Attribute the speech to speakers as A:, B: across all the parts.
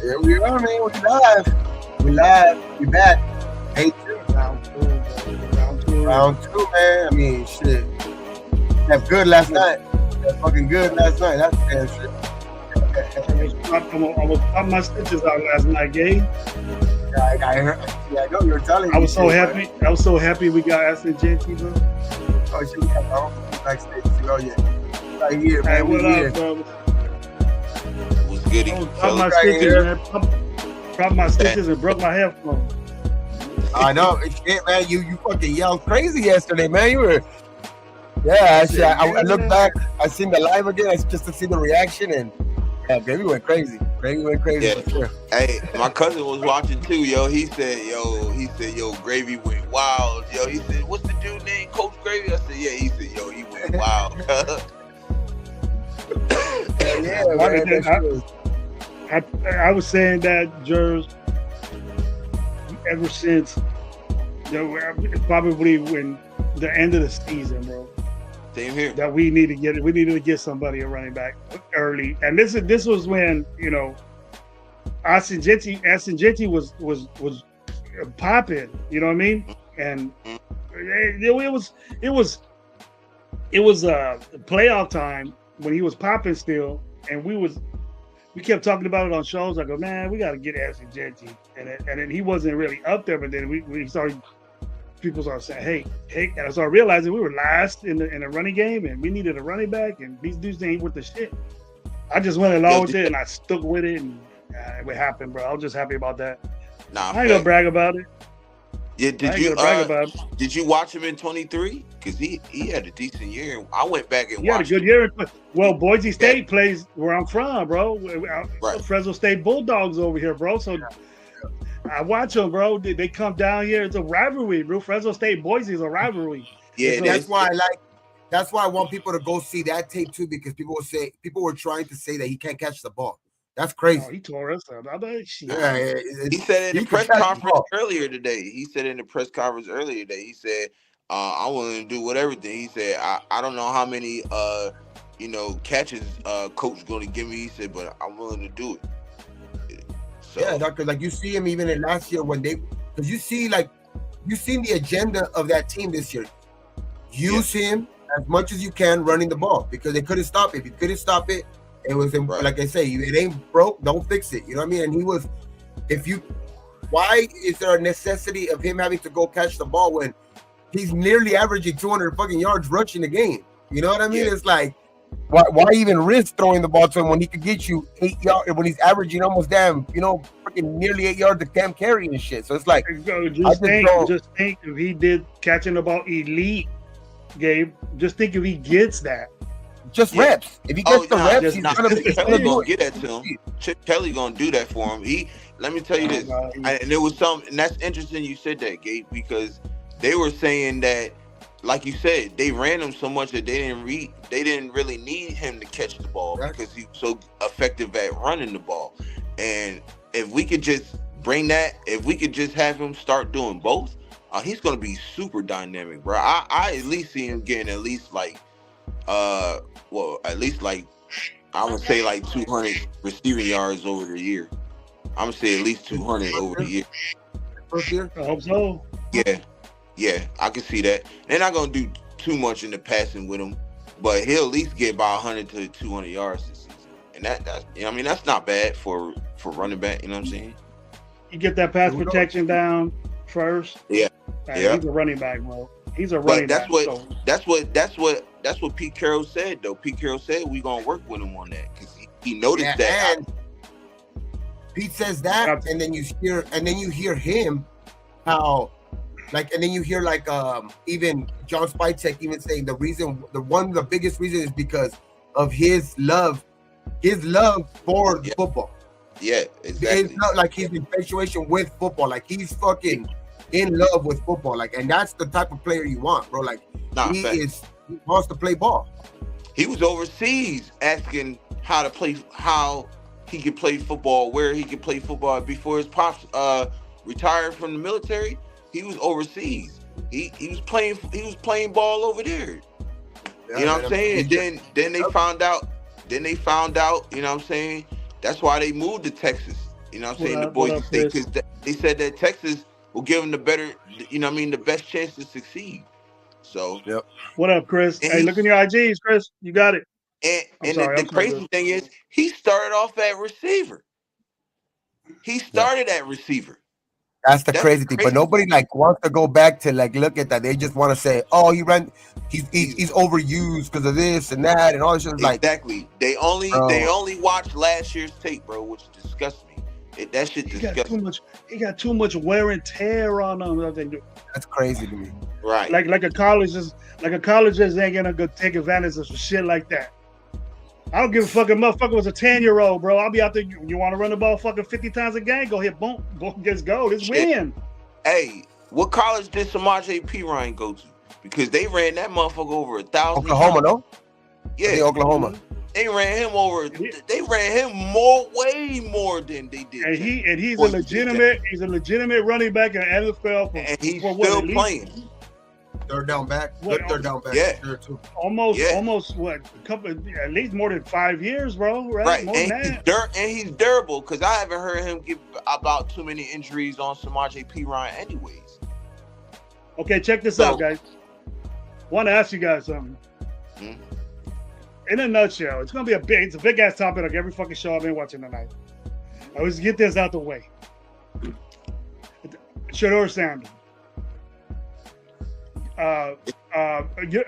A: Here we are, man. We live. We live. We back. Hey, two.
B: Round two, bro. Round two.
A: Round two, man. I mean, shit. That good last night. That fucking good last night. That's damn shit.
B: I was popping my stitches out last night, Gabe.
A: I heard. Yeah, I know you were telling me.
B: I was so happy. I was so happy we got Aston Genty, bro.
A: Oh, shit. We got our own backstage. Oh, yeah. Right here, man.
B: Hey, what
A: We here.
B: up, bro?
C: What's good?
B: I was popping my stitches, man. Popped my stitches and broke my headphones.
A: I know. Shit, man. You fucking yelled crazy yesterday, man. You were. Yeah, I looked back. I seen the live again just to see the reaction, and yeah, Gravy went crazy. Gravy went crazy
C: Yeah.
A: for sure.
C: Hey, my cousin was watching too, yo. He said, yo, Gravy went wild. Yo, he said, what's the dude name, Coach Gravy? I said, yeah. He said, yo, he went wild.
A: Yeah, man, that shit was-
B: I was saying that, Jers, ever since probably when the end of the season, bro.
C: Same here.
B: That we needed to get somebody a running back early, and this was when Aston Genty was popping, you know what I mean, and it was playoff time when he was popping still, and we kept talking about it on shows. I go, man, we got to get Aston Genty, and then he wasn't really up there, but then we started. People started saying, hey, and I started realizing we were last in the running game, and we needed a running back, and these dudes ain't with the shit. I just went along with it, and I stuck with it, and it happened, bro. I was just happy about that.
C: Nah,
B: I ain't gonna brag about it.
C: Yeah,
B: Did
C: did you watch him in 23? Because he had a decent year. I went back and
B: He had a
C: watched
B: good
C: him.
B: year. Well, Boise State plays where I'm from, bro.
C: Right.
B: Fresno State Bulldogs over here, bro. So I watch them, bro. They come down here. It's a rivalry, bro. Fresno State Boise is a rivalry.
C: Yeah,
B: So
A: that's why I want people to go see that tape too, because people were trying to say that he can't catch the ball. That's crazy.
B: Oh, he tore us up. I'm like, shit.
A: Yeah,
C: He said in
A: he
C: the press
A: can catch the
C: conference
A: ball.
C: earlier today. He said, I'm willing to do whatever. He said, I don't know how many catches coach going to give me. He said, but I'm willing to do it. So,
A: Yeah, doctor, like you see him even in last year because you seen the agenda of that team this year. Use him as much as you can running the ball because they couldn't stop it. If you couldn't stop it, it was
C: Right.
A: like I say, it ain't broke, don't fix it. You know what I mean? And he was, why is there a necessity of him having to go catch the ball when he's nearly averaging 200 fucking yards rushing the game? You know what I mean?
C: Yeah.
A: It's like, why even risk throwing the ball to him when he could get you 8 yards, when he's averaging almost freaking nearly 8 yards a damn carry and shit. So it's like,
B: Just think if he did catching the ball elite, Gabe. Just think if he gets that.
A: just reps. If he gets the reps, he's gonna
C: Chip Kelly
A: do
C: gonna
A: it.
C: get that to him. Chip Kelly gonna do that for him. Let me tell you this, and there was and that's interesting you said that, Gabe, because they were saying that, like you said, they ran him so much that they didn't really need him to catch the ball because he was so effective at running the ball. And if we could just have him start doing both, he's gonna be super dynamic, bro. I at least see him getting at least like I would say like 200 receiving yards over the year. I'm gonna say at least 200 over the year.
A: First year?
B: I hope so.
C: Yeah, I can see that. They're not gonna do too much in the passing with him, but he'll at least get about 100 to 200 yards this season, and that's not bad for running back. You know what I'm saying?
B: You get that pass protection down first.
C: Yeah.
B: He's a running back, bro. He's a running back.
C: That's what Pete Carroll said though. Pete Carroll said we gonna work with him on that because he noticed that.
A: And Pete says that, and then you hear him how, like, and then you hear like even John Spytek even saying one of the biggest reasons is because of his love for football.
C: Yeah, exactly.
A: It's not like his infatuation with football. Like he's fucking in love with football. Like, and that's the type of player you want, bro. Like he wants to play ball.
C: He was overseas asking how he could play football, where he could play football before his pops retired from the military. He was overseas. He was playing ball over there.
A: Yeah,
C: you know what I'm saying? And then they found out, you know what I'm saying? That's why they moved to Texas. You know what I'm saying? The Boise State, because they said that Texas will give them the better, you know what I mean, the best chance to succeed. So,
A: yep.
B: What up, Chris? Hey, look in your IGs, Chris. You got it.
C: And the crazy thing is, he started off at receiver. He started at receiver.
A: That's the crazy thing. But nobody like wants to go back to like look at that. They just want to say, "Oh, he's overused because of this and that and all this shit."
C: Exactly. They only watch last year's tape, bro, which disgusts me. That shit disgusts me.
B: He got too much wear and tear on him.
A: That's crazy to me.
C: Right.
B: Like a college just ain't gonna go take advantage of some shit like that. I don't give a fuck. A motherfucker was a 10-year-old, bro. I'll be out there. You want to run the ball fucking 50 times a game? Go hit, boom, just go. Let's win.
C: Hey, what college did Samaje Perine go to? Because they ran that motherfucker over 1,000.
A: Oklahoma, no?
C: Yeah,
A: Oklahoma.
C: They ran him over. They ran him way more than they did.
B: And he's a legitimate running back in the NFL.
C: And he's still playing.
A: Third down back. Third down back.
C: Yeah.
B: Almost what? At least more than 5 years, bro. Right. More
C: and he's durable because I haven't heard him give about too many injuries on Samaje Perine, anyways.
B: Okay, check this out, guys. Want to ask you guys something. In a nutshell, it's a big ass topic like every fucking show I've been watching tonight. I was get this out the way. Shador Sanders.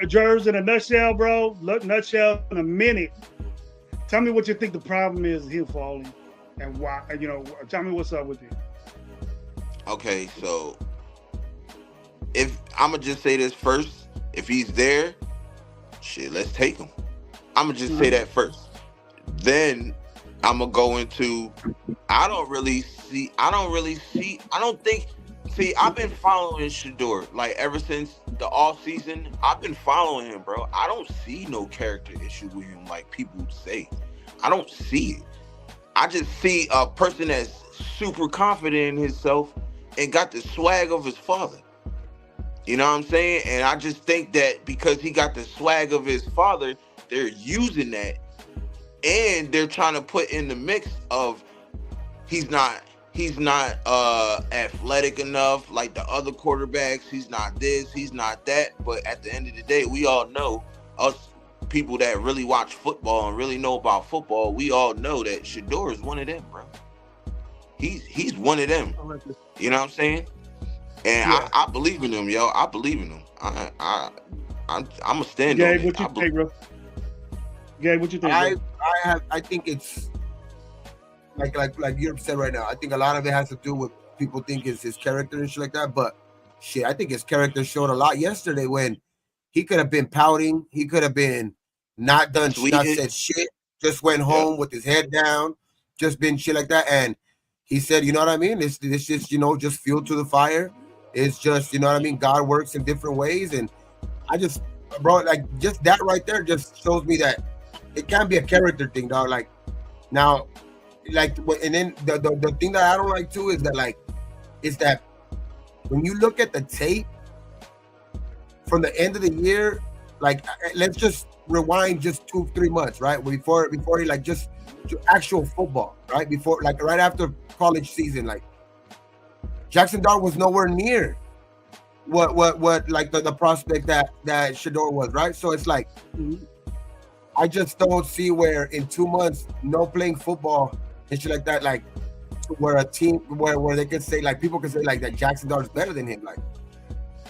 B: Jers in a nutshell, bro. Nutshell in a minute. Tell me what you think the problem is him falling and why. Tell me what's up with it.
C: Okay, so if I'm gonna just say this first, if he's there, shit, let's take him. I'm gonna just say that first. Then I'm gonna go into. I don't think. See, I've been following Shador like ever since the off season. I've been following him, bro. I don't see no character issue with him like people say. I don't see it. I just see a person that's super confident in himself and got the swag of his father. You know what I'm saying? And I just think that because he got the swag of his father, they're using that, and they're trying to put in the mix of he's not athletic enough like the other quarterbacks. He's not this, he's not that. But at the end of the day, we all know, us people that really watch football and really know about football, we all know that Shador is one of them, bro. He's one of them. You know what I'm saying? And I believe in him, yo. I believe in him. I'm a stand on it.
B: What you think, bro? Gabe, what you think?
A: I think it's like you said right now. I think a lot of it has to do with people think it's his character and shit like that. But shit, I think his character showed a lot yesterday when he could have been pouting. He could have been not said shit. Just went home with his head down. Just been shit like that. And he said, you know what I mean? It's just, just fuel to the fire. It's just, you know what I mean? God works in different ways. And I just, bro, like just that right there just shows me that it can't be a character thing, dog. Like now, like, and then the thing that I don't like too is that when you look at the tape from the end of the year, like let's just rewind just 2-3 months, right? Before he like just actual football, right? Before, like right after college season, like Jackson Dart was nowhere near what like the prospect that Shador was, right? So it's like I just don't see where in 2 months no playing football and shit like that, like where a team where they could say, like, people could say like that Jackson Dart is better than him. Like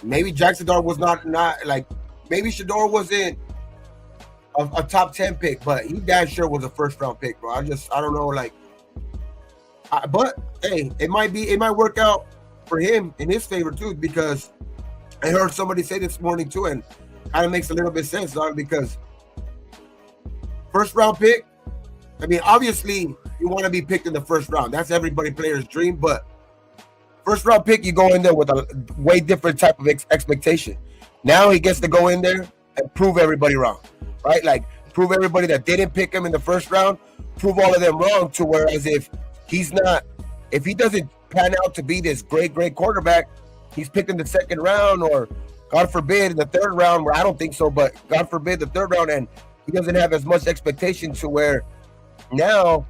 A: maybe Jackson Dart was not like maybe Shador wasn't a top 10 pick, but he damn sure was a first round pick, bro. I don't know, like, but hey, it might work out for him in his favor too, because I heard somebody say this morning too, and kind of makes a little bit of sense, dog, because first round pick, I mean, obviously you want to be picked in the first round. That's everybody player's dream, but first round pick, you go in there with a way different type of expectation. Now he gets to go in there and prove everybody wrong, right? Like prove everybody that didn't pick him in the first round, prove all of them wrong, to whereas if he doesn't pan out to be this great quarterback, he's picked in the second round, or God forbid in the third round, where I don't think so, but God forbid the third round, and he doesn't have as much expectation to where now,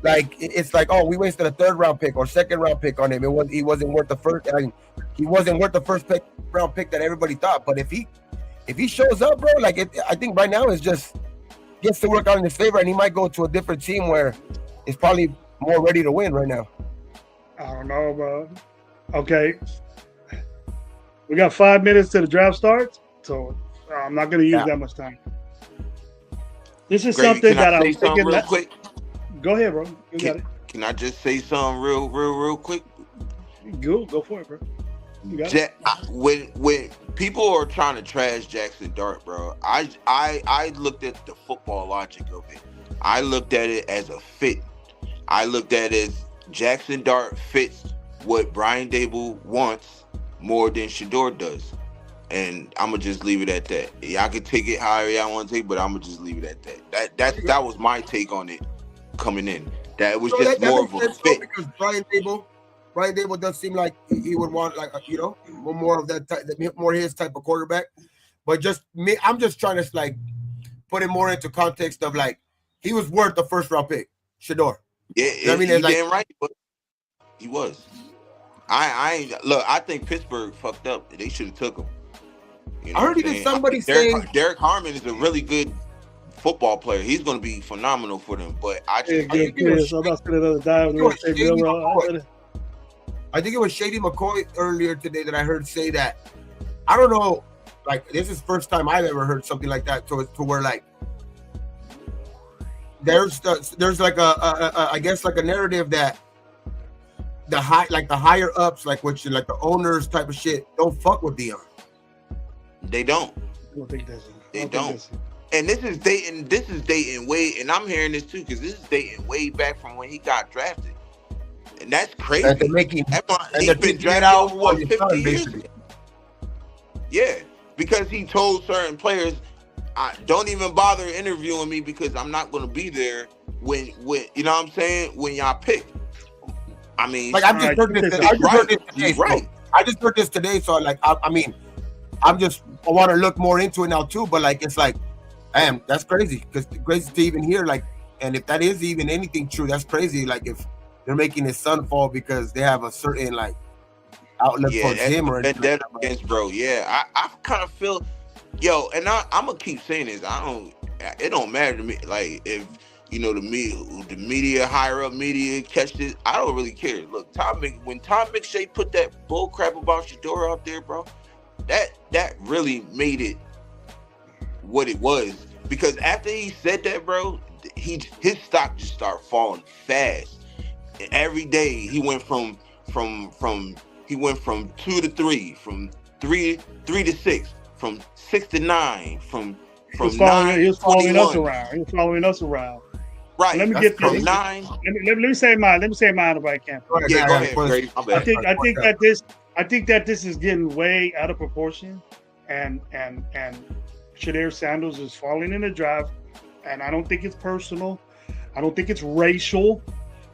A: like it's like, oh, we wasted a 3rd round pick or 2nd round pick on him. He wasn't worth the first. I mean, he wasn't worth the first round pick that everybody thought. But if he shows up, bro, like I think right now is just gets to work out in his favor, and he might go to a different team where it's probably more ready to win right now.
B: I don't know, bro. Okay, we got 5 minutes till the draft starts, so I'm not going to use that much time. This is something that I'm thinking.
C: Real quick?
B: Go ahead, bro. You got it.
C: Can I just say something real quick?
B: Go for it, bro. You got it.
C: When people are trying to trash Jackson Dart, bro, I looked at the football logic of it. I looked at it as a fit. I looked at it as Jackson Dart fits what Brian Dable wants more than Shador does. And I'm gonna just leave it at that. Y'all can take it however y'all want to take, but I'm gonna just leave it at that. That was my take on it coming in. That it was just more of a fit.
A: Because Brian Dable does seem like he would want, like, more of that type, more his type of quarterback. But just me, I'm just trying to like put it more into context of like he was worth the 1st round pick, Shador.
C: Yeah, I mean, he's damn right, but he was. I think Pittsburgh fucked up. They should have took him.
A: I heard even somebody saying
C: Derek Harmon is a really good football player. He's going to be phenomenal for them. But I think it
A: was Shady McCoy earlier today that I heard say that. I don't know, like this is the first time I've ever heard something like that. To where like there's like I guess like a narrative that the higher ups, like which like the owners type of shit, don't fuck with Dion.
C: They don't. They don't. And this is dating way, and I'm hearing this too because this is dating way back from when he got drafted, and that's crazy.
A: And
C: he's been drafted out what 50 years ago. Yeah, because he told certain players, "Don't even bother interviewing me because I'm not going to be there when you know what I'm saying, when y'all pick." I mean,
A: like I just heard this today.
C: Right.
A: I just heard this today, so like I mean, I want to look more into it now too. But like it's like, damn, that's crazy because crazy to even hear like, and if that is even anything true, that's crazy. Like if they're making his son fall because they have a certain like outlet for him or
C: anything. Against bro. Yeah, I kind of feel, and I'm gonna keep saying this. It don't matter to me. Like if the media, higher up media catch this, I don't really care. Look, when Tom McShay put that bull crap about Shador out there, bro, that really made it what it was. Because after he said that, bro, his stock just started falling fast. And every day he went from 2 to 3, from 3 to 6, from 6 to 9, from 9.
B: He was following us around. He was following us around.
C: Right.
B: Let me get
C: from
B: this.
C: 9.
B: Let me say mine. Let me say mine if I can.
C: Go ahead, Grady.
B: I think that this is getting way out of proportion, and Shador Sanders is falling in the draft, and I don't think it's personal. I don't think it's racial,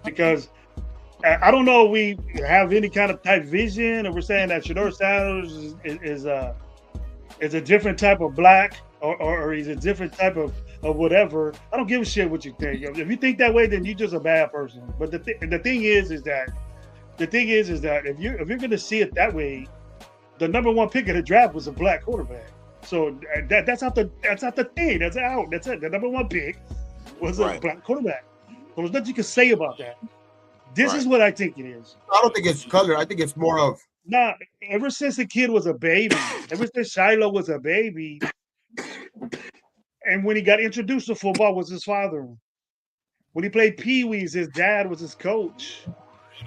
B: because I don't know if we have any kind of type vision, or we're saying that Shador Sanders is a different type of black, or he's a different type of whatever. I don't give a shit what you think. If you think that way, then you're just a bad person. But the thing is that if you're going to see it that way, the number 1 pick of the draft was a black quarterback. So that's not the thing. That's out. That's it. The number 1 pick was a black quarterback. So there's nothing you can say about that. This is what I think it is.
A: I don't think it's color. I think it's more of.
B: Nah, ever since the kid was a baby, ever since Shiloh was a baby, and when he got introduced to football was his father. When he played Pee-wees, his dad was his coach.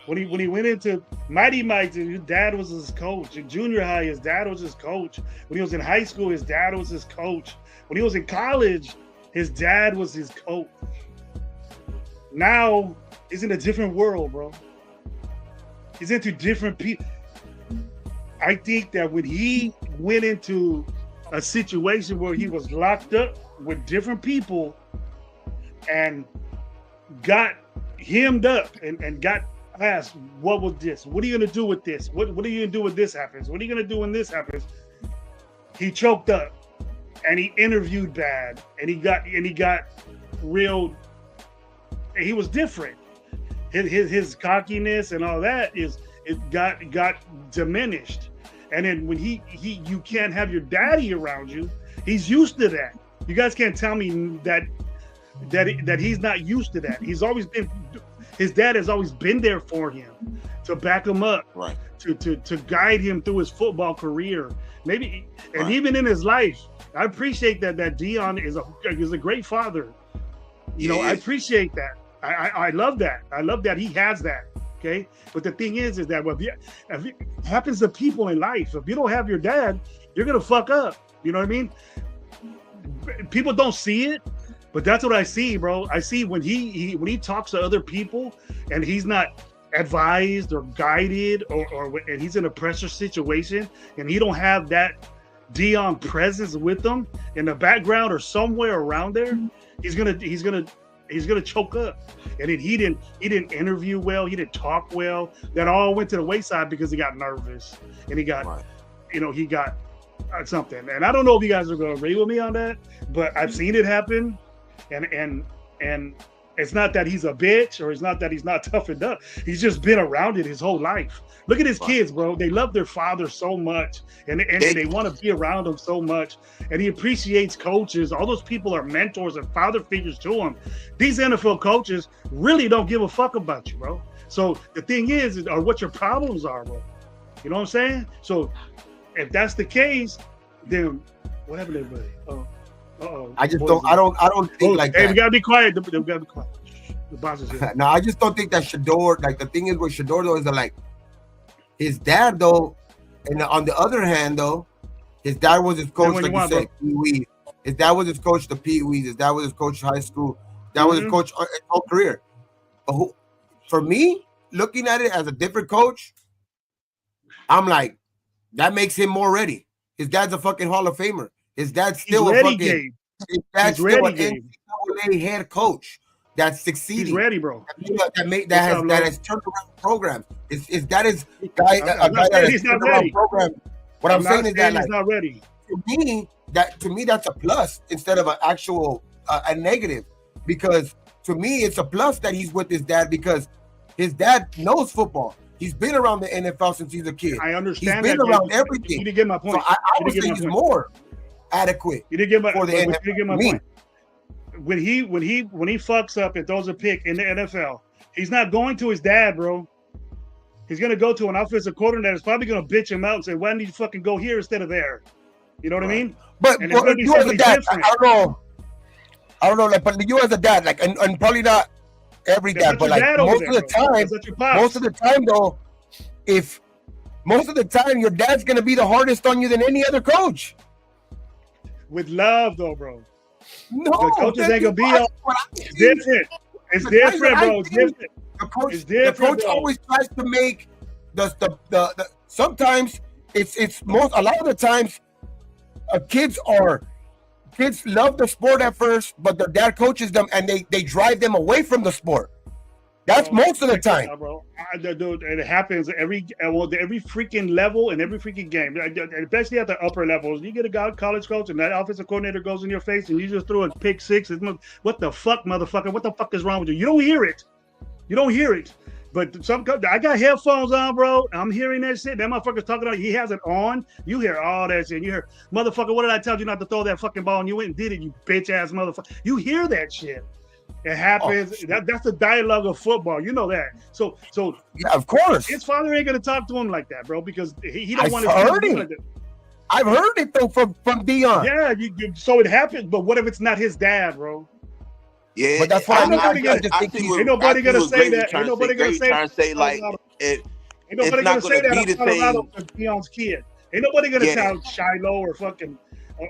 B: When he went into Mighty Mites, his dad was his coach. In junior high, his dad was his coach. When he was in high school, his dad was his coach. When he was in college, his dad was his coach. Now, he's in a different world, bro. He's into different people. I think that when he went into a situation where he was locked up with different people and got hemmed up and got asked, what was this? What are you going to do with this? What are you going to do when this happens? What are you going to do when this happens? He choked up and he interviewed bad and he got real. He was different. his cockiness and all that got diminished. And then when you can't have your daddy around you, he's used to that. You guys can't tell me that he's not used to that. His dad has always been there for him to back him up,
C: right?
B: To guide him through his football career, maybe, and even in his life. I appreciate that Deion is a great father. You know, I appreciate that. I love that. I love that he has that. Okay, but the thing is that if it happens to people in life, if you don't have your dad, you're gonna fuck up. You know what I mean? People don't see it, but that's what I see, bro. I see when he talks to other people and he's not advised or guided and he's in a pressure situation and he don't have that Deion presence with him in the background or somewhere around there, he's gonna choke up. And then he didn't interview well, he didn't talk well. That all went to the wayside because he got nervous and he got something. And I don't know if you guys are gonna agree with me on that, but I've seen it happen. And it's not that he's a bitch or it's not that he's not toughened up. He's just been around it his whole life. Look at his kids, bro. They love their father so much and they want to be around him so much. And he appreciates coaches. All those people are mentors and father figures to him. These NFL coaches really don't give a fuck about you, bro. So the thing is what your problems are, bro. You know what I'm saying? So if that's the case, then what happened to everybody?
A: I don't think like that.
B: Hey, we gotta be quiet. We gotta be quiet. The boss is here.
A: No, I just don't think that Shador, like the thing is with Shador though, is that like his dad though, and on the other hand though, his dad was his coach, like you said, Pee-wee. His dad was his coach to Pee-wees. His dad was his coach high school. That was his coach his whole career. But for me, looking at it as a different coach, I'm like, that makes him more ready. His dad's a fucking Hall of Famer. His dad's still a fucking. His dad's still an NCAA head coach that's succeeding.
B: He's ready, bro.
A: That has turned around programs. His dad is a guy that has turned around programs. What I'm saying is that
B: he's not ready.
A: To me, that's a plus instead of an actual a negative. Because to me, it's a plus that he's with his dad because his dad knows football. He's been around the NFL since he's a kid.
B: I understand.
A: He's been around everything.
B: You didn't get my point.
A: So I would say he's more adequate.
B: You didn't get my
A: point.
B: When he fucks up and throws a pick in the NFL, he's not going to his dad, bro. He's gonna go to an offensive coordinator that's probably gonna bitch him out and say, "Why didn't you fucking go here instead of there?" You know what I mean?
A: But you as a dad, I don't know, like, but you as a dad, like, and probably not every dad, but like most of the time though, most of the time your dad's gonna be the hardest on you than any other coach.
B: With love though, bro.
A: No,
B: the coaches ain't gonna be all. It's different. It's different, bro. It's different.
A: The coach always tries to make the sometimes a lot of the times kids love the sport at first, but their dad coaches them and they drive them away from the sport. That's most of the time,
B: bro. It happens every freaking level and every freaking game, especially at the upper levels. You get a college coach and that offensive coordinator goes in your face and you just throw a pick six. What the fuck, motherfucker? What the fuck is wrong with you? You don't hear it. But I got headphones on, bro. I'm hearing that shit. That motherfucker's talking about. He has it on. You hear all that shit. You hear, motherfucker, what did I tell you not to throw that fucking ball? And you went and did it, you bitch ass motherfucker. You hear that shit. It happens. That's the dialogue of football. You know that. So
A: yeah, of course.
B: His father ain't gonna talk to him like that, bro, because he don't want to.
A: I've heard it though from Deion.
B: Yeah, so it happens. But what if it's not his dad, bro?
C: Yeah,
B: but that's why ain't nobody gonna say that. Ain't nobody gonna say
C: like it.
B: Ain't nobody gonna say that. Deion's kid. Ain't nobody gonna tell Shiloh or fucking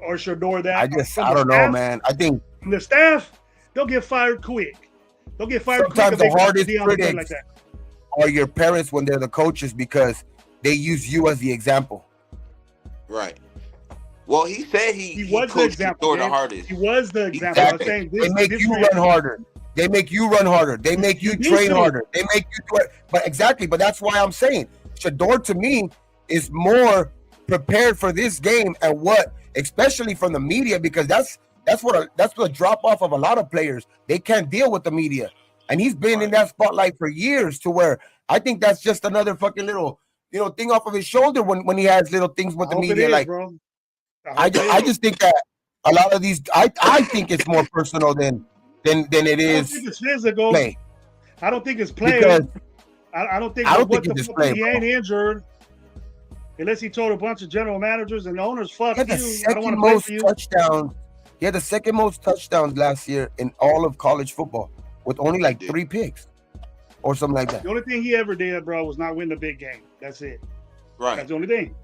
B: or Shador that.
A: I don't know, man. I think
B: the staff, they'll get fired quick.
A: Sometimes the hardest critics like are your parents when they're the coaches because they use you as the example.
C: Right. Well, he said he
B: was the example.
C: The hardest.
B: He was the example.
A: Exactly. I was saying they make you run harder. They make you run harder. They make you train harder. They make you do it. But that's why I'm saying Shador to me is more prepared for this game and especially from the media, because that's what a drop off of a lot of players. They can't deal with the media. and he's been in that spotlight for years. To where I think that's just another fucking little thing off of his shoulder when he has little things with the media. Like,
B: bro.
A: I just think that a lot of these, I think it's more personal than it is.
B: I don't think it's physical.
A: Play.
B: I don't think it's play.
A: Because
B: I don't think
A: it's play.
B: He ain't injured. Unless he told a bunch of general managers and owners, fuck you. I don't want to play for you.
A: He had the second most touchdowns last year in all of college football with only like 3 picks or something like that.
B: The only thing he ever did, bro, was not win the big game. That's it.
C: Right.
B: That's the only thing.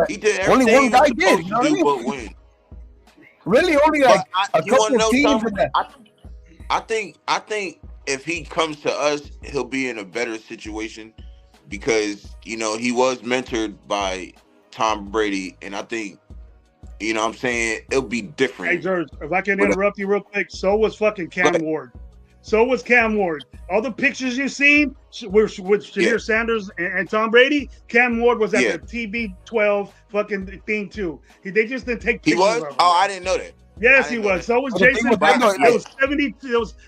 C: He did everything
A: only one guy did.
C: You know what I mean? But win.
A: Really, only like a couple of teams in that.
C: I think if he comes to us, he'll be in a better situation because he was mentored by Tom Brady, and I think what I'm saying, it'll be different.
B: Hey George, if I can interrupt you real quick, so was fucking Cam Ward. So was Cam Ward. All the pictures you've seen with Shador Sanders and Tom Brady, Cam Ward was at the TB12 fucking thing too. They just didn't take pictures.
C: He was?
B: Of him.
C: Oh, I didn't know that.
B: Yes, he was. So was Jason. There was 70.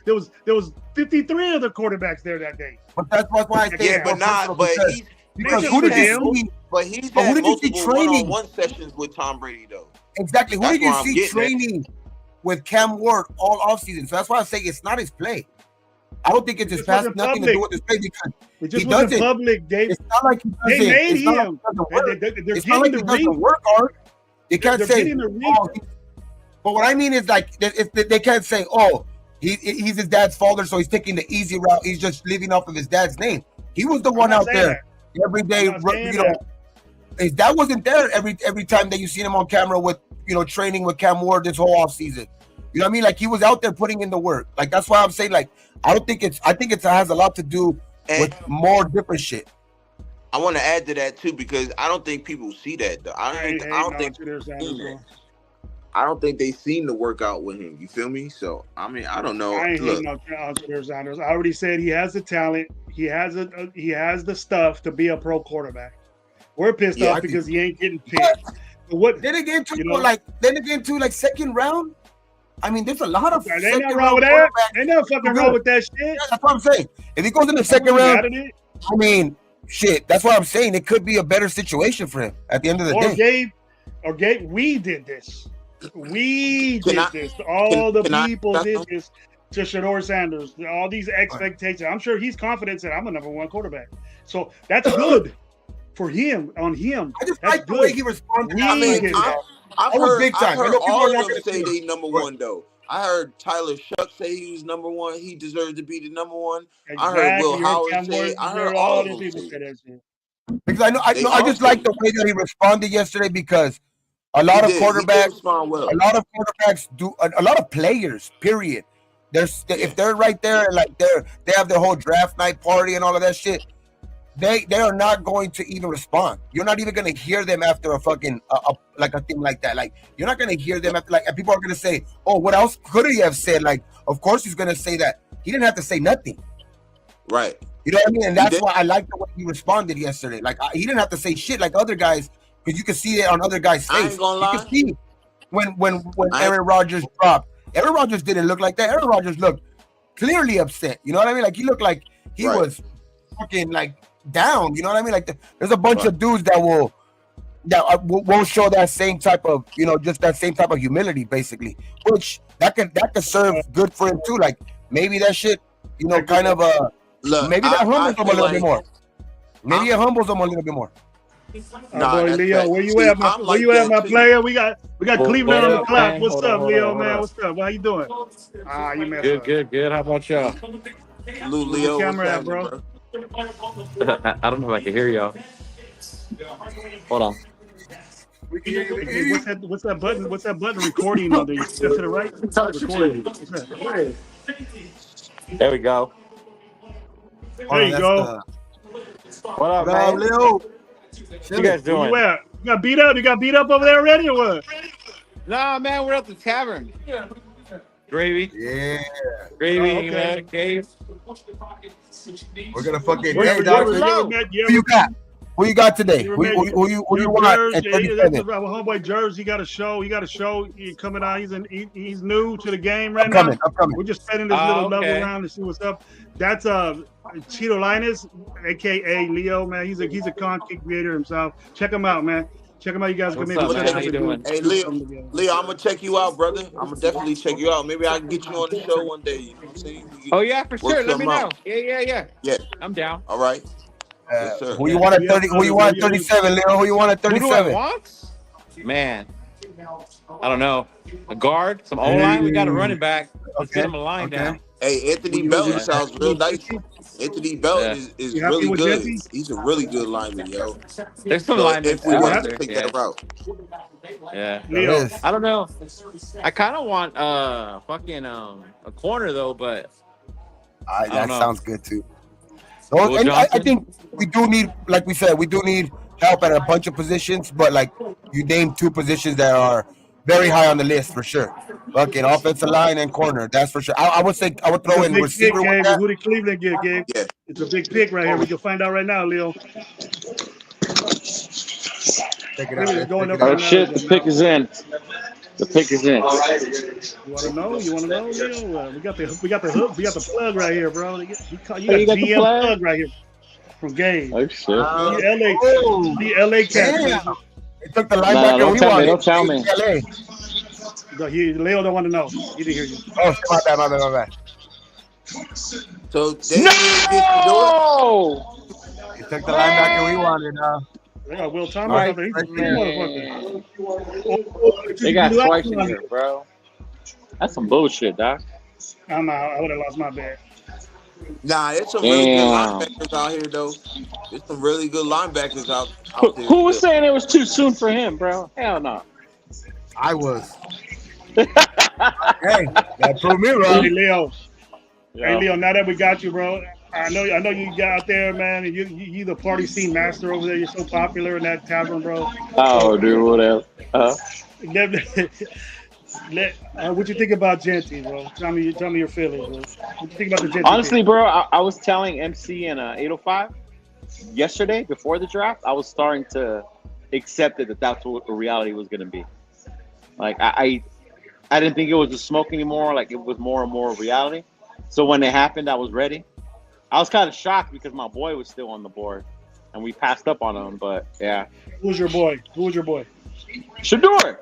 B: There was 53 other quarterbacks there that day.
A: But that's why I say.
C: Yeah, but not. But
A: because who did you see?
C: But he's had multiple one-on-one sessions with Tom Brady though.
A: Exactly. Who did you see training with Cam Ward all offseason? So that's why I say it's not his play. I don't think it's his pass. Nothing to do with his play because
B: he doesn't. Public,
A: it's not like he doesn't.
B: They made him.
A: It's not like he doesn't work hard. You can't say. But what I mean is like they can't say, oh, he's his dad's father, so he's taking the easy route. He's just living off of his dad's name. He was the one out there every day. His dad wasn't there every time that you seen him on camera with training with Cam Ward this whole offseason. You know what I mean? Like he was out there putting in the work. Like that's why I'm saying like I think it has a lot to do with more different shit.
C: I want to add to that too because I don't think people see that though. I don't think they seen the workout with him. You feel me? So I mean, I don't know.
B: I ain't hating on Shador Sanders. I already said he has the talent. He has the stuff to be a pro quarterback. We're pissed off because he ain't getting picked. What?
A: Then again, too, second round. I mean, there's a lot of.
B: Ain't nothing wrong with that. Ain't nothing fucking wrong with that shit.
A: Yeah, that's what I'm saying. If he goes in the second round, I mean, shit. That's what I'm saying. It could be a better situation for him at the end of the day.
B: Gabe, we did this. All the people did this to Shador Sanders. All these expectations. I'm sure he's confident that I'm a number one quarterback. So that's good for him. On him,
A: I just like the way he responded.
C: I've heard all of them say they number one though. I heard Tyler Shuck say he was number one. He deserved to be the number one. Exactly. I heard Will Howard say. I heard all of them say that shit.
A: Because I just like the way that he responded yesterday because a lot of quarterbacks do a lot of players. Period. If they're right there and like they have their whole draft night party and all of that shit. They are not going to even respond. You're not even going to hear them after a fucking like a thing like that. like you're not going to hear them after and people are going to say, oh, what else could he have said? Like, of course he's going to say that. He didn't have to say nothing.
C: Right.
A: You know what I mean? And that's why I like the way he responded yesterday. Like he didn't have to say shit like other guys because you can see it on other guys' face.
C: I ain't gonna lie.
A: You can see when Aaron Rodgers dropped. Aaron Rodgers didn't look like that. Aaron Rodgers looked clearly upset. You know what I mean? Like he looked like he was fucking like down. You know what I mean? Like there's a bunch of dudes that won't show that same type of just that same type of humility, basically. Which that could serve good for him too. Like maybe that shit, kind of maybe that humbles him a little bit more. Maybe it humbles him a little bit more.
B: Boy, Leo, where you at, my player? We got Cleveland on the clock. What's up, Leo, man? What's up? How you doing? You messed up.
D: Good. How about y'all?
C: Leo,
B: camera at, bro?
D: I don't know if I can hear y'all. Hold on.
B: We can hear you. What's that button? What's that button recording on there? You step to the right. Recording.
D: There we go.
B: There you go.
D: What up, man?
A: Leo?
D: What you guys doing?
B: You got beat up? You got beat up over there already or what?
D: Nah, man, we're at the tavern. Gravy.
A: Yeah.
D: Gravy, man. Cave.
A: We're gonna fucking
B: who you got?
A: Who you got today? Who you want at 37?
B: That's about homeboy Jersey. He got a show. He's coming out. He's new to the game right now.
A: I'm coming.
B: We're just spending this little level around to see what's up. That's Cheeto Linus, aka Leo, man. He's a content creator himself. Check him out, man. Check him out. You guys can maybe check
C: How you doing? Hey, Leo, I'm gonna check you out, brother. I'm gonna definitely check you out. Maybe I can get you on the show one day. You know what I'm saying?
D: Oh yeah, for sure. Let me know. Yeah. I'm down.
C: All right. Yes, sir.
A: Who you want at 30? Who you want at 37, Leo? Who you want at 37?
D: Who do I want? Man, I don't know. A guard, some O-line. We got a running back. Let's get him a line down.
C: Hey, Anthony Belton sounds real nice. Anthony Belton is really good. He's a really good lineman, yo.
D: There's some linemen.
C: If we want to take that route.
D: Yeah. Leo. I don't know. I kind of want a corner though, but
A: that sounds good too. So, and I think we do need, like we said, help at a bunch of positions, but like you named 2 positions that are very high on the list for sure. Fucking offensive line and corner, that's for sure. I would throw in receiver.
B: Who did Cleveland get, Gabe?
C: Yeah.
B: It's a big pick right here. We can find out right now, Leo.
E: Oh shit! The pick is in. The pick is in.
B: You want to know? Leo? We got the hook. We got the plug right here, bro. You got GM plug right here from Gabe.
E: Oh shit!
B: The LA Cats.
A: They took the linebacker we wanted.
E: Don't tell me.
B: Leo don't want to know. He didn't hear you.
A: Oh, my bad.
C: So they
A: He took the linebacker we wanted.
B: They got Will Thomas.
E: They got twice in here, bro. That's some bullshit, doc.
B: I'm out. I would have lost my bet.
C: Nah, there's some really good linebackers out here, though. There's some really good linebackers out there.
E: Who was saying it was too soon for him, bro? Hell no.
A: I was. Hey, that proved me wrong.
B: Hey, Leo. Yeah. Hey, Leo, now that we got you, bro, I know you got out there, man, and you the party scene master over there. You're so popular in that tavern, bro.
E: Oh, dude, whatever.
B: What you think about Genty, bro? Tell me your feelings, bro. What you think about the Genty?
E: Honestly, bro, I was telling MC and 805 yesterday before the draft. I was starting to accept it that's what the reality was going to be. Like I didn't think it was a smoke anymore. Like it was more and more reality. So when it happened, I was ready. I was kind of shocked because my boy was still on the board, and we passed up on him. But yeah.
B: Who's your boy?
E: Shador.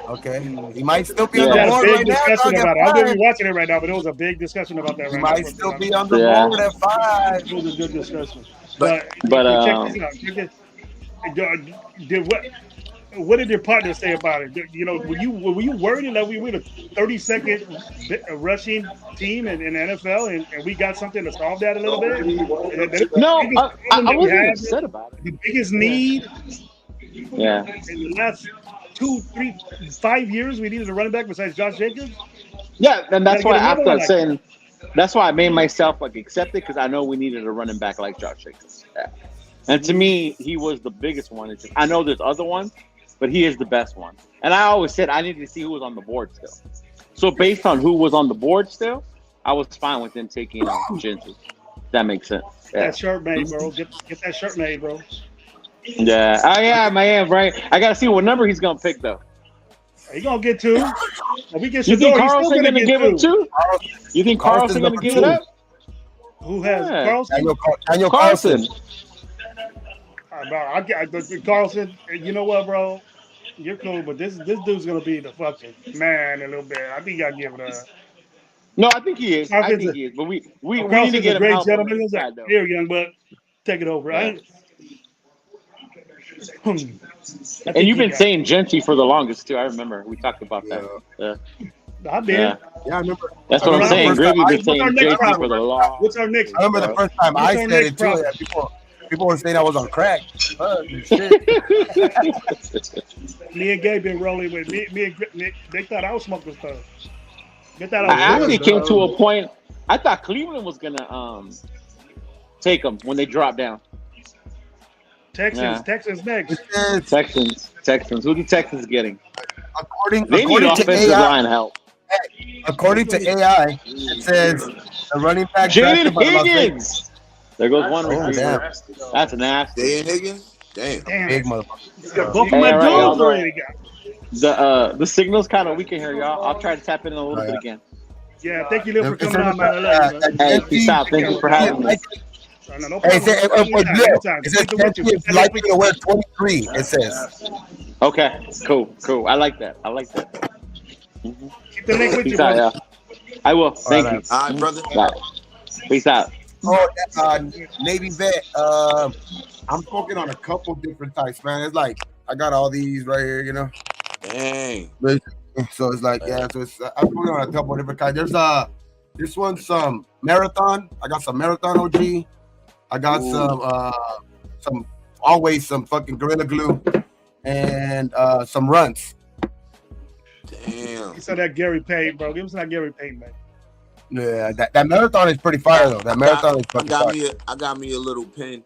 A: Okay, he might still be on the board right now.
B: I don't know if you're watching it right now, but there was a big discussion about that.
A: He might still be on the board at 5.
B: It was a good discussion.
E: But
B: check this out. What did your partner say about it? You know, were you worried that we were the 32nd rushing team in the NFL and we got something to solve that a little bit?
E: No, I wasn't upset about it.
B: The biggest need.
E: Yeah.
B: In the last 2, 3, 5 years, we needed a running back besides Josh Jacobs.
E: Yeah, and that's why that's why I made myself accept it because I know we needed a running back like Josh Jacobs. Yeah. And to me, he was the biggest one. I know there's other ones, but he is the best one. And I always said I needed to see who was on the board still. So based on who was on the board still, I was fine with them taking Genty. That makes sense. Yeah.
B: That shirt made, bro. Get that shirt made, bro.
E: Yeah. I am, right? I got to see what number he's going to pick, though.
B: He's going to get 2. If we get
E: you think Carlson
B: going to
E: give it 2? You think Carlson going to give it up?
B: Who has Carlson?
A: Daniel Carlson.
B: Carlson, you know what, bro? You're cool, but this dude's gonna be the fucking man a little bit. I think y'all give it up.
E: No, I think he is. But we need to get him
B: great gentleman. Here, young buck, take it over.
E: Yeah. And you've been saying Genty for the longest too. I remember we talked about that.
B: Yeah. I did.
A: Yeah, I remember.
E: That's what I'm saying. Gravy been saying Genty for the long.
B: What's our next?
A: I remember the first time I said it too. People were saying I was on crack.
B: Me and Gabe been rolling with me and Nick. They thought I was smoking stuff.
E: I actually came to a point. I thought Cleveland was gonna take them when they dropped down.
B: Texans next.
E: Texans. Who the Texans getting?
A: According
E: need
A: to
E: offensive
A: AI,
E: line help.
A: According to AI, it says the running back.
E: Jaden Higgins. There goes one
A: Oh,
E: receiver. That's nasty.
C: Dan Higgins? Damn.
A: Big motherfucker.
B: Both of my
E: Hey, all right,
B: dudes
E: y'all.
B: already got.
E: The signal's kind of weak in here, y'all. I'll try to tap in a little bit again.
B: Yeah, thank you, Lil, for coming on, man. I love you, man.
E: Hey, peace out. Thank you for having me.
B: No
A: Hey,
B: problem.
A: it says Kentucky is likely to wear 23. It says.
E: Okay, cool. I like that.
B: Keep the link with
E: Peace
B: you,
E: out,
B: bro.
E: y'all. I will. Thank you.
C: All right, brother.
E: Bye. Peace out.
A: Oh, Navy vet. I'm smoking on a couple different types, man. It's like I got all these right here, you know.
C: Dang.
A: So it's like, yeah. So it's I'm smoking on a couple different kinds. There's this one's some marathon. I got some marathon OG. I got some always some fucking Gorilla Glue and some runs.
C: Damn.
B: You said that Gary Payne, bro. Give us that Gary Payne, man.
A: Yeah, that marathon is pretty fire though. That marathon is fucking fire.
C: I got me a little pen.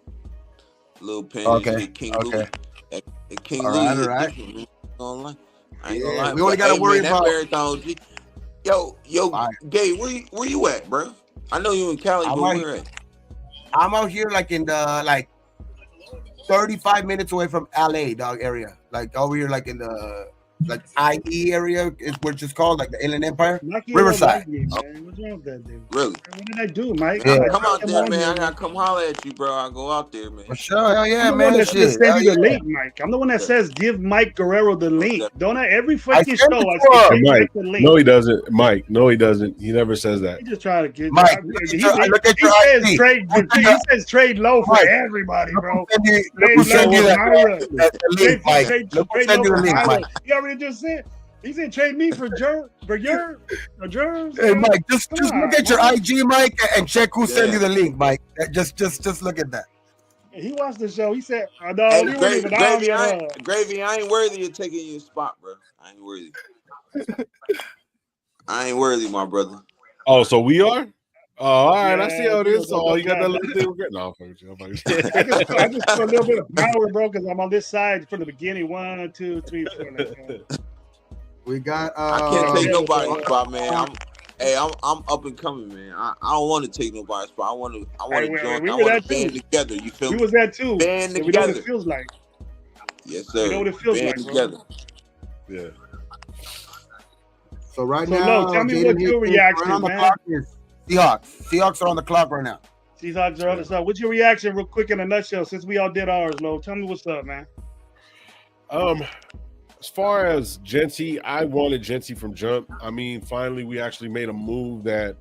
A: Okay.
C: King
A: Okay.
C: Louis. King
A: All
C: Louis.
A: right.
C: I ain't gonna lie.
A: We only gotta worry about
C: marathon. Yo, Gabe, where you at, bro? I know you in Cali, but where at?
A: I'm out here like in the 35 minutes away from LA, dog area. Like over here, like in the IE area is what it's called, like the Inland Empire. Riverside.
B: What's wrong with that dude?
C: Really?
B: What did I do, Mike?
A: Yeah.
C: Come out there, man. I gotta come holler at you, bro. I go out there, man.
A: For sure, hell yeah,
B: I'm the
A: man.
B: one that
A: Shit.
B: send you the link, Mike. I'm the one that says give Mike Guerrero the link. Don't I? Every fucking
A: sent
B: show,
A: it
B: I
A: to
B: say
F: Mike,
B: the link.
F: no, he doesn't. Mike, no, he doesn't. He never says that.
B: He just trying to get
A: Mike.
B: he
A: Look
B: says trade trade low for
A: Mike.
B: everybody, bro.
A: Look who send you that link, Mike. Look who
B: Trade
A: send you
B: low
A: the
B: for
A: link,
B: Myra.
A: Mike.
B: You already just said. He said trade me for germs.
A: Hey, Mike, just look at your IG, Mike, and check who sent you the link, Mike. Just look at that.
B: He watched the show. He said, "No,
C: Hey,
B: we weren't even on yet."
C: Gravy, I ain't worthy of taking your spot, bro. I ain't worthy. I ain't worthy, my brother.
F: Oh, so we are? Oh, all right.
B: Yeah,
F: I see how it is.
B: go,
F: Oh, you got that little thing. No,
B: I just put a little bit of power, bro, because I'm on this side from the beginning. 1, 2, 3, 4.
A: We got.
C: I can't take nobody's spot, man. I'm up and coming, man. I don't want to take nobody's spot. I want to join. I want to band together. You feel me?
B: We was that too.
C: Band together.
B: We know what it feels like.
C: Yes, sir.
B: We know what it feels
C: band
B: like,
C: together.
B: Bro.
F: Yeah.
A: So now,
B: tell me what your reaction, man.
A: Seahawks are on the clock right now.
B: Seahawks are on the clock. What's your reaction, real quick, in a nutshell? Since we all did ours, Lo, tell me what's up, man.
F: As far as Genty, I wanted Genty from jump. I mean, finally, we actually made a move that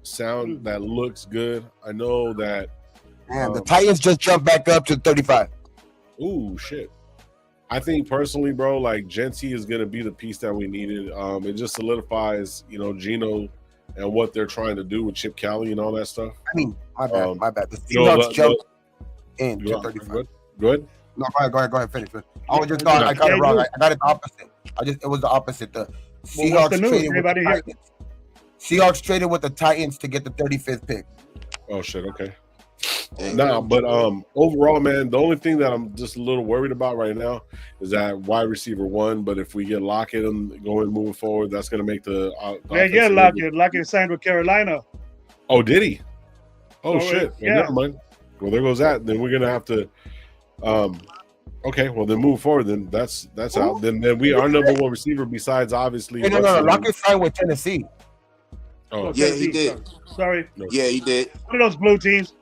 F: looks good. I know that.
A: Man, the Titans just jumped back up to 35.
F: Ooh, shit. I think personally, bro, like Genty is going to be the piece that we needed. It just solidifies, Geno and what they're trying to do with Chip Kelly and all that stuff.
A: I mean, my bad. The Seahawks jumped in to 35.
F: Good.
A: No, go ahead, finish. I was just thought I got it wrong. I got it the opposite. It was the opposite. The Seahawks traded with the Titans. Seahawks traded with the Titans to get the 35th pick.
F: Oh shit, okay. But overall, man, the only thing that I'm just a little worried about right now is that wide receiver 1. But if we get Lockett and moving forward, that's going to make the
B: Lockett signed with Carolina.
F: Oh, did he? Oh shit!
B: Yeah.
F: Well, never mind. Well, there goes that. Then we're gonna have to. Okay. Well, then move forward. Then that's out. Then we our number 1 receiver besides obviously.
A: No. Lockett signed with Tennessee.
F: Oh
C: yeah, he did.
B: Sorry.
C: Yeah, he did.
B: One of those blue teams.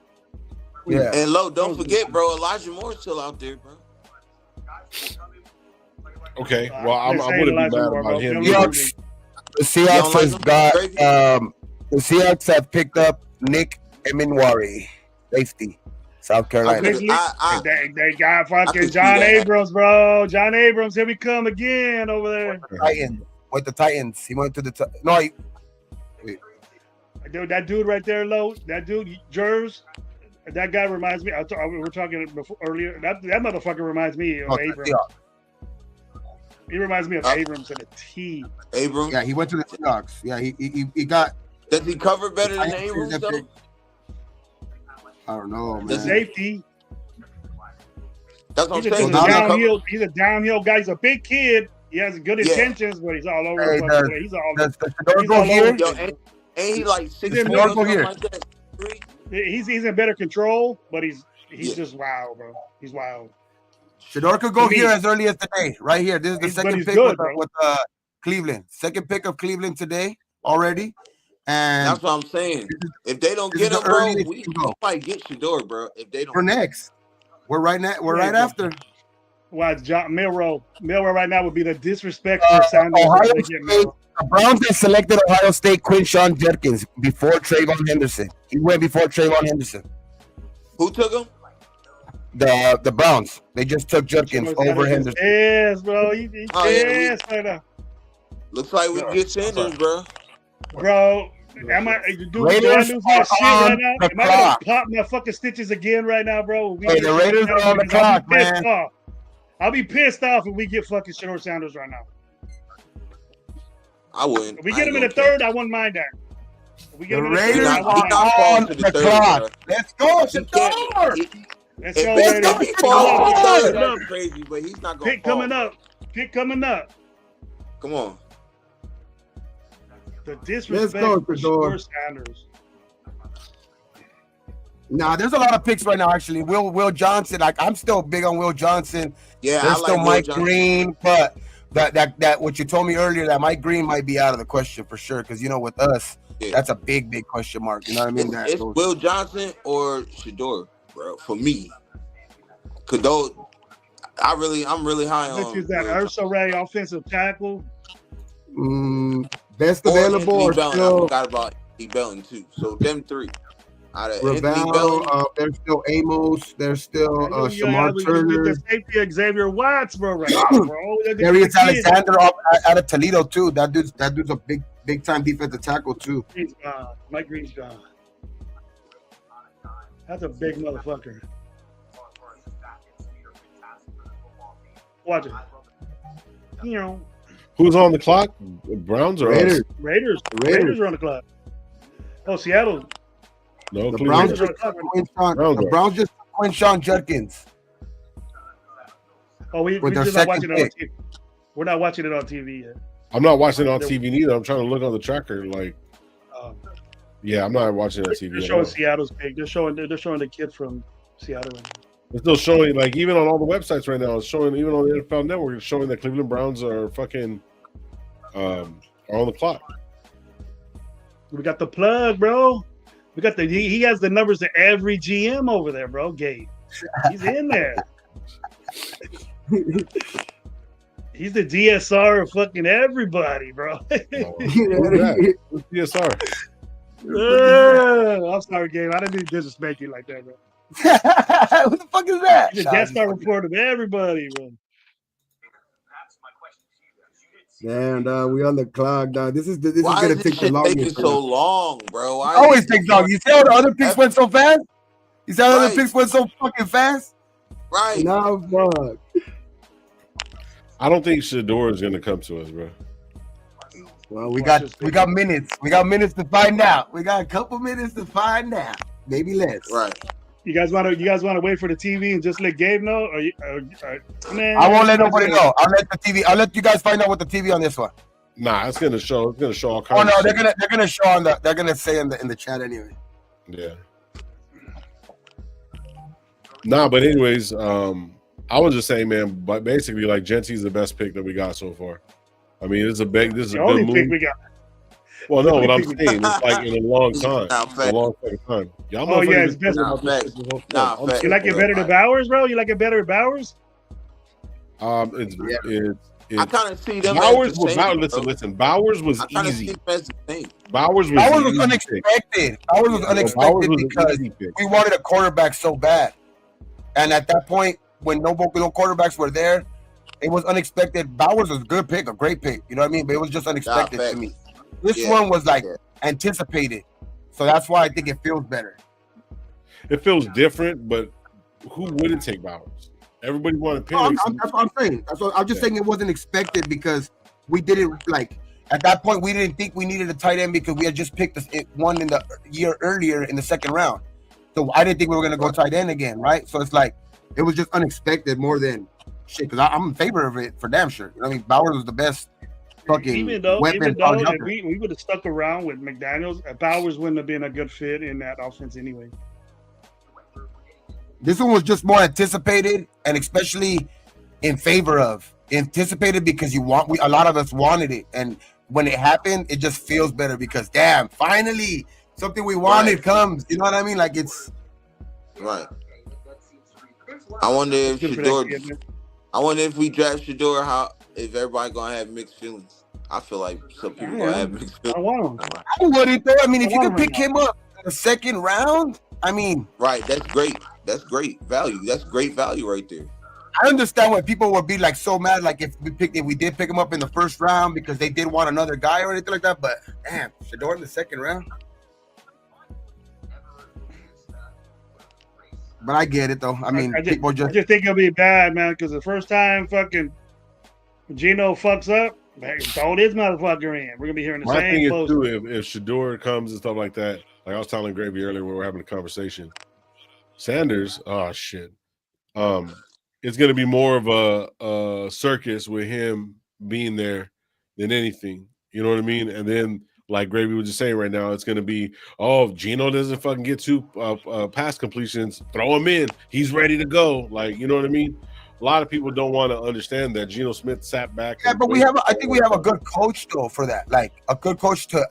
A: Yeah.
C: And Lo, don't forget, bro. Elijah Moore's still out there, bro.
F: Okay. Well, I wouldn't be mad about him.
A: The Seahawks have picked up Nick Eminwari, safety, South Carolina.
B: They got fucking John Abrams, bro. John Abrams, here we come again over there.
A: With the Titans. He went to the
B: Dude, that dude right there, Lo, that dude, Jers, that guy reminds me. We were talking before earlier. That motherfucker reminds me of Abrams. He reminds me of Abrams and a T.
C: Abrams?
A: Yeah, he went to the Seahawks. Yeah, he got.
C: Does he cover better than Abrams, though?
A: I don't know, man.
B: The safety.
C: That's what I'm saying.
B: He's a downhill guy. He's a big kid. He has good intentions, but he's all over the place. He's all over.
A: Does Shador go here?
C: Ain't he like 6
A: 4 or something like that?
B: He's in better control, but he's just wild, bro. He's wild.
A: Shador could go here as early as today, right here. This is the second pick with Cleveland. Second pick of Cleveland today already. And
C: that's what I'm saying. If they don't get him, bro, we might get Shador, bro. If they don't,
A: we're next. We're right now. We're right after.
B: Why John Milroe right now would be the disrespect for Sanders.
A: The Browns have selected Ohio State Quinshawn Judkins before Trayvon Henderson. He went before Trayvon Henderson.
C: Who took him?
A: The Browns. They just took Judkins over Henderson.
B: Yes, bro. Yes, right now.
C: Looks like we get Sanders, bro.
B: Bro, am I do I lose my shit right now? Am I gonna pop my fucking stitches again right now, bro?
A: Hey, the Raiders are on the clock, man.
B: I'll be pissed off if we get fucking Shador Sanders right now.
C: I wouldn't.
B: If we get him in the third, I wouldn't mind that. If we get him in the
A: Raiders
B: third,
A: are on the clock. Let's go, Shador.
B: Let's go, Raiders.
C: That's crazy, but he's not going to
B: Pick coming up. Pick coming up.
C: Come on.
B: The disrespect for Shador Sanders.
A: Nah, there's a lot of picks right now, actually. Will Johnson, like I'm still big on Will Johnson.
C: Yeah,
A: there's still Mike
C: Johnson.
A: Green, but that what you told me earlier, that Mike Green might be out of the question for sure. Because with us, that's a big question mark. You know what I mean?
C: It's Will Johnson or Shador, bro. For me, cause those, I'm really high on.
B: Which is that Urso Ray offensive tackle?
A: Best available or still?
C: I forgot about Anthony Bellin too. So them three.
A: Ravel, there's still Amos. There's still Shamar Turner.
B: The safety Xavier Watts, bro. Right now, bro.
A: Darius Alexander out of Toledo too. That dude's a big time defensive tackle too.
B: He's gone. Mike Green's gone. That's a big motherfucker. Watch it.
F: Who's on the clock? Browns or
A: Raiders?
F: Us?
B: Raiders are on the clock. Oh, Seattle.
F: No,
A: the Browns just Quinshawn Judkins.
B: Oh, we're just not watching it on TV. We're not watching it on TV yet.
F: I'm not watching it on TV neither. I'm trying to look on the tracker. I'm not watching it on TV.
B: They're showing Seattle's pick. They're showing the kid from Seattle.
F: It's still showing, like, even on all the websites right now. It's showing, even on the NFL Network, it's showing that Cleveland Browns are fucking are on the clock.
B: We got the plug, bro. We got he has the numbers to every GM over there, bro. Gabe, he's in there. He's the DSR of fucking everybody, bro.
F: Who's DSR?
B: I'm sorry, Gabe. I didn't mean to disrespect you like that, bro.
A: Who the fuck is that?
B: He's a guest star report of everybody, bro.
A: Damn, dog, we on the clock, dog. This is
C: Why
A: gonna take the longest.
C: Taking so long, bro?
A: It always takes long. You see how the other picks went so fast? You see how the other picks went so fucking fast?
C: Right.
A: Now, fuck.
F: I don't think Shador is gonna come to us, bro.
A: Well, we got minutes. We got minutes to find out. We got a couple minutes to find out. Maybe less.
C: Right.
B: You guys want to wait for the TV and just let Gabe know? Man,
A: I won't let nobody know. I'll let you guys find out with the TV on this one.
F: Nah, it's gonna show all kinds.
A: Oh no, they're gonna show on they're gonna say in the chat anyway.
F: Yeah. Nah, but anyways, I was just saying, man. But basically, like, Gentsy's the best pick that we got so far. I mean, this is a good move.
B: Pick we got.
F: Well, no, what I'm saying, it's like in a long time. A long time.
B: It's best. You like it better than Bowers, bro? You like it better than Bowers?
C: I kind of see them.
F: Bowers was listen. Bowers was easy. Bowers was
A: unexpected. Bowers was unexpected because we wanted a quarterback so bad, and at that point, when no quarterbacks were there, it was unexpected. Bowers was a good pick, a great pick. You know what I mean? But it was just unexpected to me. This one was anticipated, so that's why I think it feels better.
F: It feels different, but who wouldn't take Bowers? Everybody wanted Penix.
A: That's what I'm saying. I'm just saying it wasn't expected because we didn't at that point we didn't think we needed a tight end because we had just picked one in the year earlier in the second round. So I didn't think we were gonna go tight end again, right? So it's it was just unexpected more than shit. Because I'm in favor of it for damn sure. You know what I mean, Bowers was the best fucking
B: even though
A: weapons all out
B: if
A: there.
B: we would have stuck around with McDaniels, Powers wouldn't have been a good fit in that offense anyway.
A: This one was just more anticipated, and especially in favor of anticipated because a lot of us wanted it, and when it happened, it just feels better because damn, finally something we wanted comes. You know what I mean? Like it's
C: right. I wonder if we draft Shador, if everybody gonna have mixed feelings. I feel like some people gonna have mixed feelings.
B: I want him.
A: I wouldn't though. I mean, if you could pick him up in the second round, I mean,
C: right? That's great. That's great value. That's great value right there.
A: I understand why people would be like so mad, like if we did pick him up in the first round because they did want another guy or anything like that. But damn, Shador in the second round. But I get it though. I mean,
B: I
A: people
B: just think it'll be bad, man, because the first time fucking Gino fucks up, throw this motherfucker in. We're gonna be hearing the same.
F: My thing is too, if Shador comes and stuff like that, like I was telling Gravy earlier when we were having a conversation, Sanders, oh shit, it's gonna be more of a circus with him being there than anything. You know what I mean? And then, like Gravy was just saying right now, it's going to be, if Gino doesn't fucking get 2 pass completions, throw him in. He's ready to go. Like, you know what I mean? A lot of people don't want to understand that. Geno Smith sat back.
A: Yeah, but I think we have a good coach though for that. Like a good coach to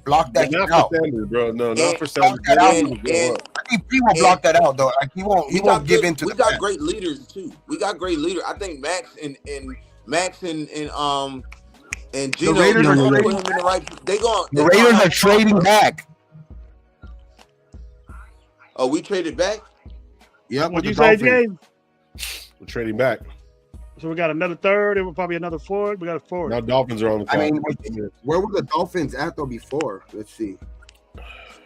A: block that
F: not
A: out.
F: For Sanders, bro. No, not for Sanders.
A: I think he will block that out though. Like he won't give in to
C: we got great leaders too. We got great leaders. I think Max and Gino,
A: the Raiders are
C: put him in the right.
A: The Raiders are trading back.
C: Oh, we traded back?
A: Yep.
B: What you say, James?
F: We're trading back.
B: So we got another third, and we'll probably another fourth. We got a fourth.
F: Now Dolphins are on the clock.
A: I mean, where were the Dolphins at though before? Let's see.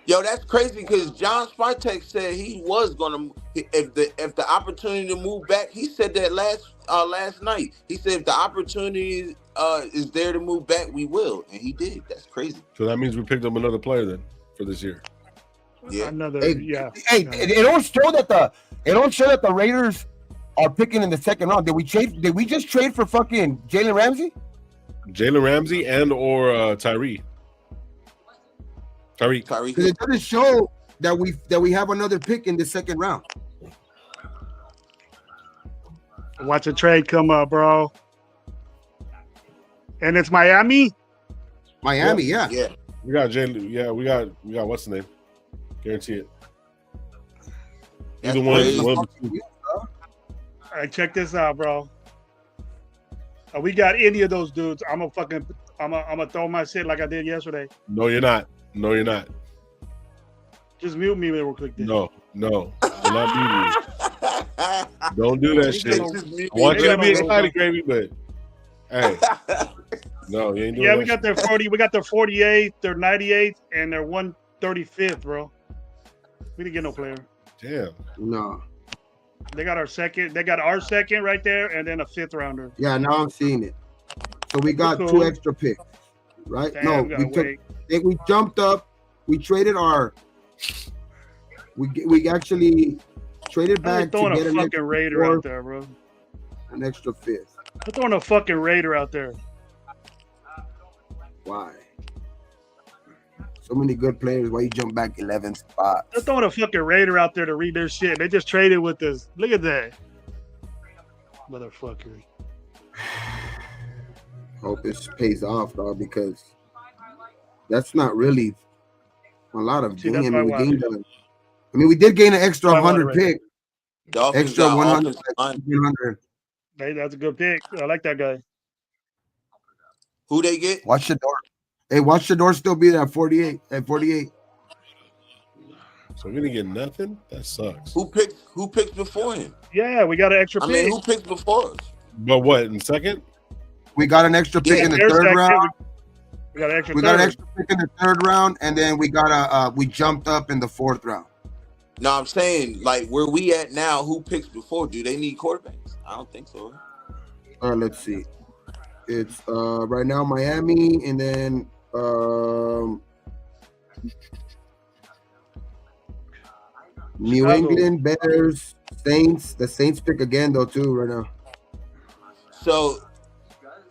C: Yo, that's crazy because John Spytek said he was gonna if the opportunity to move back. He said that last night. He said if the opportunity is there to move back, we will, and he did. That's crazy.
F: So that means we picked up another player then for this year.
C: Yeah,
A: Hey, it don't show that the Raiders are picking in the second round. Did we just trade for fucking Jalen Ramsey?
F: Jalen Ramsey and or Tyreek.
A: Because it doesn't show that we have another pick in the second round.
B: Watch a trade come up, bro. And it's Miami.
A: Yeah.
F: We got Jalen. Yeah, we got what's the name? Guarantee it. Either one.
B: All right, check this out, bro. We got any of those dudes, I'm gonna throw my shit like I did yesterday.
F: No, you're not.
B: Just mute me real quick. Then.
F: No. Do not mute me. Don't do that shit. I want you to be excited, Gravy, but hey, no, you ain't doing
B: we got their 40. We got their 48th, their 98th, and their 135th, bro. We didn't get no player.
F: Damn.
A: No.
B: They got our second. They got our second right there, and then a 5th rounder.
A: Yeah, now I'm seeing it. So we got 2 extra picks, right?
B: Damn,
A: we jumped up. We traded our. We actually traded back to get
B: a fucking Raider out there, bro.
A: An extra 5th.
B: They're throwing a fucking Raider out there.
A: Why? So many good players. Why you jump back 11 spots?
B: They're throwing a fucking Raider out there to read their shit. They just traded with us. Look at that. Motherfucker.
A: Hope this pays off, though, because that's not really a lot of gain. I mean, we did gain an extra 100 pick.
C: Dolphins
A: extra 100.
B: That's a good pick. I like that guy.
C: Who they get?
A: Watch Shador. Hey, watch Shador still be there at 48.
F: So we're gonna get nothing? That sucks.
C: Who picked before him?
B: Yeah, we got an extra pick.
C: I mean, who picked before us?
F: But what, in second?
A: We got an extra pick in the third round.
B: We got an extra
A: pick in the third round, and then we jumped up in the 4th round.
C: No, I'm saying, like, where we at now, who picks before? Do they need quarterbacks? I don't think so.
A: Let's see. It's right now Miami, and then New England, Bears, Saints. The Saints pick again though too right now.
C: So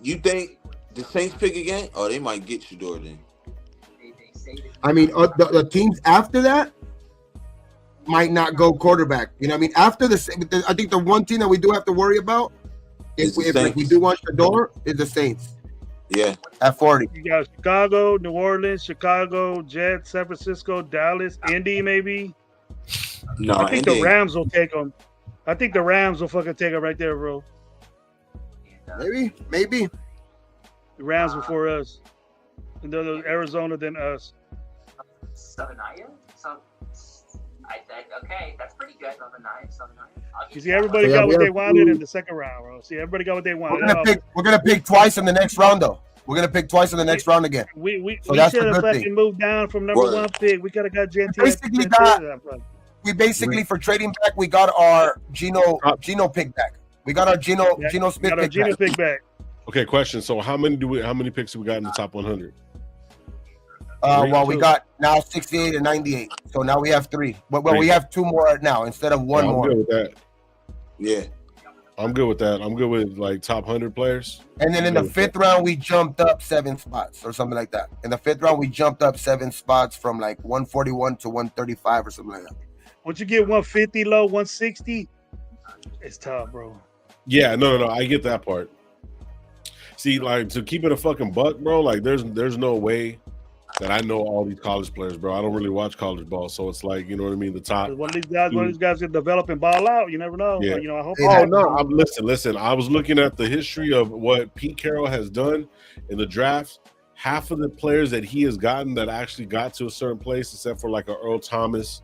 C: you think The Saints pick again? Oh, they might get Shador then.
A: I mean, the teams after that might not go quarterback. You know what I mean? After I think the one team that we do have to worry about if we do want Shador is the Saints.
C: Yeah.
A: At 40.
B: You got Chicago, New Orleans, Chicago, Jets, San Francisco, Dallas, Indy, maybe.
C: No,
B: I think the Rams will take them. I think the Rams will fucking take them right there, bro.
A: Maybe.
B: The Rams before us. And then Arizona, then us.
G: Sabanaya? So, I think, okay, that's pretty good. Sabanaya.
B: You see, everybody got what they wanted in the second round, bro. See, everybody got what they wanted.
A: We're gonna pick twice in the next round, though. We're gonna pick twice in the next round again.
B: We should have fucking moved down from number one pick. We could have got JT.
A: We basically for trading back, we got our Geno pick back. We got our Geno Smith pick back.
F: Okay, question. So how many picks do we got in the top 100?
A: Well, we got now 68 and 98. So now we have 3. Well, we have 2 more now instead of 1 more.
F: I'm good with that.
C: Yeah.
F: I'm good with that. I'm good with like top 100 players.
A: And then in the 5th round, we jumped up 7 spots or something like that. In the 5th round, we jumped up 7 spots from like 141 to 135 or something like that.
B: Once you get 150 low, 160, it's tough, bro.
F: Yeah, no. I get that part. See, like to keep it a fucking buck, bro. Like there's no way that I know all these college players, bro. I don't really watch college ball, so it's like, you know what I mean. The top
B: one of these guys can develop and ball out. You never know.
F: Yeah.
B: You know, I hope.
F: Oh no, listen. I was looking at the history of what Pete Carroll has done in the drafts. Half of the players that he has gotten that actually got to a certain place, except for like a Earl Thomas.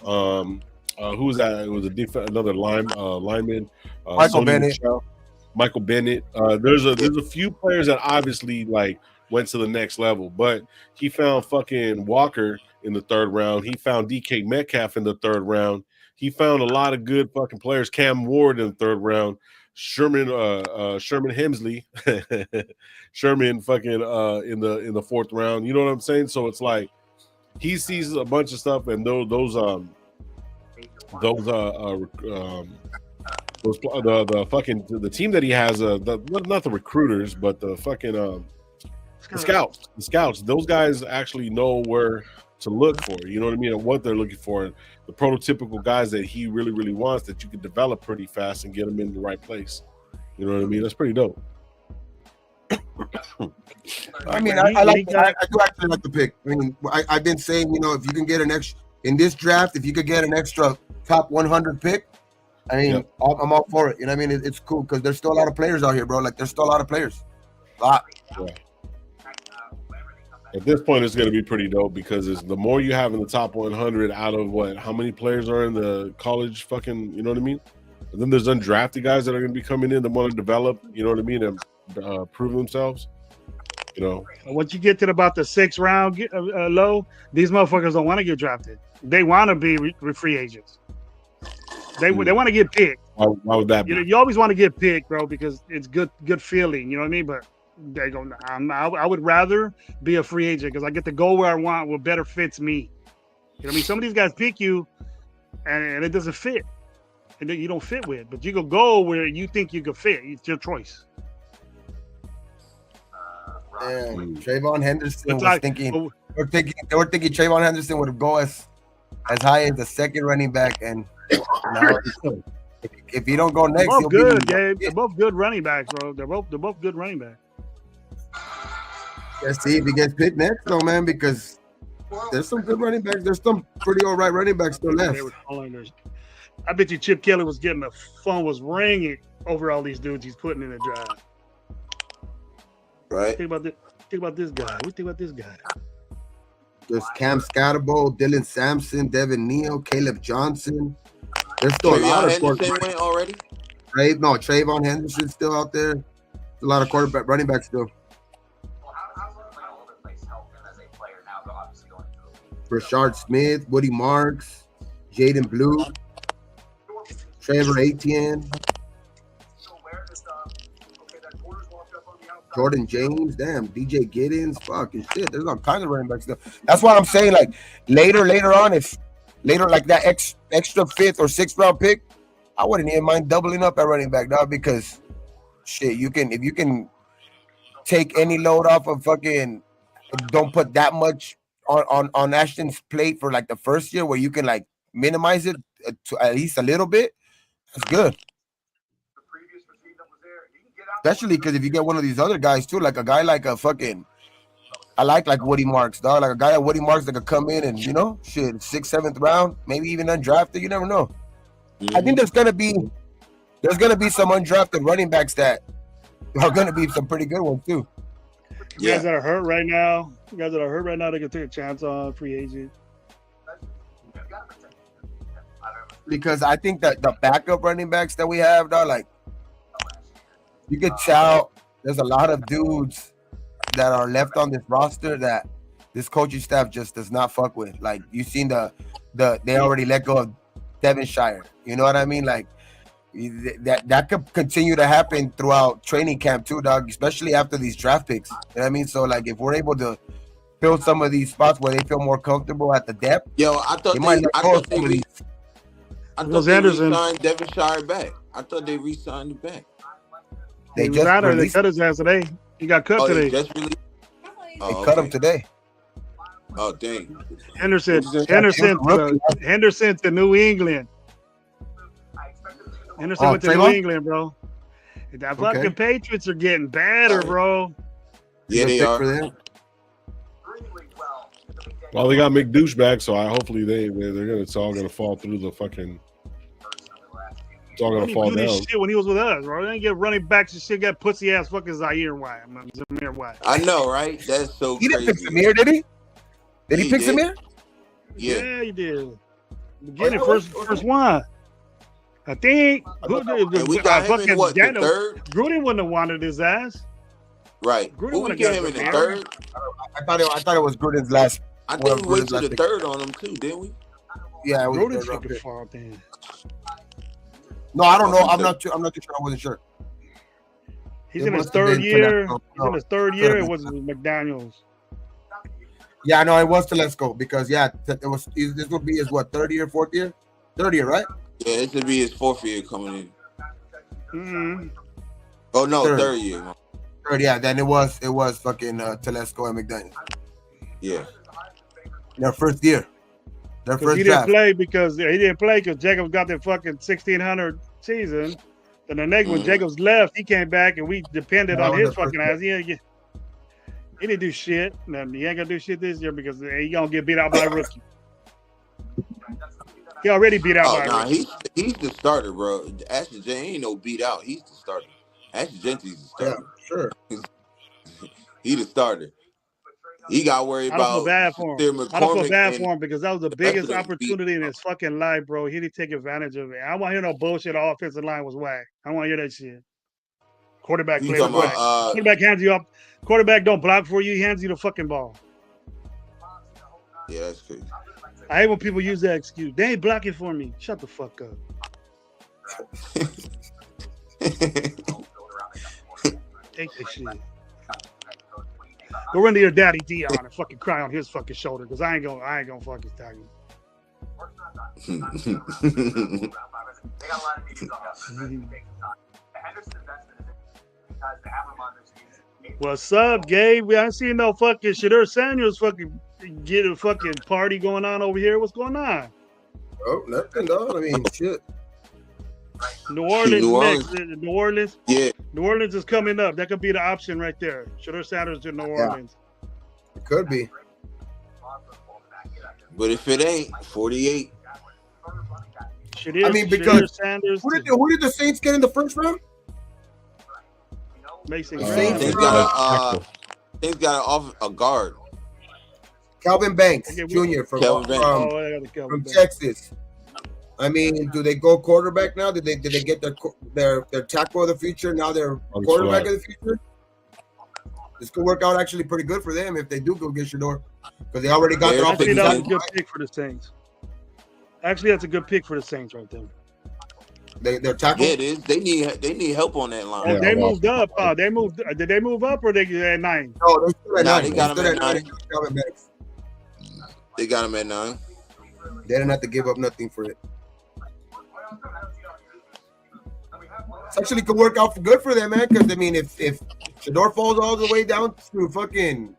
F: Who was that? It was another lineman. Michael Bennett. There's a few players that obviously like went to the next level, but he found fucking Walker in the 3rd round. He found DK Metcalf in the 3rd round. He found a lot of good fucking players. Cam Ward in the 3rd round. Sherman Hemsley, Sherman fucking in the 4th round. You know what I'm saying? So it's like he sees a bunch of stuff, and the team that he has, not the recruiters, but the fucking the scouts. Those guys actually know where to look for. You know what I mean, and what they're looking for. And the prototypical guys that he really, really wants that you can develop pretty fast and get them in the right place. You know what I mean? That's pretty dope.
A: I mean, I do actually like the pick. I mean, I've been saying, you know, if you can get an extra in this draft, if you could get an extra top 100 pick, I mean, I'm all for it. You know what I mean? It's cool because there's still a lot of players out here, bro. Like, there's still a lot of players. A lot.
F: Yeah. At this point, it's going to be pretty dope because it's the more you have in the top 100 out of how many players are in the college fucking, you know what I mean? And then there's undrafted guys that are going to be coming in that want to develop, you know what I mean, and prove themselves. You know,
B: once you get to about the 6th round low, these motherfuckers don't want to get drafted. They want to be free agents. They want to get picked.
F: Why would that be?
B: You always want to get picked, bro, because it's good feeling. You know what I mean? But they go, I would rather be a free agent because I get to go where I want, what better fits me. You know what I mean? Some of these guys pick you, and it doesn't fit, and then you don't fit with. But you go where you think you could fit. It's your choice.
A: Trayvon Henderson was thinking. They were thinking Trayvon Henderson would go as high as the 2nd running back, and now if you don't go next,
B: they're both good, Gabe. They're both good running backs, bro. They're both good running backs.
A: Let's see if he gets picked next, though, man, because there's some good running backs. There's some pretty all right running backs still left.
B: I bet you Chip Kelly was getting the phone was ringing over all these dudes he's putting in the draft.
C: Right.
B: Think about this guy. What do you think about this guy?
A: There's Cam Scatterbo, Dylan Sampson, Devin Neal, Caleb Johnson. There's still a lot of
C: Henderson already.
A: Trayvon Henderson's still out there. There's a lot of running backs still. Rashard Smith, Woody Marks, Jaden Blue, Trevor Etienne, Jordan James, damn, DJ Giddens, fucking shit. There's all kinds of running backs still. That's what I'm saying. Like later on, if later like that extra 5th or 6th round pick, I wouldn't even mind doubling up at running back, dog, because shit, if you can take any load off of fucking. Don't put that much on Ashton's plate for like the first year, where you can like minimize it to at least a little bit. That's good. Especially because if you get one of these other guys too, like a guy like a fucking, I like Woody Marks, dog. Like a guy like Woody Marks that could come in and shit, 6th, 7th round, maybe even undrafted. You never know. I think there's gonna be some undrafted running backs that are gonna be some pretty good ones too.
B: Guys that are hurt right now, they can take a chance on free agent.
A: Because I think that the backup running backs that we have, dog, like you could tell there's a lot of dudes that are left on this roster that this coaching staff just does not fuck with. Like you seen they already let go of Devonshire. You know what I mean? Like that could continue to happen throughout training camp too, dog, especially after these draft picks. You know what I mean? So like if we're able to fill some of these spots where they feel more comfortable at the depth,
C: I thought they re-signed Devonshire back. I thought they re-signed it back.
B: They cut his ass today. He got cut today.
C: They just released?
A: They cut him today.
C: Oh dang!
B: Henderson to New England. Henderson went to New England, bro. That fucking Patriots are getting better, bro.
C: Yeah, they are.
F: Well, they got McDouche back, so hopefully it's all gonna fall through the fucking. It's all gonna fall down.
B: Shit when he was with us, bro. They didn't get running backs and shit. Got pussy ass fucking Zamir White.
C: I know, right? That's so crazy.
A: He didn't pick Zamir, did he? Did he pick Zamir?
C: Yeah,
B: he did. Beginning first one. I think.
C: We got him in what, the third?
B: Gruden wouldn't have wanted his ass.
C: Right.
B: Gruden
C: we get him in the third.
A: I thought it was Gruden's last.
C: I think we went to the third on him too, didn't we?
A: Yeah,
B: Gruden's fucking far then.
A: No, I don't know. I'm not too sure. I wasn't sure.
B: He's in his third year. It was McDaniels.
A: Yeah, I know it was Telesco because it was. This would be his third year, fourth year, third year, right?
C: Yeah, this would be his fourth year coming in.
B: Mm-hmm.
C: Oh no, third year.
A: Third, yeah. Then it was fucking Telesco and McDaniels.
C: Yeah.
A: Their first year.
B: He didn't play because Jacobs got that fucking 1600 season. Then the next one, Jacobs left. He came back and we depended on his fucking ass. He didn't do shit. And he ain't gonna do shit this year because he gonna get beat out by a rookie. He already beat out by a rookie.
C: He's the starter, bro. Ashton J ain't no beat out. He's the starter. Ashton Gentry's the starter.
A: Yeah, sure.
C: He the starter. He got worried about.
B: I don't feel bad for him because that was the biggest opportunity in his fucking life, bro. He didn't take advantage of it. I don't want to hear no bullshit. Our offensive line was whack. I don't want to hear that shit. Quarterback play whack. Quarterback hands you up. Quarterback don't block for you. He hands you the fucking ball.
C: Yeah, that's crazy.
B: I hate when people use that excuse. They ain't blocking for me. Shut the fuck up. Take this shit. Go run to your daddy Dion and fucking cry on his fucking shoulder because I ain't gonna fucking tell you. What's up, Gabe? We ain't seen no fucking Shador Sanders fucking get a fucking party going on over here. What's going on?
A: Oh, nothing, dog. I mean, shit.
B: New Orleans.
C: Yeah.
B: New Orleans is coming up. That could be the option right there. Shador Sanders to New Orleans.
A: It could be.
C: But if it ain't 48.
A: Because
B: Sanders
A: who did the Saints get in the first round?
B: Mason
C: Saints got a guard.
A: Calvin Banks Jr. from Texas. I mean, do they go quarterback now? Did they get their tackle of the future? Now they're quarterback of the future. This could work out actually pretty good for them if they do go get Shador, because they already got their offensive.
B: That's a good pick for the Saints. Actually, that's a good pick for the Saints right there.
A: Their tackle.
C: Yeah, it is. They need help on that line.
B: Oh, they moved up. Did they move up or they at 9?
A: No, they're still at 9.
C: They got him at 9.
A: Banks.
C: They got him at 9.
A: They didn't have to give up nothing for it. It's actually could work out good for them, man. Because I mean, if Shador falls all the way down to fucking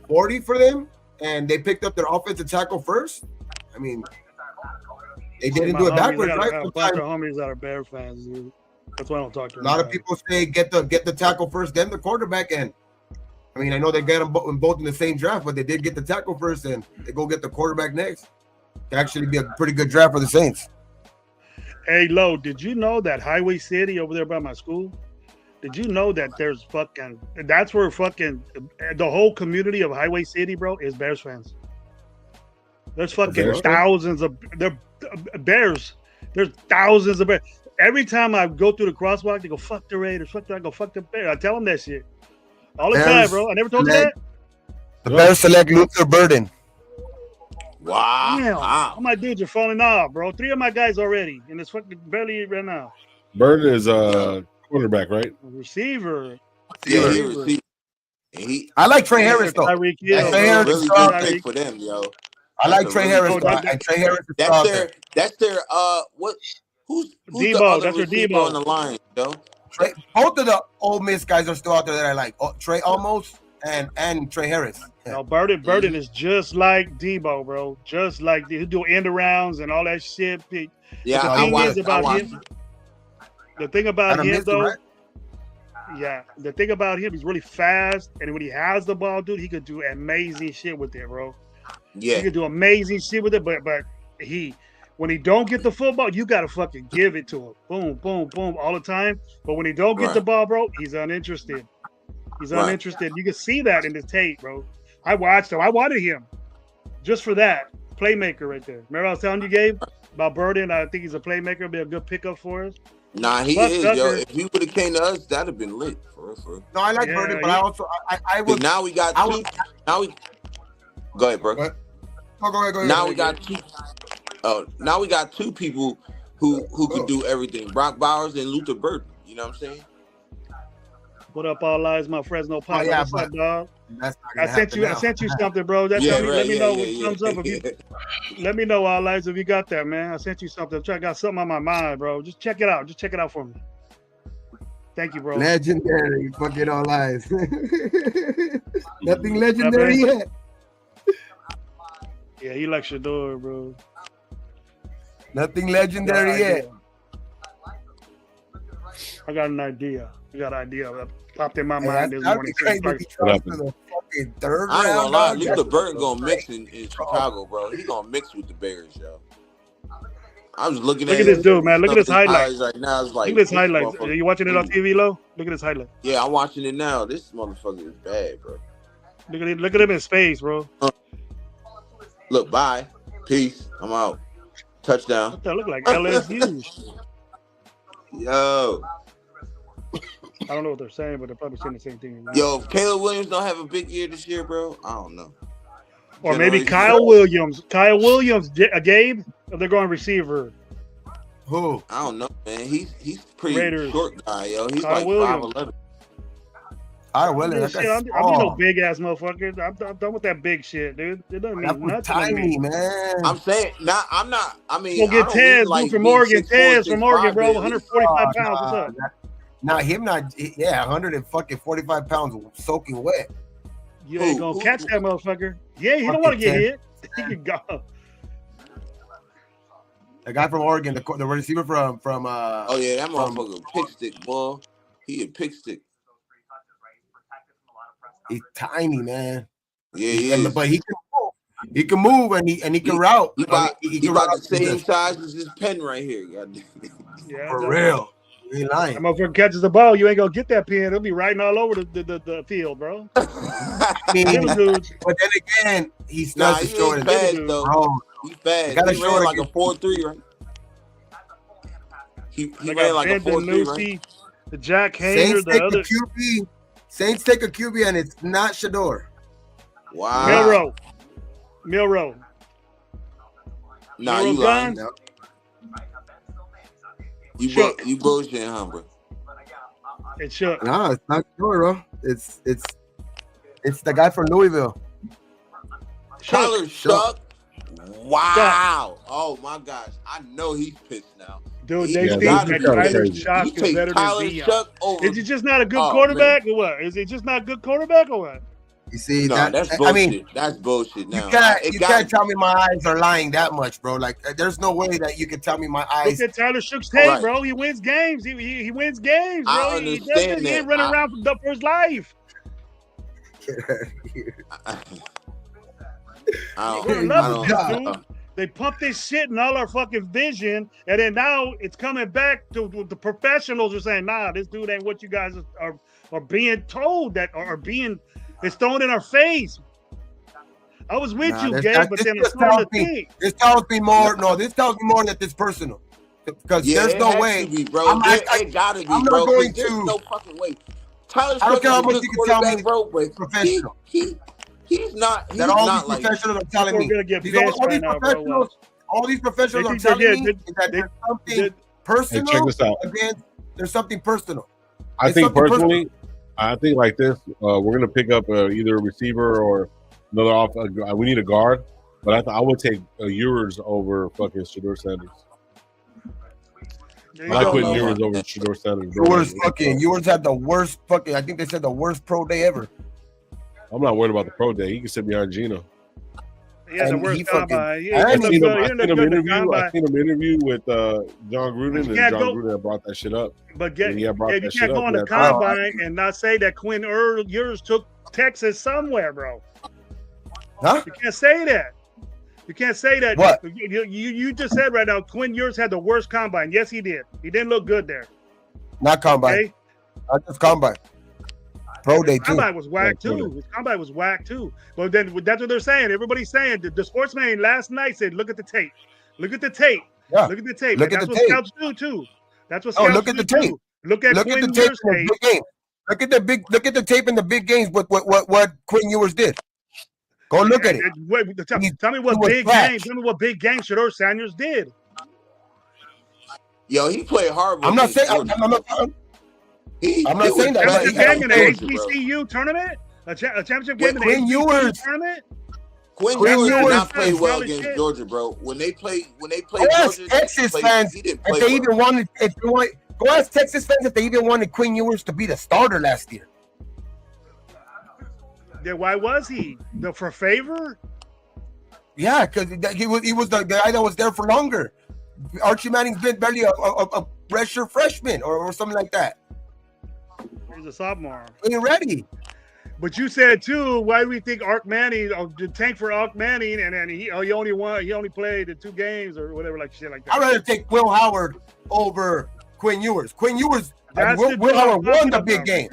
A: 40 for them, and they picked up their offensive tackle first. I mean, they didn't do it backwards, right?
B: A bunch of homies that are Bear fans, dude. That's why I don't talk to them.
A: A lot of people say get the tackle first, then the quarterback. And I mean, I know they got them both in the same draft, but they did get the tackle first, and they go get the quarterback next. It actually be a pretty good draft for the Saints.
B: Hey, Lo, did you know that Highway City over there by my school? Did you know that there's that's where the whole community of Highway City, bro, is Bears fans. There's thousands of Bears. There's thousands of Bears. Every time I go through the crosswalk, they go, fuck the Raiders. I go, fuck the Bears. I tell them that shit. All the time, bro. I never told you that.
A: The Bears select Luther Burden.
C: Wow.
B: Damn. All my dudes are falling off, bro. 3 of my guys already. And it's fucking barely right now.
F: Burden is a quarterback, right?
B: Receiver.
C: Yeah, he
A: I like Trey Harris, though.
B: Trey
C: Harris really good pick for them, yo.
A: I like Trey Harris. Trey Harris is
C: that's their who's
B: Debo,
C: the other
B: that's their
C: receiver
B: Debo
C: on the line, yo?
A: Both of the Ole Miss guys are still out there that I like. Trey Almost and Trey Harris.
B: Yeah. No, Burden is just like Debo, bro. Just like he do end arounds and all that shit.
C: Yeah,
B: The thing about him, though, the thing about him, he's really fast, and when he has the ball, dude, he could do amazing shit with it, bro.
C: Yeah,
B: he could do amazing shit with it, but when he don't get the football, you gotta fucking give it to him. Boom, boom, boom, all the time. But when he don't get the ball, bro, he's uninterested. He's uninterested. You can see that in the tape, bro. I watched him. I wanted him just for that playmaker right there. Remember I was telling you, Gabe, about Burden? I think he's a playmaker. Be a good pickup for us.
C: Nah, he is, yo. If he would have came to us, that'd have been lit for us.
A: No, I like Burden, but I also I would.
C: Now we got two. Go ahead, bro.
A: Go ahead.
C: Now we got two. Now we got two people who could do everything. Brock Bowers and Luther Burden. You know what I'm saying?
B: What up, all lies, my Fresno Pop? What's up, dog? I sent you something, bro. Let me know what comes up. Let me know, all lies, if you got that, man. I sent you something. I got something on my mind, bro. Just check it out. Just check it out for me. Thank you, bro.
A: Legendary, fucking all lies. Nothing legendary yet.
B: Yeah, you like Shador, bro.
A: Nothing legendary yet.
B: I got an idea. That popped in my mind this morning.
C: I ain't gonna lie, Luther Burden gonna mix in Chicago, bro. He gonna mix with the Bears, yo. I was looking at
B: this dude, man. Look at his highlights
C: right now. It's like,
B: look at his highlights. Are you watching it on TV, Lo? Look at his highlights.
C: Yeah, I'm watching it now. This motherfucker is bad, bro.
B: Look at him in space, bro.
C: Look, bye. Peace. I'm out. Touchdown.
B: What that look like? LSU.
C: Yo.
B: I don't know what they're saying, but they're probably saying the same thing.
C: Yo, if Caleb Williams don't have a big year this year, bro, I don't know.
B: Or maybe Kyle Williams. Gabe, or they're going receiver.
A: Who?
C: I don't know, man. He's pretty
B: Raiders.
C: Short guy, yo. He's
B: Kyle
C: like
B: Williams.
C: 5'11".
A: Kyle Williams.
B: I'm no big ass motherfucker. I'm done with that big shit, dude. It doesn't mean nothing.
A: Tiny, man.
C: I'm saying, I'm not. I mean,
B: go get Tez, like from Oregon. Tez from Oregon, bro. 145 pounds. What's up?
A: Him not. Yeah, 145 pounds soaking wet.
B: You ain't gonna catch that motherfucker. Yeah, he don't want to get hit. He can go.
A: The guy from Oregon, the receiver from
C: oh yeah, that motherfucker pick stick, boy. He a pick stick.
A: He's tiny, man.
C: Yeah, he is.
A: But he can move. He can move and he can route.
C: He about the same size as this pen right here.
B: Yeah,
A: for real. You ain't lying.
B: That motherfucker catches the ball, you ain't gonna get that pen. It'll be riding all over the field, bro.
A: I mean, but then again, he's not short.
C: Fast though. He's fast. He ran like a 4.3, right? He ran like a 4.3, right?
B: The Jack Hayner, the other
A: QB. Saints take a QB and it's not Shador.
C: Wow.
B: Milrow.
C: Nah, you lying. No. You bullshitting, huh, bro?
B: It's Shook.
A: Nah, it's not Shador, bro. It's the guy from Louisville.
C: Tyler Shook. Wow. Oh my gosh. I know he's pissed now.
B: Dude, they think
F: that's
B: that
F: kinda
B: Tyler
F: crazy.
B: Shock
C: You
B: is
C: take
B: better
C: Tyler
B: than Dion.
C: Shuck over.
B: Is he just not a good
C: Oh,
B: quarterback or what? Is he just not a good quarterback or what?
A: You see
C: No,
A: that?
C: that's
A: I
C: bullshit.
A: mean,
C: That's bullshit.
A: you
C: Now
A: can't
C: it
A: you
C: got
A: can't tell me my eyes are lying that much, bro. Like, there's no way that you can tell me my
B: Look
A: eyes.
B: at Tyler Shook's tape,
C: Right.
B: bro. He wins games. He wins games, bro.
C: I
B: He does
C: understand
B: it. He ain't
C: that.
B: running around for his life. We're in love with this dude. They pump this shit in all our fucking vision, and then now it's coming back to the professionals are saying, nah, this dude ain't what you guys are being told that are being. It's thrown in our face. I was with you, Gabe, but then I'm starting to think.
A: This tells me more. No, this tells me more that it's personal. Because there's no way,
C: to be, bro. It gotta be,
A: I'm
C: bro.
A: not going
C: There's
A: to.
C: no fucking way. Tyler
A: I don't
C: Shuck
A: care
C: is
A: how
C: a
A: much
C: good
A: you can tell me.
C: quarterback, bro, but
A: Professional.
C: He's not. He's
A: That all
C: not
A: these
C: like.
A: professionals are telling me.
B: People are gonna get
A: These,
B: pissed
A: all
B: right
A: these
B: now, bro.
A: professionals, all these professionals
B: They
A: are
B: think
A: telling
B: they're-
A: me is that
B: they-
A: there's something
F: Hey,
A: personal.
F: check this out.
A: Again, there's something personal.
F: I
A: It's
F: think
A: something
F: personally, I think like this, we're gonna pick up either a receiver or another off. We need a guard, but I would take Ewers over fucking Shador Sanders.
B: There
F: I
B: you
F: like
B: go,
F: putting
B: bro.
F: Ewers over Shador Sanders. Bro.
A: Ewers had the worst fucking. I think they said the worst pro day ever.
F: I'm not worried about the pro day. He can sit behind Gino.
B: He had the
A: And
B: worst
A: he fucking-
B: combine. He
F: I
B: didn't
F: seen
B: look
F: him.
B: good. He
F: I
B: didn't
F: seen
B: look
F: him
B: good in the
F: interview. I
B: combine.
F: seen him interview with John Gruden, and
B: can't
F: John
B: go-
F: Gruden brought that shit up.
B: But
F: When he had brought
B: you
F: that
B: can't
F: shit
B: go
F: up,
B: on the
F: yeah,
B: combine and not say that Quinn Ewers took Texas somewhere, bro.
A: Huh?
B: You can't say that. You can't say that.
A: What?
B: You just said right now, Quinn Ewers had the worst combine. Yes, he did. He didn't look good there.
A: Not combine.
B: Okay?
A: Not just combine. Pro day
B: His
A: too.
B: combine was whack
F: Yeah,
B: too. His combine was whack too. But then that's what they're saying. Everybody's saying the sportsman last night said, "Look at the tape. Look at the tape.
A: Yeah.
B: Look at the tape."
A: Look
B: And
A: at
B: that's
A: the
B: what
A: tape.
B: scouts do too. That's what
A: Oh,
B: scouts
A: look at
B: do
A: the tape.
B: too. Look at
A: Look at
B: Quinn
A: the tape
B: Ewers'
A: in
B: tape.
A: the big game. Look at the tape in the big games. What Quinn Ewers did. Go look at it.
B: Wait, tell me what
A: he was
B: big
A: trash.
B: game. Tell me what big game Shador Sanders did.
C: Yo, he played hard.
A: I'm not saying. I'm not saying that.
B: Championship
A: But
B: game in the
C: Georgia, bro.
B: HBCU tournament. A championship game in the
A: Quinn
B: HBCU
A: Ewers.
B: tournament.
C: Quinn
A: Quinn
C: Ewers did
A: Ewers
C: not play well
B: solid
C: against
B: shit.
C: Georgia, bro. When they played
A: Go ask
C: Georgia,
A: Texas fans
C: he didn't
A: if
C: play
A: they
C: well.
A: even wanted. Go ask Texas fans if they even wanted Quinn Ewers to be the starter last year.
B: Then why was he? For favor?
A: Yeah, because he was the guy that was there for longer. Archie Manning's been barely a fresher freshman or something like that.
B: He's a sophomore.
A: He ain't ready.
B: But you said too, why do we think Ark Manning, the tank for Ark Manning, and then he only played the 2 games or whatever, like shit like that.
A: I'd rather take Will Howard over Quinn Ewers. Quinn Ewers,
B: That's the
A: Will Howard
B: dude I'm
A: won the
B: talking
A: big
B: about.
A: game.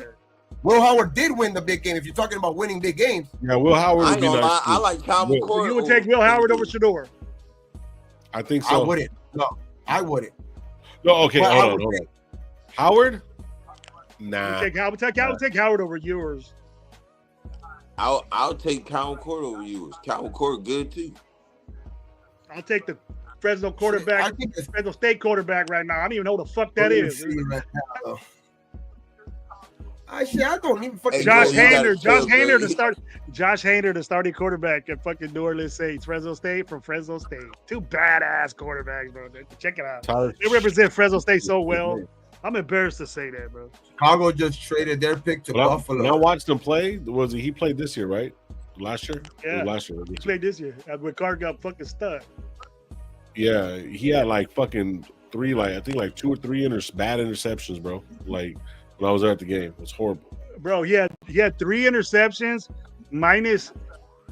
A: Will Howard did win the big game. If you're talking about winning big games,
F: Yeah, Will Howard
C: I
F: would
C: ain't
F: be
C: gonna
F: nice.
C: lie. I
F: too.
C: like Calvin
F: Will-
C: Core.
B: So you would take Will Howard over Shador.
F: I think
A: I
F: so.
A: wouldn't. No, I wouldn't.
F: No, okay,
A: Well,
F: hold on. Howard? Nah.
B: I would take Howard over Ewers.
C: I'll take Calvin Core over Ewers. Calvin Core good too.
B: I'll take the Fresno quarterback,
A: I think it's
B: Fresno State quarterback right now. I don't even know who the fuck that is.
A: Right now. I don't even fucking.
C: Hey,
B: Josh
C: bro, you gotta
B: Hainer, Josh
C: chill,
B: Hainer
C: bro.
B: to start. Josh Hainer, the starting quarterback at fucking New Orleans Saints, Fresno State from Fresno State. 2 badass quarterbacks, bro. Check it out.
F: Tyler,
B: They represent Fresno State so well. I'm embarrassed to say that, bro.
A: Chicago just traded their pick to Buffalo.
F: when I watched him play, he played this year, right? Last year? It
B: Yeah.
F: was last year.
B: He played this year. When Carr got fucking stud.
F: Yeah, he had like fucking 2 or 3 bad interceptions, bro. Like when I was there at the game, it was horrible.
B: Bro, he had 3 interceptions minus.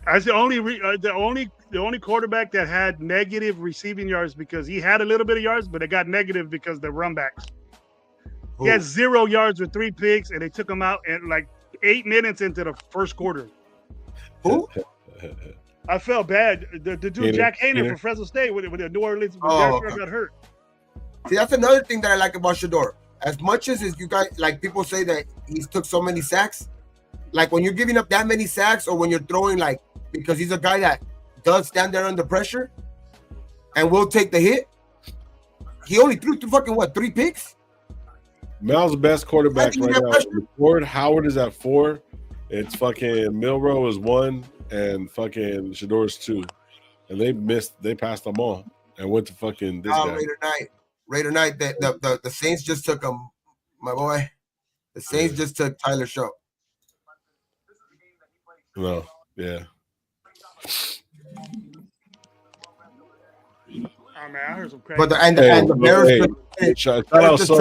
B: That's the only quarterback that had negative receiving yards because he had a little bit of yards, but it got negative because the run backs. He had 0 yards with 3 picks, and they took him out at like 8 minutes into the first quarter.
A: Who?
B: I felt bad. The dude
F: Hainer.
B: Jack Hainer
F: Hainer.
B: from Fresno State with the New Orleans when
A: Oh,
B: Derek Carr got hurt.
A: See, that's another thing that I like about Shador. As much as you guys like, people say that he's took so many sacks. Like when you're giving up that many sacks, or when you're throwing, like, because he's a guy that does stand there under pressure and will take the hit. He only threw 3 picks.
F: Mel's the best quarterback
A: I think
F: right
A: that
F: now. Ford Howard is at 4. It's fucking Milrow is 1, and fucking Shador's 2. And they passed them all and went to fucking this guy.
A: Later night. Raider night, that the Saints just took him, my boy. The Saints just took Tyler Show.
F: No, yeah.
B: Oh man, I heard some crazy.
A: But the Bears
F: shout out so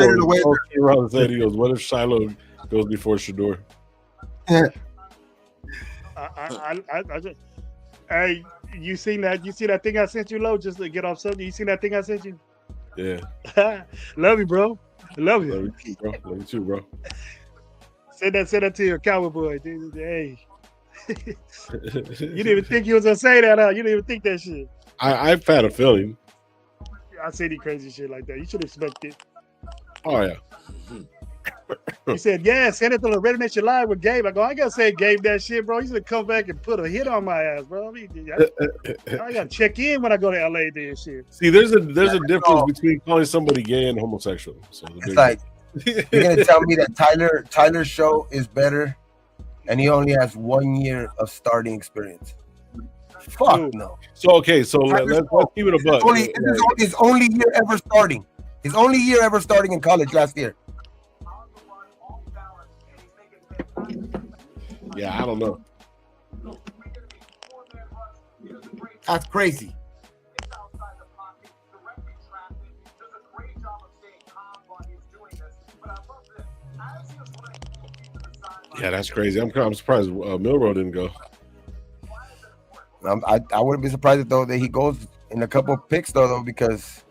F: Ron said he goes, what if Shiloh goes before Shador?
B: I just, hey, you seen that? You see that thing I sent you, Lo? Just to get off something. You seen that thing I sent you?
F: Yeah.
B: Love you, bro. I love you.
F: Love you too, bro. Love you too, bro.
B: Send that to your cowboy boy. Dude. Hey. You didn't even think you was gonna say that, huh? You didn't even think that shit.
F: I've had a feeling.
B: I say the crazy shit like that. You should expect it.
F: Oh yeah.
B: He said, yeah, send it to the Red Nation Live with Gabe. I go, I gotta say Gabe that shit, bro. He's gonna come back and put a hit on my ass, bro. I gotta check in when I go to LA and shit.
F: See, there's a difference between calling somebody gay and homosexual. So
A: it's like you're gonna tell me that Tyler's Show is better and he only has 1 year of starting experience. Fuck no.
F: So okay, so let's keep it a buck.
A: His only year ever starting. His only year ever starting in college last year.
F: Yeah, I don't know.
A: That's crazy.
F: Yeah, that's crazy. I'm surprised Milroe didn't go.
A: I wouldn't be surprised though that he goes in a couple picks though, because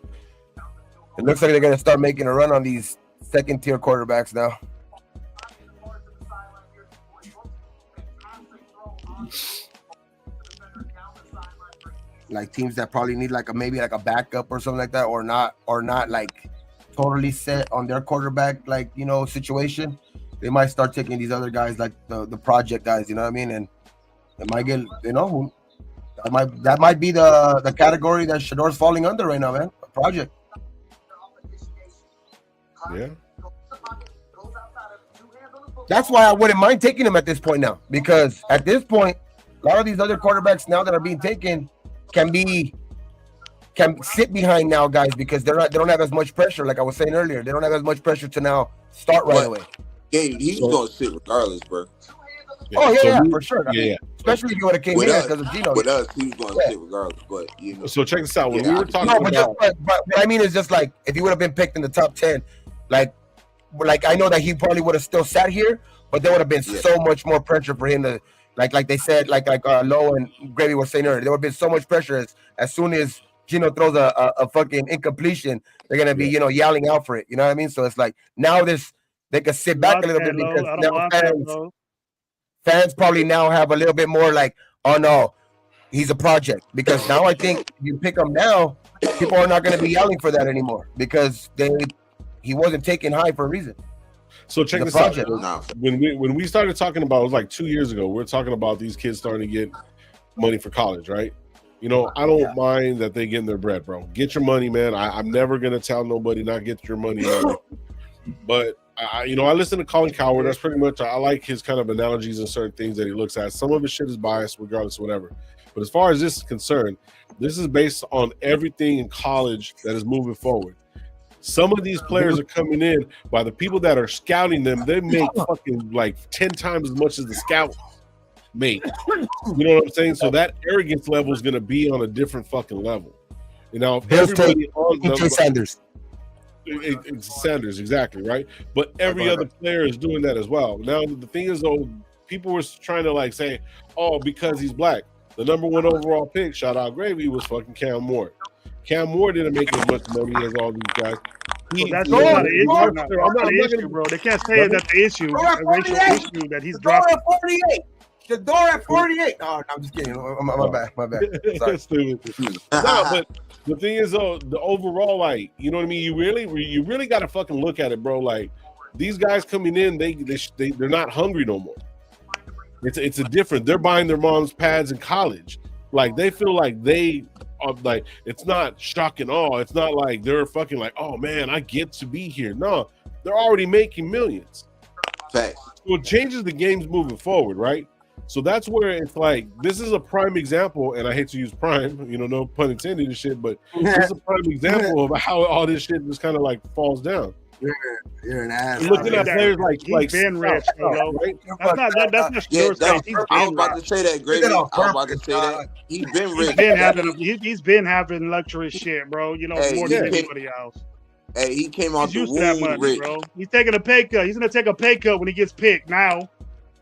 A: it looks like they're gonna start making a run on these second tier quarterbacks now. Like teams that probably need maybe a backup or something like that, or not like totally set on their quarterback situation. They might start taking these other guys like the project guys, you know what I mean? And it might get that might be the category that Shador's falling under right now, man. A project.
F: Yeah.
A: That's why I wouldn't mind taking him at this point now, because at this point, a lot of these other quarterbacks now that are being taken can sit behind now guys, because they don't have as much pressure. Like I was saying earlier, they don't have as much pressure to now start right away.
C: Gabe, he's gonna sit regardless, bro.
F: Yeah.
A: Oh yeah, for sure.
F: Yeah.
A: Especially if you would have came in because of Gino.
C: With us, he was gonna sit regardless. But
F: So check this out. When we were talking about,
A: but what I mean is just like if he would have been picked in the top 10, like I know that he probably would have still sat here, but there would have been so much more pressure for him to like they said, like Lo and Gravy was saying earlier, there would have been so much pressure as soon as Gino throws a fucking incompletion, they're gonna be yelling out for it. You know what I mean? So it's like now they can sit back a little bit because now fans probably now have a little bit more like, oh no, he's a project. Because now I think if you pick him now, people are not going to be yelling for that anymore because he wasn't taken high for a reason.
F: So check this out. When we started talking about, it was like 2 years ago, we were talking about these kids starting to get money for college, right? I don't mind that they getting their bread, bro. Get your money, man. I'm never going to tell nobody not get your money. But I listen to Colin Cowherd. That's pretty much, I like his kind of analogies and certain things that he looks at. Some of his shit is biased, regardless of whatever. But as far as this is concerned, this is based on everything in college that is moving forward. Some of these players are coming in by the people that are scouting them. They make fucking like 10 times as much as the scout make. You know what I'm saying? So that arrogance level is going to be on a different fucking level. If everybody on
A: Sanders.
F: It's Sanders, exactly, right? But every other player is doing that as well. Now, the thing is, though, people were trying to say, oh, because he's black. The number one overall pick, shout out Gravy, was fucking Cam Moore. Cam Moore didn't make as much money as all these guys.
B: That's not an issue, bro. They can't say that's the issue, a racial issue that he's dropping.
A: Shador at 48. Oh, I'm just kidding. My bad. Sorry.
F: But the thing is, though, the overall, you know what I mean? You really got to fucking look at it, bro. Like, these guys coming in, they're not hungry no more. It's a different. They're buying their mom's pads in college. Like, they feel like they are, like, it's not shock and awe. It's not like they're fucking like, oh man, I get to be here. No, they're already making millions.
C: Facts.
F: So it changes the games moving forward, right? So that's where it's like, this is a prime example, and I hate to use prime, no pun intended and shit, but this is a prime example of how all this shit just kind of like falls down.
A: You're an ass.
F: Looking at players like
B: Ben Rich, right?
F: That's
B: not Shador's case.
C: I was about to say that, Gravy. I was about to say that. He's been rich.
B: He's been having luxury shit, bro. More than anybody else.
C: Hey, he came out
B: he's
C: the
B: used to that money,
C: rich,
B: bro. He's taking a pay cut. He's gonna take a pay cut when he gets picked. Now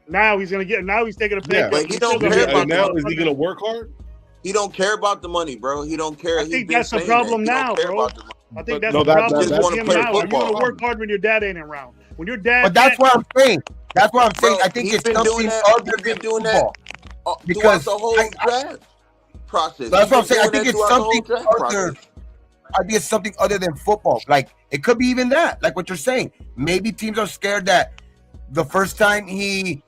B: he's taking a pay cut.
C: But he don't care about
F: now. Is he gonna work hard?
C: He don't care about the money, bro. He don't care.
B: I think that's the problem now, bro. I think that's the
C: problem
B: with him now.
C: You're
B: gonna work hard when your dad ain't around. When your dad.
A: But that's what I'm saying. That's what I'm saying.
C: Bro,
A: I think it's something other than football.
C: Because the whole draft process.
A: That's what I'm saying. I think it's something other. I think it's something other than football. Like, it could be even that, like what you're saying. Maybe teams are scared that the first time he,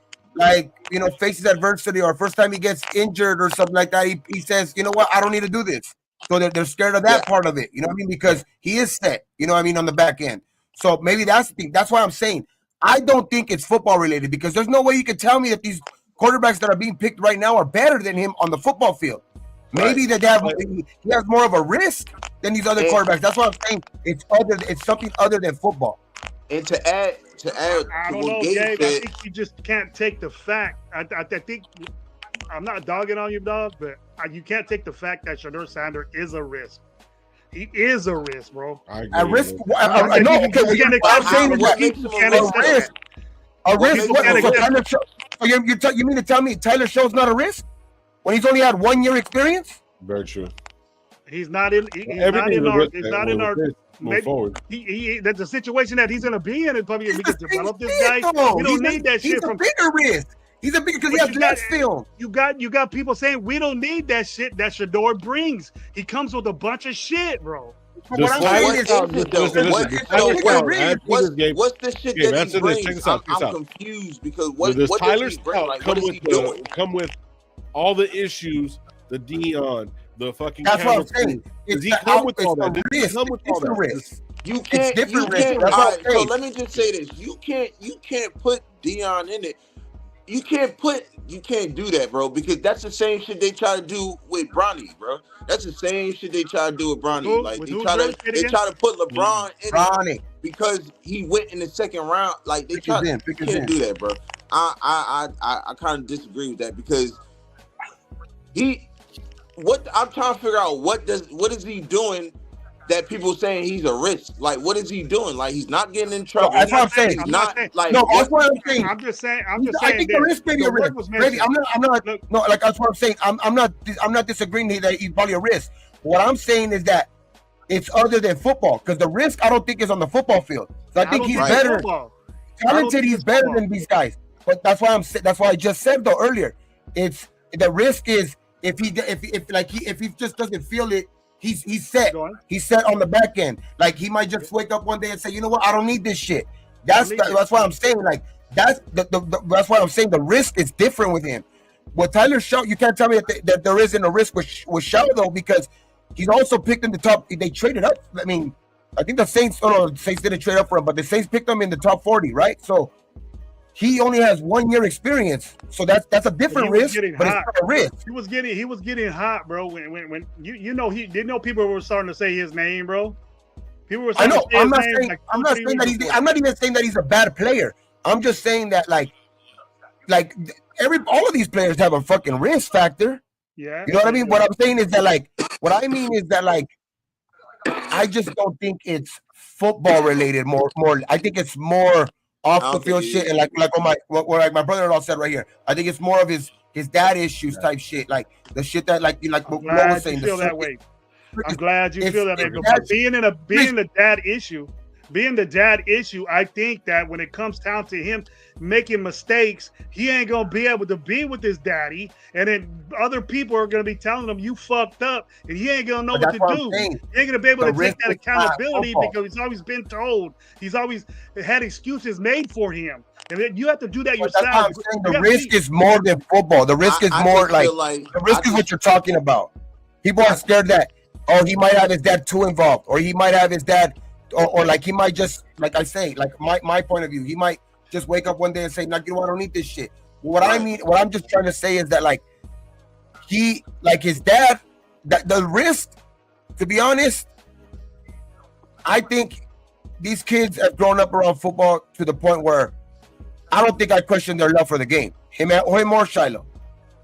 A: faces adversity, or first time he gets injured or something like that, he says, you know what, I don't need to do this. So they're scared of that part of it. You know what I mean? Because he is set, on the back end. So maybe that's the thing. That's why I'm saying I don't think it's football related, because there's no way you can tell me that these quarterbacks that are being picked right now are better than him on the football field. Maybe that he has more of a risk than these other quarterbacks. That's what I'm saying. It's something other than football.
C: And to add
B: I don't know, Gabe. I think you just can't take the fact. I think I'm not dogging on you, dog, but you can't take the fact that Shador Sanders is a risk. He is a risk, bro.
A: A risk? I know. Okay, I'm saying that a risk. So you mean to tell me Tyler Show's not a risk when he's only had 1 year experience?
F: Very true.
B: He's not in. He's not in our. Move forward. That's a situation that he's going to be in. And probably we can develop this guy. We don't need that shit.
A: He's a bigger risk. He's a bigger because he has less film.
B: You got people saying we don't need that shit that Shador brings. He comes with a bunch of shit, bro.
C: What's the shit that he brings? I'm confused because what
F: Tyler
C: does he bring? Like, what is he doing?
F: Come with all the issues, the Dion, the fucking.
A: That's what I'm saying.
F: Does he come with all that?
A: It's a risk.
C: You can't. So let me just say this: you can't put Dion in it. You can't do that, bro, because that's the same shit they try to do with Bronny, bro. That's the same shit they try to do with Bronny. Like they try to put LeBron in it because he went in the second round. Like they can't do that, bro. I kind of disagree with that because I'm trying to figure out what is he doing that people saying he's a risk. Like, what is he doing? Like, he's not getting in trouble.
A: That's what I'm saying.
B: I'm not saying.
A: That's what I'm saying.
B: I'm just saying.
A: I think the risk may be a risk. Maybe I'm not. No, like that's what I'm saying. I'm not disagreeing that he's probably a risk. What I'm saying is that it's other than football, because the risk I don't think is on the football field. So I think he's better. Talented, he's better than these guys. But that's why I just said though earlier. It's the risk is if he just doesn't feel it. He's set. He's set on the back end. Like he might just wake up one day and say, you know what, I don't need this shit. That's why I'm saying like that's why I'm saying the risk is different with him. With Tyler Shaw, you can't tell me that there isn't a risk with Shaw though, because he's also picked in the top. They traded up. I mean, I think the Saints. Oh no, the Saints didn't trade up for him, but the Saints picked him in the top 40, right? So he only has 1 year experience, so that's a different risk, but it's not a risk.
B: He was getting hot, bro. When he didn't know people were starting to say his name, bro. People were.
A: I know. I'm not even saying that he's a bad player. I'm just saying that like all of these players have a fucking risk factor.
B: Yeah.
A: You know what I mean? What I'm saying is that I just don't think it's football related. More. I think it's more off the field shit, and like what my brother-in-law said right here. I think it's more of his dad issues type shit, like the shit that like what Mo was saying.
B: Feel that way. I'm glad you feel that way. But being the dad issue, I think that when it comes down to him making mistakes, he ain't gonna be able to be with his daddy, and then other people are gonna be telling him you fucked up, and he ain't gonna know what to do. He ain't gonna be able to take that accountability because he's always been told. He's always had excuses made for him, and then you have to do that yourself.
A: The risk is more than football. The risk is more like the risk is what you're talking about. People are scared that he might have his dad too involved, or he might have his dad. Or like he might just, like I say, like my point of view, he might just wake up one day and say, "No, you know, I don't need this shit." What I mean, what I'm just trying to say is that like his dad, that the risk, to be honest, I think these kids have grown up around football to the point where I don't think I question their love for the game. Him or Shiloh.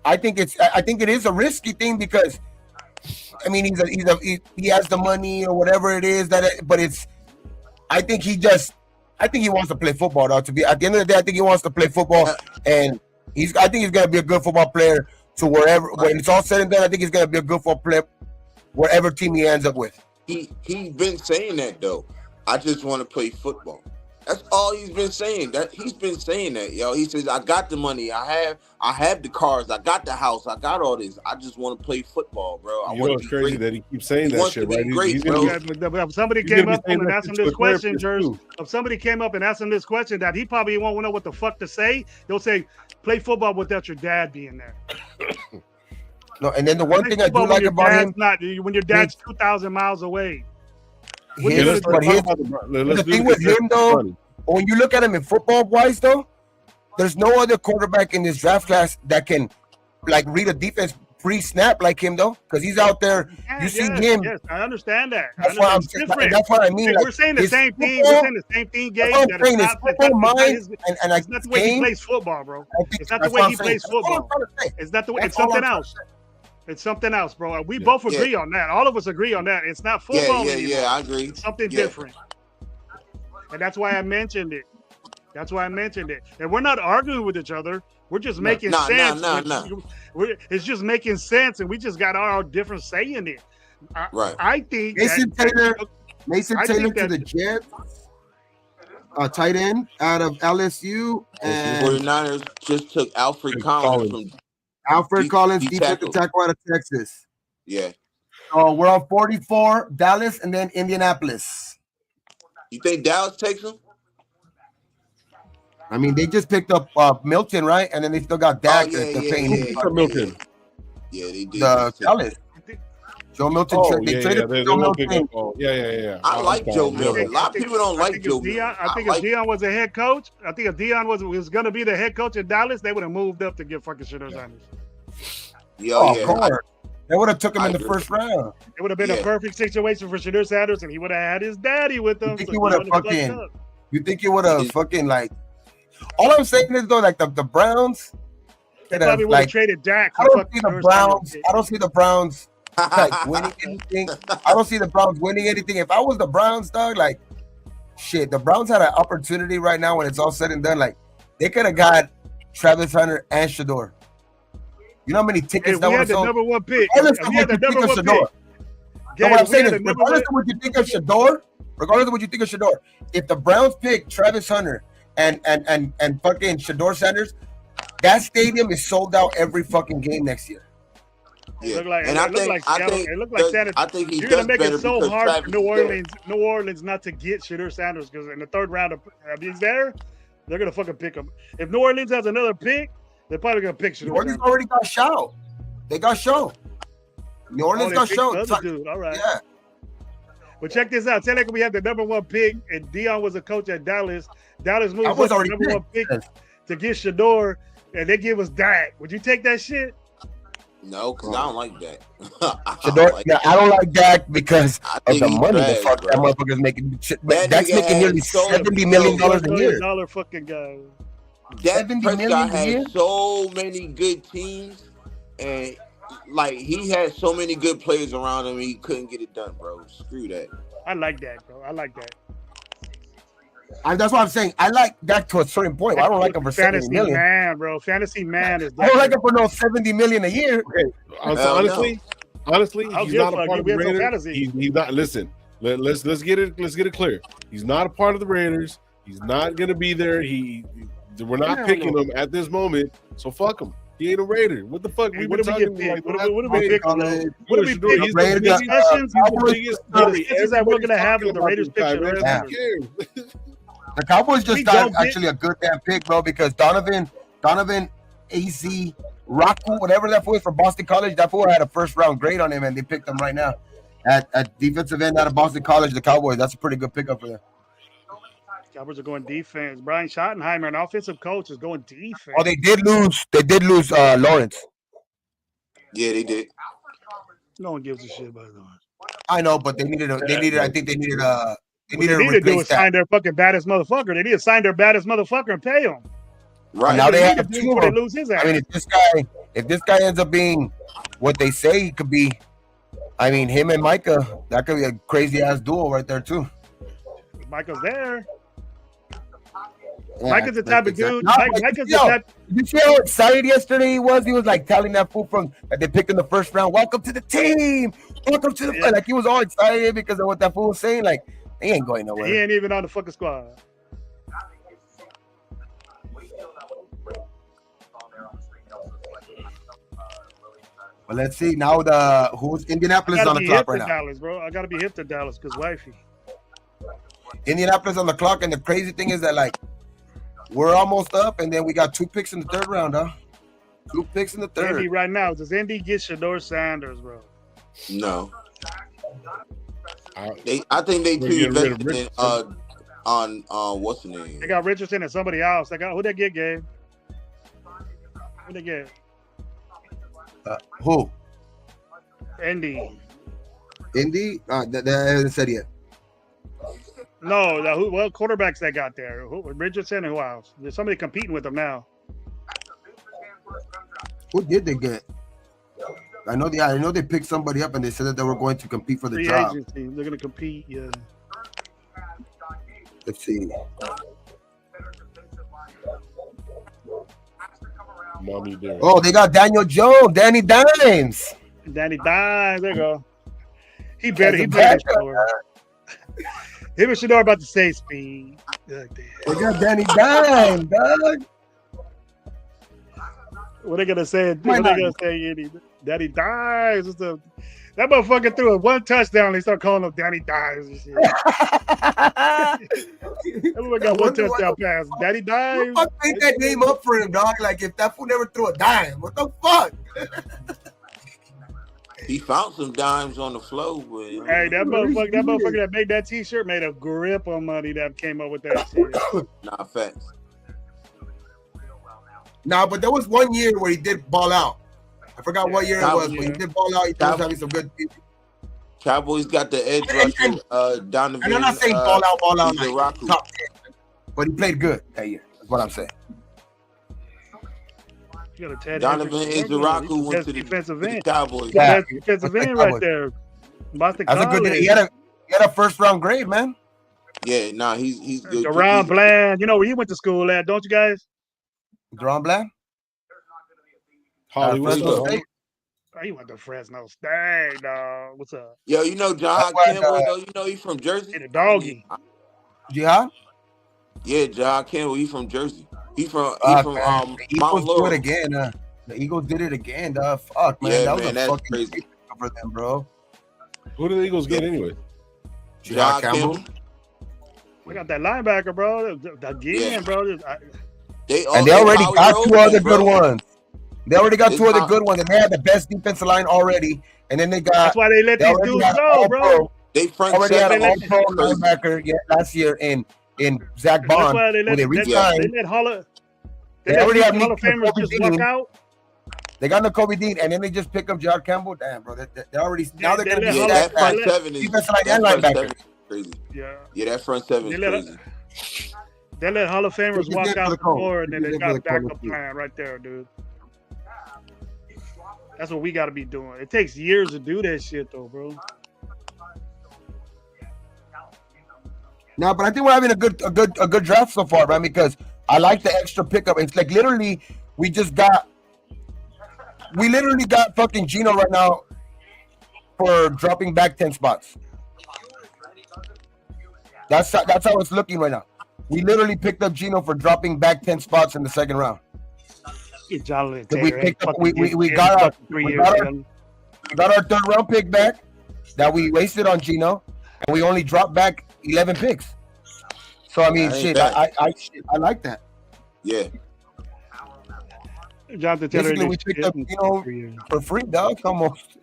A: I think it is a risky thing because I mean he has the money or whatever it is I think he wants to play football though. To be at the end of the day, I think he wants to play football, and I think he's gonna be a good football player to wherever when it's all said and done. I think he's gonna be a good football player wherever team he ends up with.
C: He's been saying that though. I just want to play football. That's all he's been saying. He's been saying that, yo. He says, I got the money, I have the cars, I got the house, I got all this. I just want to play football, bro. I want to be
F: crazy
C: great.
F: that he keeps saying that shit, right?
C: Great, bro.
B: If somebody came up and asked him this question, if somebody came up and asked him this question that he probably won't know what the fuck to say, they'll say, play football without your dad being there.
A: No, and then the one thing I do like about him,
B: when your dad's 2,000 miles away.
A: The thing with him though, when you look at him in football wise though, there's no other quarterback in this draft class that can like read a defense pre-snap like him though, because he's out there. You see him.
B: Yes, I understand that.
A: That's what I mean.
B: We're saying the same thing. We're saying the same thing, Gabe. It's not the way he plays football, bro. It's not the way he plays football. It's not the way. It's something else. It's something else, bro. We both agree on that. All of us agree on that. It's not football anymore.
C: Yeah, I agree.
B: It's something different. And that's why I mentioned it. And we're not arguing with each other. We're just making sense. It's just making sense, and we just got our different say in it. I think
A: Mason Taylor to the Jets, tight end out of LSU, and
C: 49ers just took Alfred Collins
A: defensive tackle out of Texas.
C: Yeah.
A: So we're on 44, Dallas, and then Indianapolis.
C: You think Dallas takes him?
A: I mean, they just picked up Milton, right? And then they still got Dak.
F: Milton.
C: Yeah, they did.
A: Dallas. Joe Milton. They traded Joe Milton.
F: Yeah.
C: I like Joe Milton. A lot of people don't like Joe Milton.
B: I think if Deion was a head coach, if Deion was going to be the head coach in Dallas, they would have moved up to get fucking Shador Sanders.
A: Of course. They would have took him in the first round.
B: It would have been a perfect situation for Shador Sanders, and he would have had his daddy with him.
A: You think he would have fucking like? All I'm saying is though, like the Browns.
B: They probably would have traded Dak.
A: I don't see the Browns like winning anything. I don't see the Browns winning anything. If I was the Browns, dog, like shit, the Browns had an opportunity right now when it's all said and done. Like they could have got Travis Hunter and Shador. You know how many tickets that would have sold?
B: Number one pick.
A: Regardless of what you think of Shador. What I'm saying is, regardless of what you think of Shador, if the Browns pick Travis Hunter and fucking Shador Sanders, that stadium is sold out every fucking game next year.
C: Yeah.
B: It looked like Sanders.
C: I think
B: you're gonna make it so hard for New Orleans not to get Shador Sanders, because in the third round, if he's there, they're gonna fucking pick him. If New Orleans has another pick, they're probably gonna pick Shador.
A: New Orleans already got Shaw. They got Shaw. New Orleans got Shaw.
B: All right. Yeah. But check this out. Say like we had the number one pick, and Deion was a coach at Dallas. Dallas moved up to the number one pick to get Shador, and they give us Dak. Would you take that shit?
C: No, because I don't like Dak.
A: I don't like Dak because of the money the fuck that motherfucker's making. Dak's making nearly $70 million a year.
B: Dollar fucking guy.
C: Dak Prescott had so many good teams, and like he had so many good players around him, he couldn't get it done, bro. Screw that.
B: I like that, bro. I like that.
A: That's what I'm saying. I like Dak to a certain point. I don't like him for $70 million.
B: Man, bro. Fantasy man is.
A: I don't like him for no $70 million a year.
F: Honestly, he's not a part of the Raiders. He's not. Listen, let's get it clear. He's not a part of the Raiders. He's not gonna be there. We're not picking him at this moment. So fuck him. He ain't a Raider. What the fuck?
B: What are we picking? What are we picking? This is that we're gonna have with the Raiders pick.
A: The Cowboys just got actually a good damn pick, bro, because Donovan AC Rocco, whatever that fool is from Boston College, that fool had a first round grade on him, and they picked him right now at defensive end out of Boston College. The Cowboys, that's a pretty good pickup for them.
B: Cowboys are going defense. Brian Schottenheimer, an offensive coach, is going defense.
A: Oh, they did lose. They did lose Lawrence.
C: Yeah, they did.
B: No one gives a shit about Lawrence.
A: I know, but they needed. I think they needed. They
B: What they need to do is sign their fucking baddest motherfucker. They need to sign their baddest motherfucker and pay him.
A: Right now, they have two.
B: They lose his ass.
A: I mean, if this guy ends up being what they say he could be, I mean, him and Micah, that could be a crazy ass duo right there too.
B: Micah's there.
A: Yeah,
B: Micah's the type of dude. Micah's the type.
A: You see how excited yesterday he was? He was like telling that fool that they picked in the first round, "Welcome to the team, welcome to the." Yeah. Like he was all excited because of what that fool was saying. Like he ain't going nowhere.
B: He ain't even on the fucking squad.
A: Well, let's see now. Who's Indianapolis on the clock right now?
B: Dallas, bro. I gotta be hip to Dallas because wifey.
A: Indianapolis on the clock, and the crazy thing is that like we're almost up, and then we got 2 picks in the third round, huh? 2 picks in the third.
B: Indy right now. Does Indy get Shador Sanders, bro?
C: No. I think they too invested on what's the name?
B: They got Richardson and somebody else. Who they get, Gabe? Who they get?
A: Who?
B: Indy.
A: Indy? They haven't said yet.
B: No, what quarterbacks they got there? Richardson and who else? There's somebody competing with them now.
A: Who did they get? I know they picked somebody up and they said that they were going to compete for the
B: Free
A: job.
B: Agency. They're going to compete, yeah.
A: Let's see. Oh, they got Daniel Jones, Danny Dimes.
B: Danny Dimes, there you go. He better score. Him and Shador about the same speed.
A: They got Danny Dimes, dog.
B: What they gonna say? What they gonna say? Danny Dimes. That motherfucker threw a 1 touchdown. They start calling him Danny Dimes and shit. Everyone got 1 touchdown pass. Danny Dimes.
A: Who the fuck made that name up for him, dog? Like if that fool never threw a dime, what the fuck?
C: He found some dimes on the floor, but
B: hey, that motherfucker that made that T-shirt made a grip on money that came up with that shit.
C: Nah, facts.
A: Nah, but there was 1 year where he did ball out. I forgot what year it was, but he did ball out. He was having some good.
C: Cowboys got the edge rusher Donovan.
A: And I'm not saying ball out like
C: Izaraku.
A: top 10, but he played good that year. That's what I'm saying.
C: Donovan Izaraku went to the
B: defensive end.
C: Cowboys.
B: Yeah, defensive end right there.
A: That's a good. He had a first round grade, man.
C: Yeah, nah, he's good.
B: Deron Bland, you know where he went to school at, don't you guys?
A: Deron Bland.
F: Hollywood.
B: He went to Fresno State, dog. What's up?
C: Yo, you know John Campbell, though? You know he's from Jersey?
B: The doggy.
A: Jihad?
C: Yeah, John Campbell, he's from Jersey. He's from
A: the Eagles
C: Mount Laurel.
A: did it again. The Eagles did it again, dog. Fuck, man.
C: Yeah,
A: that was
C: man,
A: a
C: that's
A: fucking
C: crazy
A: for them, bro.
F: Who did the Eagles get anyway?
C: John Campbell.
B: We got that linebacker, bro. Again, bro.
A: They already got 2 other good ones. They already got 2 other good ones, and they had the best defensive line already. And then they got.
B: That's why they let these dudes go, bro.
C: They
A: already had an all-pro linebacker last year in Zach Bond.
B: That's why they let.
A: They
B: let They already have Hall of Famers just walk out.
A: They got Nakobe Dean, and then they just pick up John Campbell. Damn, bro, they already now they're gonna be
C: that front seven is crazy.
B: Yeah,
C: that front seven is crazy.
B: They let Hall of Famers walk out the door, and then they got a backup plan right there, dude. That's what we got to be doing. It takes years to do that shit, though, bro.
A: No, but I think we're having a good draft so far, man. Because I like the extra pickup. It's like literally we literally got fucking Gino right now for dropping back 10 spots. That's how it's looking right now. We literally picked up Gino for dropping back 10 spots in the second round. We got our third round pick back that we wasted on Gino, and we only dropped back 11 picks. So I mean, shit, I like that.
C: Yeah.
B: Jonathan
A: Basically, we picked up Gino for free, dog, almost.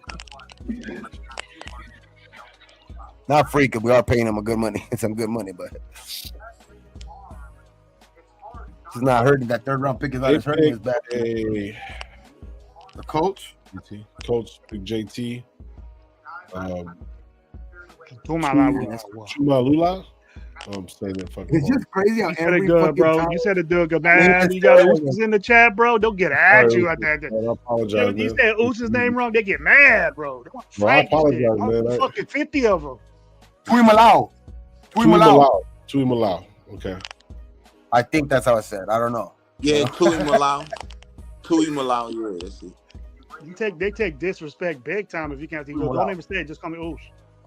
A: Not free, because we are paying him some good money, but. He's not hurting. That third round pick is not as hurting as bad.
F: The
A: coach?
F: Big JT.
B: Tumalula.
F: I'm saying that fucking.
A: It's just crazy how every
B: good, bro.
A: time.
B: You said it good, man. You got Oos's in the chat, bro. Don't get at you at that.
F: I apologize.
B: You said Oos's name wrong. They get mad, bro.
F: I apologize, man.
B: Fucking 50 of them.
A: Tui Malau.
F: Okay.
A: I think that's how I said. I don't know.
C: Yeah, Tui Malau. Yeah, that's it.
B: They take disrespect big time if you can't. Don't even say it. Just call me Oos.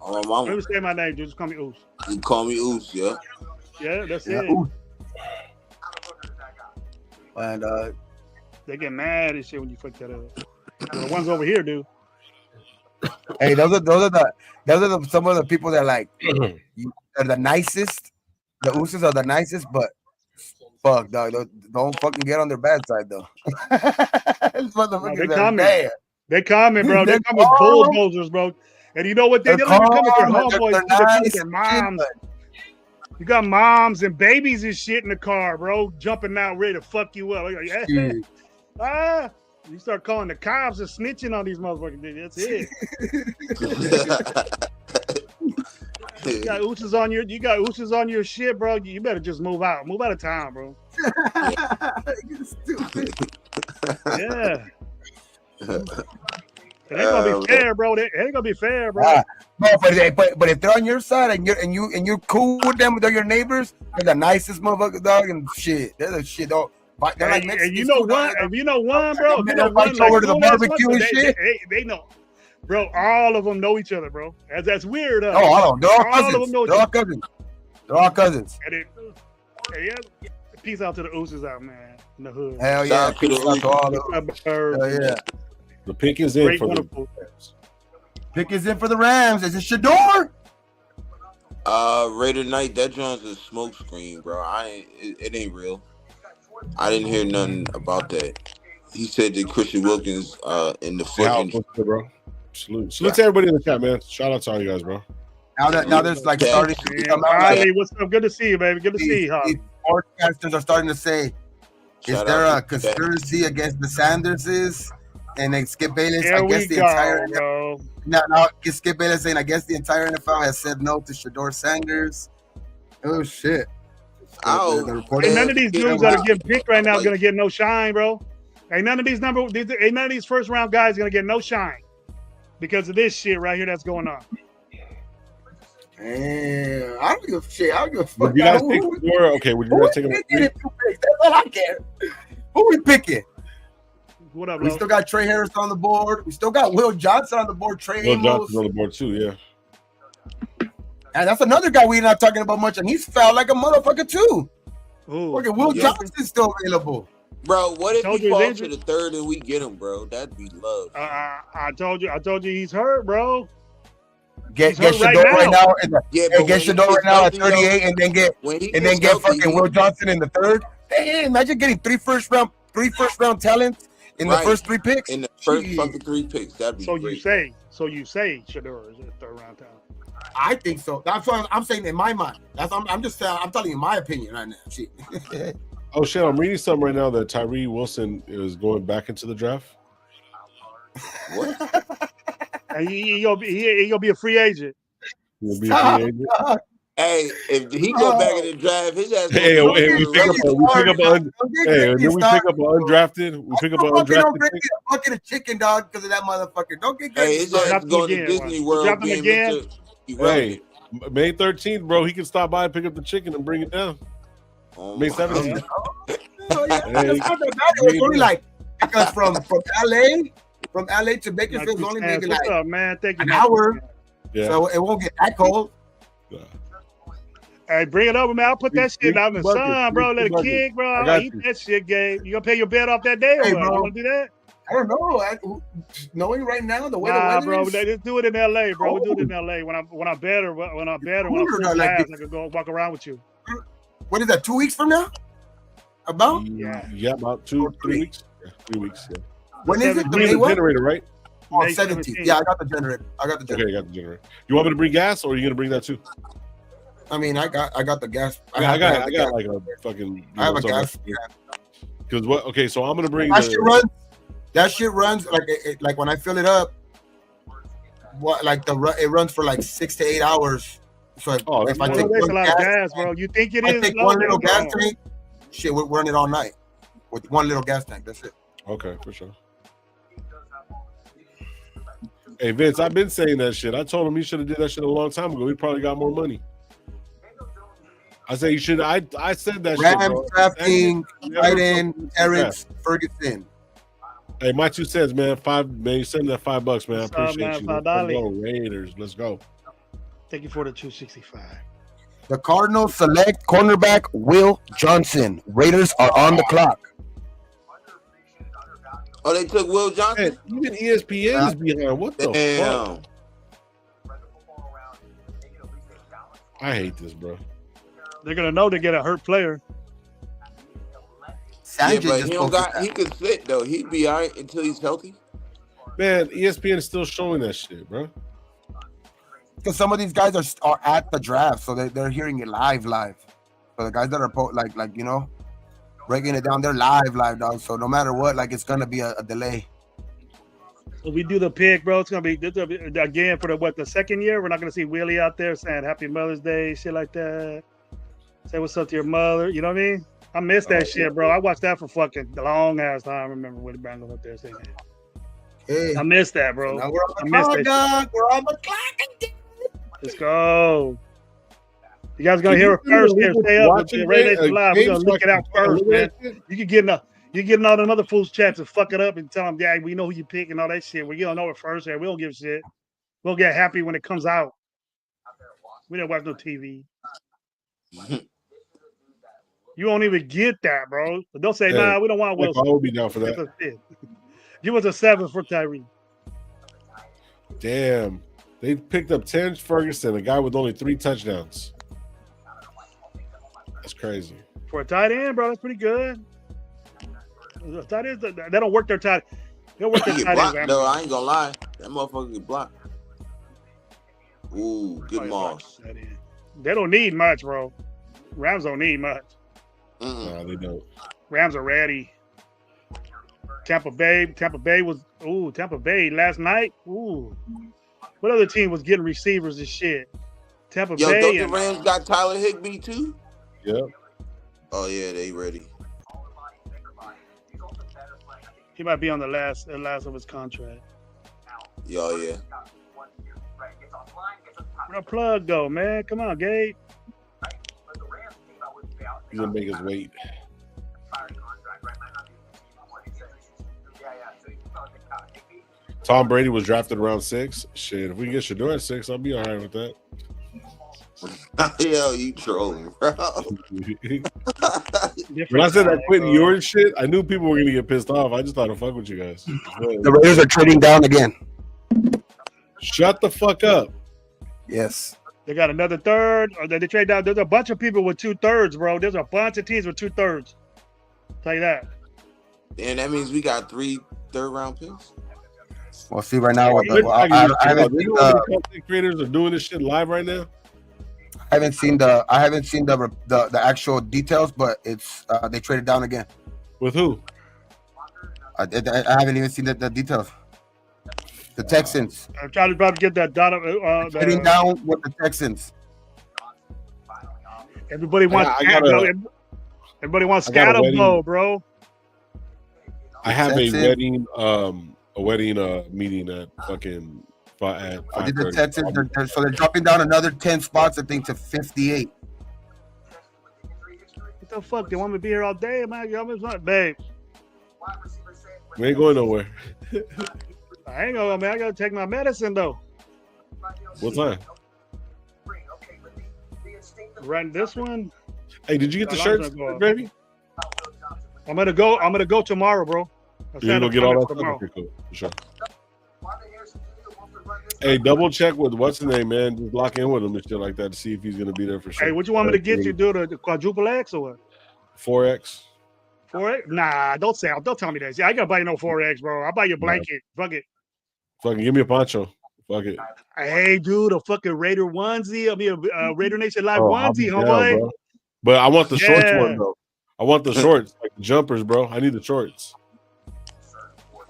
C: Oh, my mama.
B: Don't even say my name. Just call me Oos.
C: You call me Oos, yeah.
B: Yeah, that's it.
A: Oos. And
B: they get mad and shit when you fuck that up. The ones over here do.
A: Hey, those are some of the people that like are the nicest. The Usos are the nicest, but fuck, dog, don't fucking get on their bad side though.
B: They coming, bro. They come with bulldozers, bro. And you know what? They don't even come with their homeboys. They come with their moms. You got moms and babies and shit in the car, bro, jumping out ready to fuck you up. Like, yeah. You start calling the cops and snitching on these motherfuckers. That's it. You got ooses on your shit, bro. You better just move out. Move out of town, bro.
A: You stupid.
B: Yeah. It ain't gonna be fair, bro. It ain't gonna be fair, bro.
A: No, but if they're on your side and you're cool with them, they're your neighbors, they're the nicest motherfuckers, dog, and shit. They're the shit, dog. They're like
B: and you know what? If you know one, bro, if you know one,
A: over to the barbecue and shit.
B: They know, bro. All of them know each other, bro. That's weird.
A: Oh, I don't. They're all cousins. They're all cousins.
B: And peace out to the ooses out, man, in the hood.
A: Hell yeah. Peace out to all the hell yeah.
F: The pick is in for the
A: Rams. Pick is in for the Rams. Is it Shador?
C: Raider Knight, that joint's a smoke screen, bro. It ain't real. I didn't hear nothing about that. He said that Christian Wilkins in the fucking
F: bro. Salute to everybody in the chat, man. Shout out to all you guys, bro.
A: Now there's like starting to come out.
B: Harley, what's up? Good to see you, baby. Good to see you, Harley.
A: Forecasters are starting to say, is there a conspiracy against the Sanderses? And then Skip Bayless, I guess the entire now Skip Bayless saying I guess the entire NFL has said no to Shador Sanders. Oh shit!
B: And none of these dudes that are getting picked right now are gonna get no shine, bro. Ain't none of these first round guys gonna get no shine because of this shit right here that's going on.
A: Man, I don't give a shit. I don't give a fuck.
F: Would you guys take okay? Would you guys take him?
A: That's all I care. Who we picking?
B: What up,
A: we still got Trey Harris on the board. We still got Will Johnson on the board.
F: Will Johnson on the board too, yeah.
A: And that's another guy we're not talking about much, and he's fouled like a motherfucker too. Look at Will Johnson's still available.
C: Bro, what if he falls to the third and we get him, bro? That'd be love.
B: I told you he's hurt, bro.
A: Get Shador right now. Get Shador right now at 38, and then get fucking Will Johnson in the third. Hey, imagine getting three first round talents in the first three picks.
C: In the first fucking three picks, that'd be great.
B: You say Shador is a third round talent.
A: I think so. That's what I'm saying in my mind. I'm just saying. I'm telling you my opinion right now. Shit.
F: Oh shit! I'm reading something right now that Tyree Wilson is going back into the draft.
C: What?
B: And he'll be a free agent.
F: He'll be a free agent.
C: Hey, if he go back in the draft, his ass.
F: We pick up an undrafted. We pick up an undrafted.
A: A bucket of chicken, dog, because of that motherfucker. Don't get good.
C: Hey, his ass going to Disney World.
B: Again.
F: Hey, May 13th, bro. He can stop by and pick up the chicken and bring it down. May 17th.
A: It's only like because from LA to Bakersfield is only maybe like an hour.
F: Yeah.
A: So it won't get that cold.
F: Yeah.
B: Hey, bring it over, man. I'll put that shit out in the sun, bro. Let it kick, bro. I'll eat that shit, Gabe. You gonna pay your bet off that day or what? You wanna do that?
A: I don't know. Knowing right now the way the weather
B: bro,
A: is.
B: Just do it in LA, bro. We'll do it in LA. When I'm better, when I'm I can go walk around with you.
A: What is that? 2 weeks from now? About?
F: Yeah, about 3 weeks. Yeah, 3 weeks. Yeah.
A: When is it?
F: The generator, right?
A: Oh, 17th. Yeah, I got the generator.
F: Okay, you got the generator. You want me to bring gas, or are you gonna bring that too?
A: I mean, I got the gas.
F: I got like a fucking.
A: I have a gas.
F: Because what? Okay, so I'm gonna bring
A: that shit runs like when I fill it up. What it runs for like 6 to 8 hours. So if I take
B: that's a lot of gas, bro. You think it is?
A: I take one little gas tank. Shit, we're running all night with one little gas tank. That's it.
F: Okay, for sure. Hey Vince, I've been saying that shit. I told him he should have did that shit a long time ago. He probably got more money. I say you should. I said that
A: Rams,
F: shit, bro.
A: drafting, tight end, Terrence Ferguson.
F: Hey, my 2 cents, man. You send that $5, man. I appreciate you.
B: $5.
F: Let's go, Raiders. Let's go.
B: Thank you for the 265.
A: The Cardinals select cornerback Will Johnson. Raiders are on the clock.
C: Oh, they took Will Johnson?
F: Hey, even ESPN is behind. What the fuck? I hate this, bro.
B: They're gonna know to get a hurt player.
C: Yeah, but he could sit though. He'd be all right until he's healthy.
F: Man, ESPN is still showing that shit, bro.
A: Because some of these guys are at the draft, so they're hearing it live. So the guys that are breaking it down, they're live, dog. So no matter what, it's gonna be a delay.
B: So we do the pick, bro. It's gonna be again for the second year. We're not gonna see Willie out there saying Happy Mother's Day, shit like that. Say what's up to your mother. You know what I mean? I missed that shit, bro. I watched that for fucking a long ass time. I remember Willie Brown going up there saying that.
A: Hey,
B: I missed that, bro.
A: Now we're on the clock, We're on the clock again.
B: Let's go. You guys gonna hear it first here. Stay up. We're gonna look it out first, man. You can get all the other fools' chats and fuck it up and tell them, yeah, we know who you pick and all that shit. Well, you don't know it first, and we don't give a shit. We'll get happy when it comes out. We don't watch no TV. You won't even get that, bro. But don't say, nah, we don't want Wilson.
F: I will be down for that.
B: Give us a 7 for Tyree.
F: Damn. They picked up Terrence Ferguson, a guy with only 3 touchdowns. That's crazy.
B: For a tight end, bro, that's pretty good. The tight ends, they don't work their tight. They don't work their tight ends.
C: No, I ain't gonna lie. That motherfucker get blocked. Ooh, good Moss.
B: They don't need much, bro. Rams don't need much.
F: No, they don't.
B: Rams are ready. Tampa Bay was Tampa Bay last night. Ooh. What other team was getting receivers and shit? Tampa Bay.
C: Don't the Rams got Tyler Higbee too?
F: Yeah.
C: Oh yeah, they ready.
B: He might be on the last of his contract.
C: Yeah.
B: Where the plug go, man? Come on, Gabe.
F: He's gonna make us wait. Tom Brady was drafted around 6. Shit, if we get Shador at 6, I'll be all right with that.
C: Yo, you trolling, bro.
F: When I said I quit your shit, I knew people were gonna get pissed off. I just thought to fuck with you guys.
A: The Raiders are trading down again.
F: Shut the fuck up.
A: Yes.
B: They got another third. Or they trade down. There's a bunch of people with 2/3, bro. There's a bunch of teams with 2/3. Tell you that.
C: And that means we got 3 third-round picks.
A: Well, see right now.
F: Content creators are doing this shit live right now.
A: I haven't seen the actual details, but it's they traded down again.
F: With who?
A: I haven't even seen the details. The Texans.
B: I'm trying to probably get that data.
A: Trading down with the Texans.
B: Everybody wants. Everybody wants Scatterbo, bro.
F: I have a wedding meeting at fucking at 5:30.
A: The Texans, so they're dropping down another 10 spots, I think, to 58.
B: What the fuck? They want me to be here all day, man? Babe.
F: We ain't going nowhere.
B: I ain't going, man. I gotta take my medicine though.
F: What time?
B: Right, this one.
F: Hey, did you get the shirts, baby?
B: I'm gonna go tomorrow, bro.
F: You're gonna get all that stuff? Okay, cool. For sure. Hey, double check with what's his name, man. Just lock in with him and shit like that to see if he's gonna be there for sure.
B: Hey, what you want me to get you? Do the quadruple X or what?
F: 4X.
B: 4X? Nah, don't tell me that. See, I ain't gonna buy you no 4X, bro. I'll buy you a blanket. Fuck it.
F: Fucking give me a poncho. Fuck it.
B: Hey, dude, a fucking Raider onesie. I mean, Raider Nation Live
F: I'll be
B: onesie,
F: down,
B: homeboy.
F: bro. But I want the shorts
B: Yeah.
F: one though. I want the shorts, like the jumpers, bro. I need the shorts.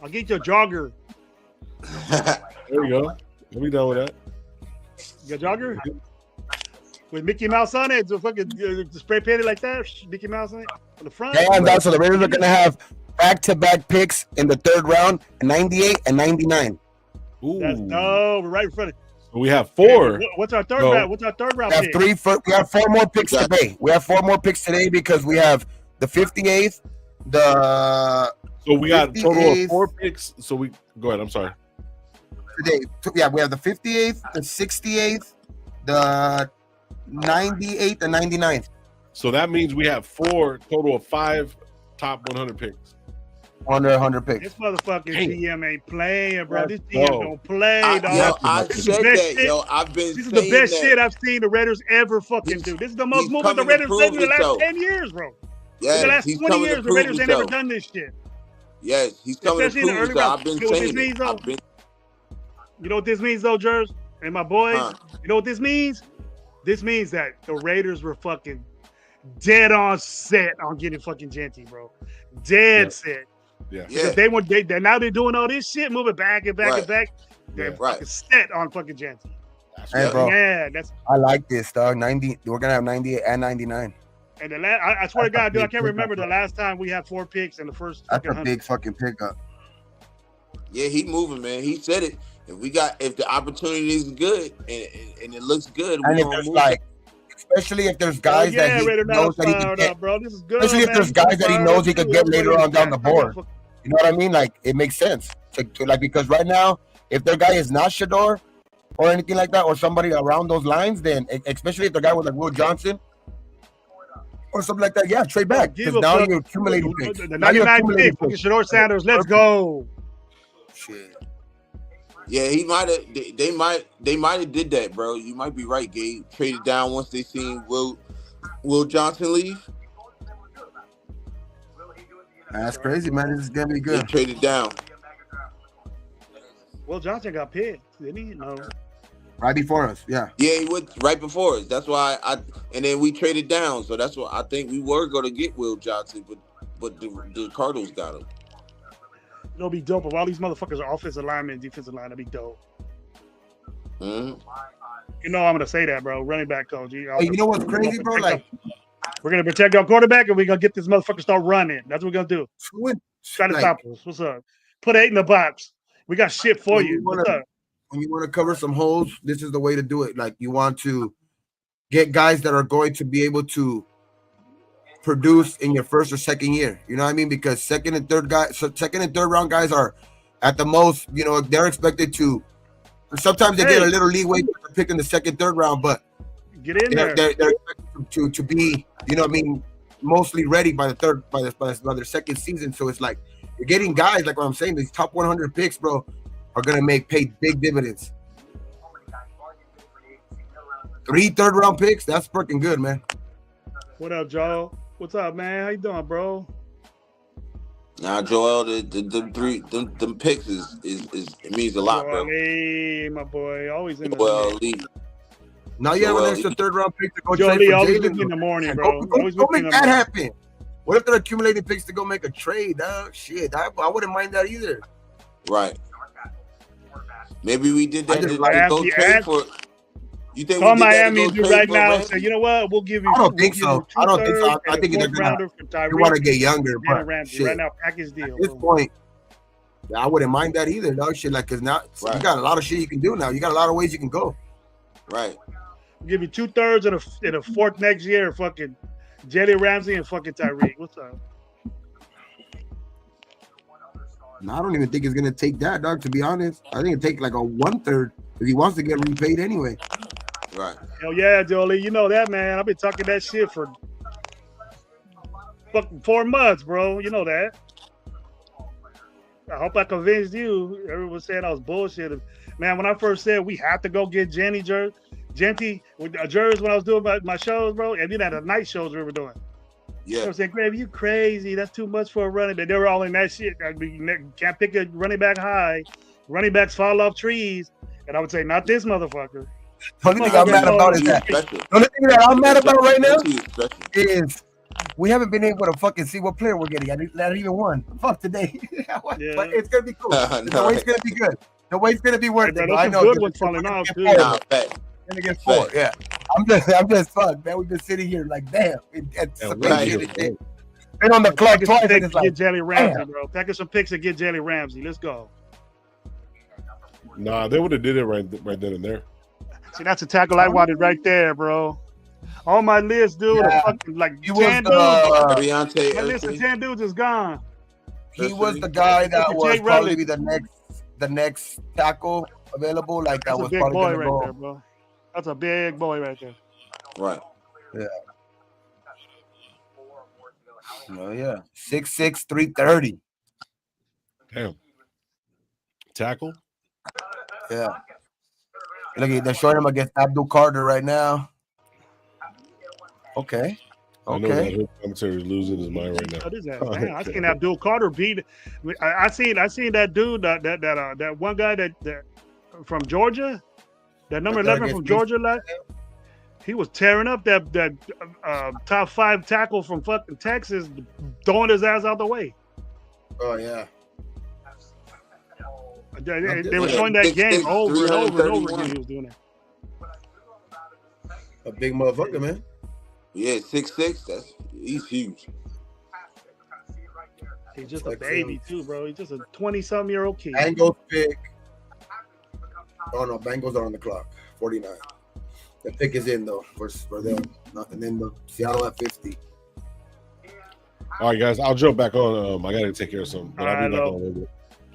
B: I'll get you a jogger.
F: There you go. I'll be down with that.
B: Your jogger with Mickey Mouse on it, so fucking spray painted like that. Mickey Mouse on it on the front.
A: Damn, dog. So the Raiders are gonna have back-to-back picks in the third round, 98 and 99.
F: Ooh.
B: That's dope. We're right in front of.
F: So we have 4.
B: What's our third round? What's our third round?
A: We have 4 more picks today. We have 4 more picks today because we have the 58th,
F: So we got a total of 4 picks. So we go ahead. I'm sorry.
A: Today, yeah, we have the 58th, the 68th, the 98th, and 99th.
F: So that means we have 4 total of 5 top 100 picks.
A: Under 100 picks.
B: This motherfucking GM ain't playing, bro. This
F: Let's
B: GM
F: go.
B: don't play, dog.
C: I
B: This is
C: said
B: the best
C: that,
B: shit.
C: yo. I've been
B: This is
C: saying
B: the best
C: that.
B: shit I've seen the Raiders ever fucking do. This is the most
C: He's
B: movement the
C: coming to
B: Raiders did in the
C: prove
B: last
C: himself.
B: 10 years, bro.
C: Yes,
B: in the last
C: he's
B: 20
C: coming to
B: years, the
C: prove
B: Raiders ain't never
C: himself.
B: done this shit.
C: Yes, he's coming
B: Especially
C: to
B: in the
C: prove
B: early
C: himself.
B: rounds.
C: I've been
B: You know what this
C: saying
B: means,
C: it.
B: though? You know what this means, though, Jers? And my boys? You know what this means? This means that the Raiders were fucking dead on set on getting fucking Genty, bro. Dead set.
F: Yeah.
B: Because now they're doing all this shit, moving back and back and back. They're fucking set on fucking Genty.
A: Hey, bro.
B: Yeah,
A: I like this, dog. 90. We're gonna have 98 and 99.
B: And I swear to God, dude, I can't remember the last time we had 4 picks in the first.
A: That's a big fucking pickup.
C: Yeah, he moving, man. He said it. If the opportunity is good and it looks good,
A: And
C: we
A: if
C: gonna
A: there's
C: move.
A: especially if there's guys that he knows that he can get,
B: bro. This is good,
A: especially if there's guys that he knows he could get later on down the board. You know what I mean? Like, it makes sense to like, because right now, if their guy is not Shador or anything like that, or somebody around those lines, then especially if the guy was like Will Johnson or something like that, yeah, trade back, because now you're accumulating picks.
B: The 99 pick, fucking Shador Sanders, let's go.
A: Shit.
C: Yeah, he might have. They might have did that, bro. You might be right, Gabe. Traded down once they seen Will Johnson leave.
A: That's crazy, man. This is gonna be good.
C: They traded down.
B: Will Johnson got picked, didn't he? No.
A: Right before us, yeah.
C: Yeah, he went right before us. That's why and then we traded down. So that's why I think we were going to get Will Johnson, but the Cardinals got him.
B: It'll be dope if all these motherfuckers are offensive linemen, defensive line. That'd be dope.
C: Mm-hmm.
B: You know I'm gonna say that, bro. Running back coach.
A: You know what's crazy, bro? Like,
B: we're gonna protect our quarterback, and we're gonna get this motherfucker start running. That's what we're gonna do. Try to stop us. What's up? Put 8 in the box. We got shit for you. What's up?
A: When you want to cover some holes, this is the way to do it. Like, you want to get guys that are going to be able to produce in your first or second year. You know what I mean? Because second and third round guys are at the most, you know, they're expected to. Sometimes they get a little leeway for picking the second, third round, but
B: get in there.
A: They're expected to be, you know what I mean, mostly ready by their second season. So it's like you're getting guys, like what I'm saying, these top 100 picks, bro, are gonna pay big dividends. 3 third-round picks, that's freaking good, man.
B: What up, Joe? What's up, man? How you doing, bro?
C: Now, Joel, the picks is it means a lot, bro.
B: Hey, my boy, always in the
C: Joel.
A: Now you have an extra third-round pick to go
B: Joe
A: trade
B: Lee,
A: for
B: always
A: Jalen.
B: with me in the morning, bro.
A: Go make that happen. What if they're accumulating picks to go make a trade? Shit, I wouldn't mind that either.
C: Right. Maybe we did that to go trade for. You think
B: call
C: we did
B: Miami
C: that to go
B: right now
C: and
B: say, you know what? We'll give you.
A: I don't think so. I think they're gonna. You want to get younger, but shit.
B: Right now, package deal.
A: At this point, I wouldn't mind that either, dog. Shit, like, cause now you got a lot of shit you can do now. You got a lot of ways you can go.
C: Right.
A: We'll
B: give you 2/3 and a fourth next year. Fucking Jelly Ramsey and fucking Tyreek. What's up?
A: No, I don't even think it's gonna take that, dog. To be honest, I think it take like a 1/3 because he wants to get repaid anyway.
C: Right.
B: Hell yeah, Jolie. You know that, man. I've been talking that shit for fucking 4 months, bro. You know that. I hope I convinced you. Everyone was saying I was bullshit. Man, when I first said we have to go get Genty with Jers when I was doing my shows, bro, and then at the night shows we were doing.
C: Yeah.
B: I was saying, Grave, you crazy. That's too much for a running back. They were all in that shit. I mean, can't pick a running back high. Running backs fall off trees. And I would say, not this motherfucker.
A: The only thing I'm mad about is that. The only thing that I'm mad about right now is we haven't been able to fucking see what player we're getting. Not even one. Fuck today. But it's gonna be cool. The way's gonna be good. The way's gonna be worth it. I know.
B: Good ones falling out too.
A: Gonna get 4. Yeah. I'm just fucked, man. We've been sitting here like damn. And on the clock twice. And it's like,
B: get Jalen Ramsey, bro. Package some picks and get Jalen Ramsey. Let's go.
F: Nah, they would have did it right then and there.
B: See, that's a tackle I wanted right there, bro. On my list, dude, fucking like 10 dudes. My list of 10 dudes is gone.
A: He was the guy that was probably the next tackle available. Like that was
B: a big
A: probably
B: boy
A: gonna
B: right
A: go.
B: there, bro. That's a big boy right there.
C: Right.
A: Yeah. Oh yeah. 6'6", 330.
F: Damn. Tackle?
A: Yeah. Look, they're showing him against Abdul Carter right now. Okay.
F: I know that commentary is losing his mind right now.
B: What is that? Man, I seen Abdul Carter beat. I seen that dude, that one guy that from Georgia, that number 11 from Georgia, he was tearing up that top 5 tackle from fucking Texas, throwing his ass out the way.
A: Oh yeah.
B: They were showing that game over and over and over again. He was doing that.
A: A big motherfucker, man.
C: Yeah, 6'6". He's huge.
B: He's just a baby too, bro. He's just a 20-something-year-old kid.
A: Bengals pick. Oh no, Bengals are on the clock. 49. The pick is in though for them. And then the Seattle at 50.
F: All right, guys, I'll jump back on. I gotta take care of something, but I'll be back on a little bit.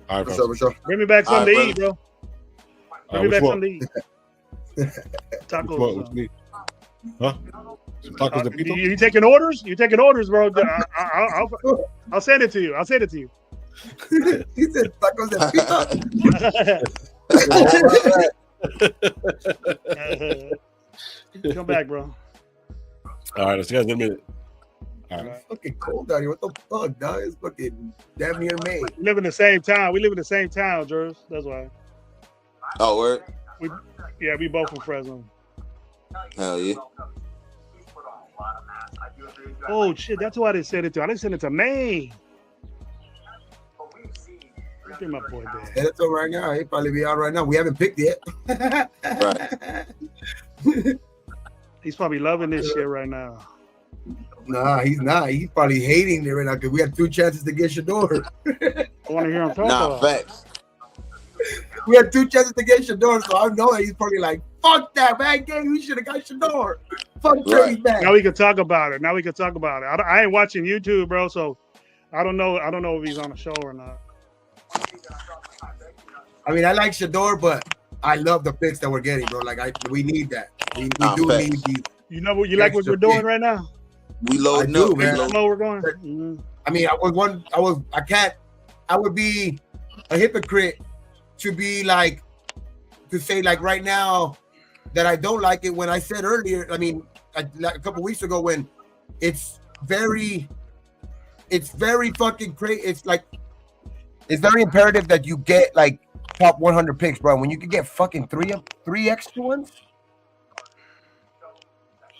F: All right,
A: for sure.
B: Bring me back something to eat, bro. Bring me back something to eat. Tacos.
F: What you need? Huh? Some tacos de pito?
B: You taking orders? You taking orders, bro? I'll send it to you. I'll send it to you.
A: He said tacos de
B: pito. Come back, bro.
F: All right, let's see you guys in a minute. All right.
A: It's fucking cold out here. What the fuck, dog? It's fucking damn near May.
B: We live in the same town. We live in the same town, Jers. That's why.
C: Oh, word?
B: We both from Fresno.
C: Hell yeah.
B: Oh shit, that's why I didn't send it to. I didn't send it to Maine. Look my boy there.
A: Send it to him right now. He'll probably be out right now. We haven't picked yet.
C: Right.
B: He's probably loving this shit right now.
A: Nah, he's not. He's probably hating it right now because we had 2 chances to get Shador.
B: I want to hear him talk
C: about facts.
A: We had 2 chances to get Shador, so I know that he's probably like, fuck that, man. Gang, we should have got Shador. Fuck Trey back.
B: Now we can talk about it. I ain't watching YouTube, bro, so I don't know if he's on the show or not.
A: I mean, I like Shador, but I love the picks that we're getting, bro. Like, we need that. We do need these.
B: You know what you like what we're doing right now?
C: We loading up,
B: man. How low we're going? Mm-hmm.
A: I mean, I would be a hypocrite to be like, to say like right now that I don't like it when I said earlier, I mean, like a couple weeks ago when it's very fucking crazy. It's very imperative that you get like top 100 picks, bro. When you can get fucking three extra ones.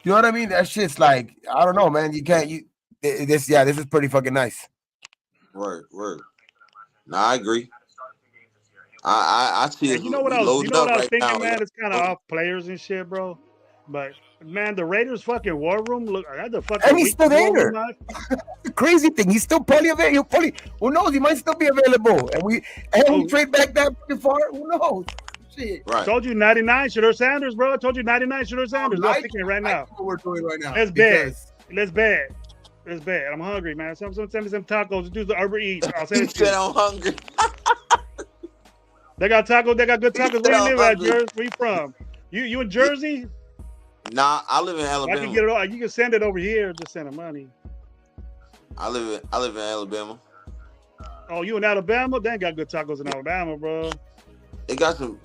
A: You know what I mean? That shit's like, I don't know, man. This is pretty fucking nice.
C: Word. Nah, I agree. I see it.
B: You know what I was thinking, man? It's kind of off players and shit, bro. But man, the Raiders fucking war room look. I had the fucking.
A: And he's still there. The crazy thing, he's still probably available. Who knows? He might still be available. And we trade back that fucking far. Who knows? Shit.
B: Right. I told you 99 Shador Sanders, bro. I told you 99 Shador Sanders. I'm picking it right now.
A: What we're doing right now.
B: Let's bet. I'm hungry, man. Someone send me some tacos. Do the Uber Eats. I'll send it to you.
C: I'm hungry.
B: They got tacos. They got good tacos. Where you live at, Jersey? Where you from? You in Jersey?
C: Nah, I live in Alabama.
B: I can get it all. You can send it over here. Just send the money.
C: I live in Alabama.
B: Oh, you in Alabama? They ain't got good tacos in Alabama, bro.
C: They got some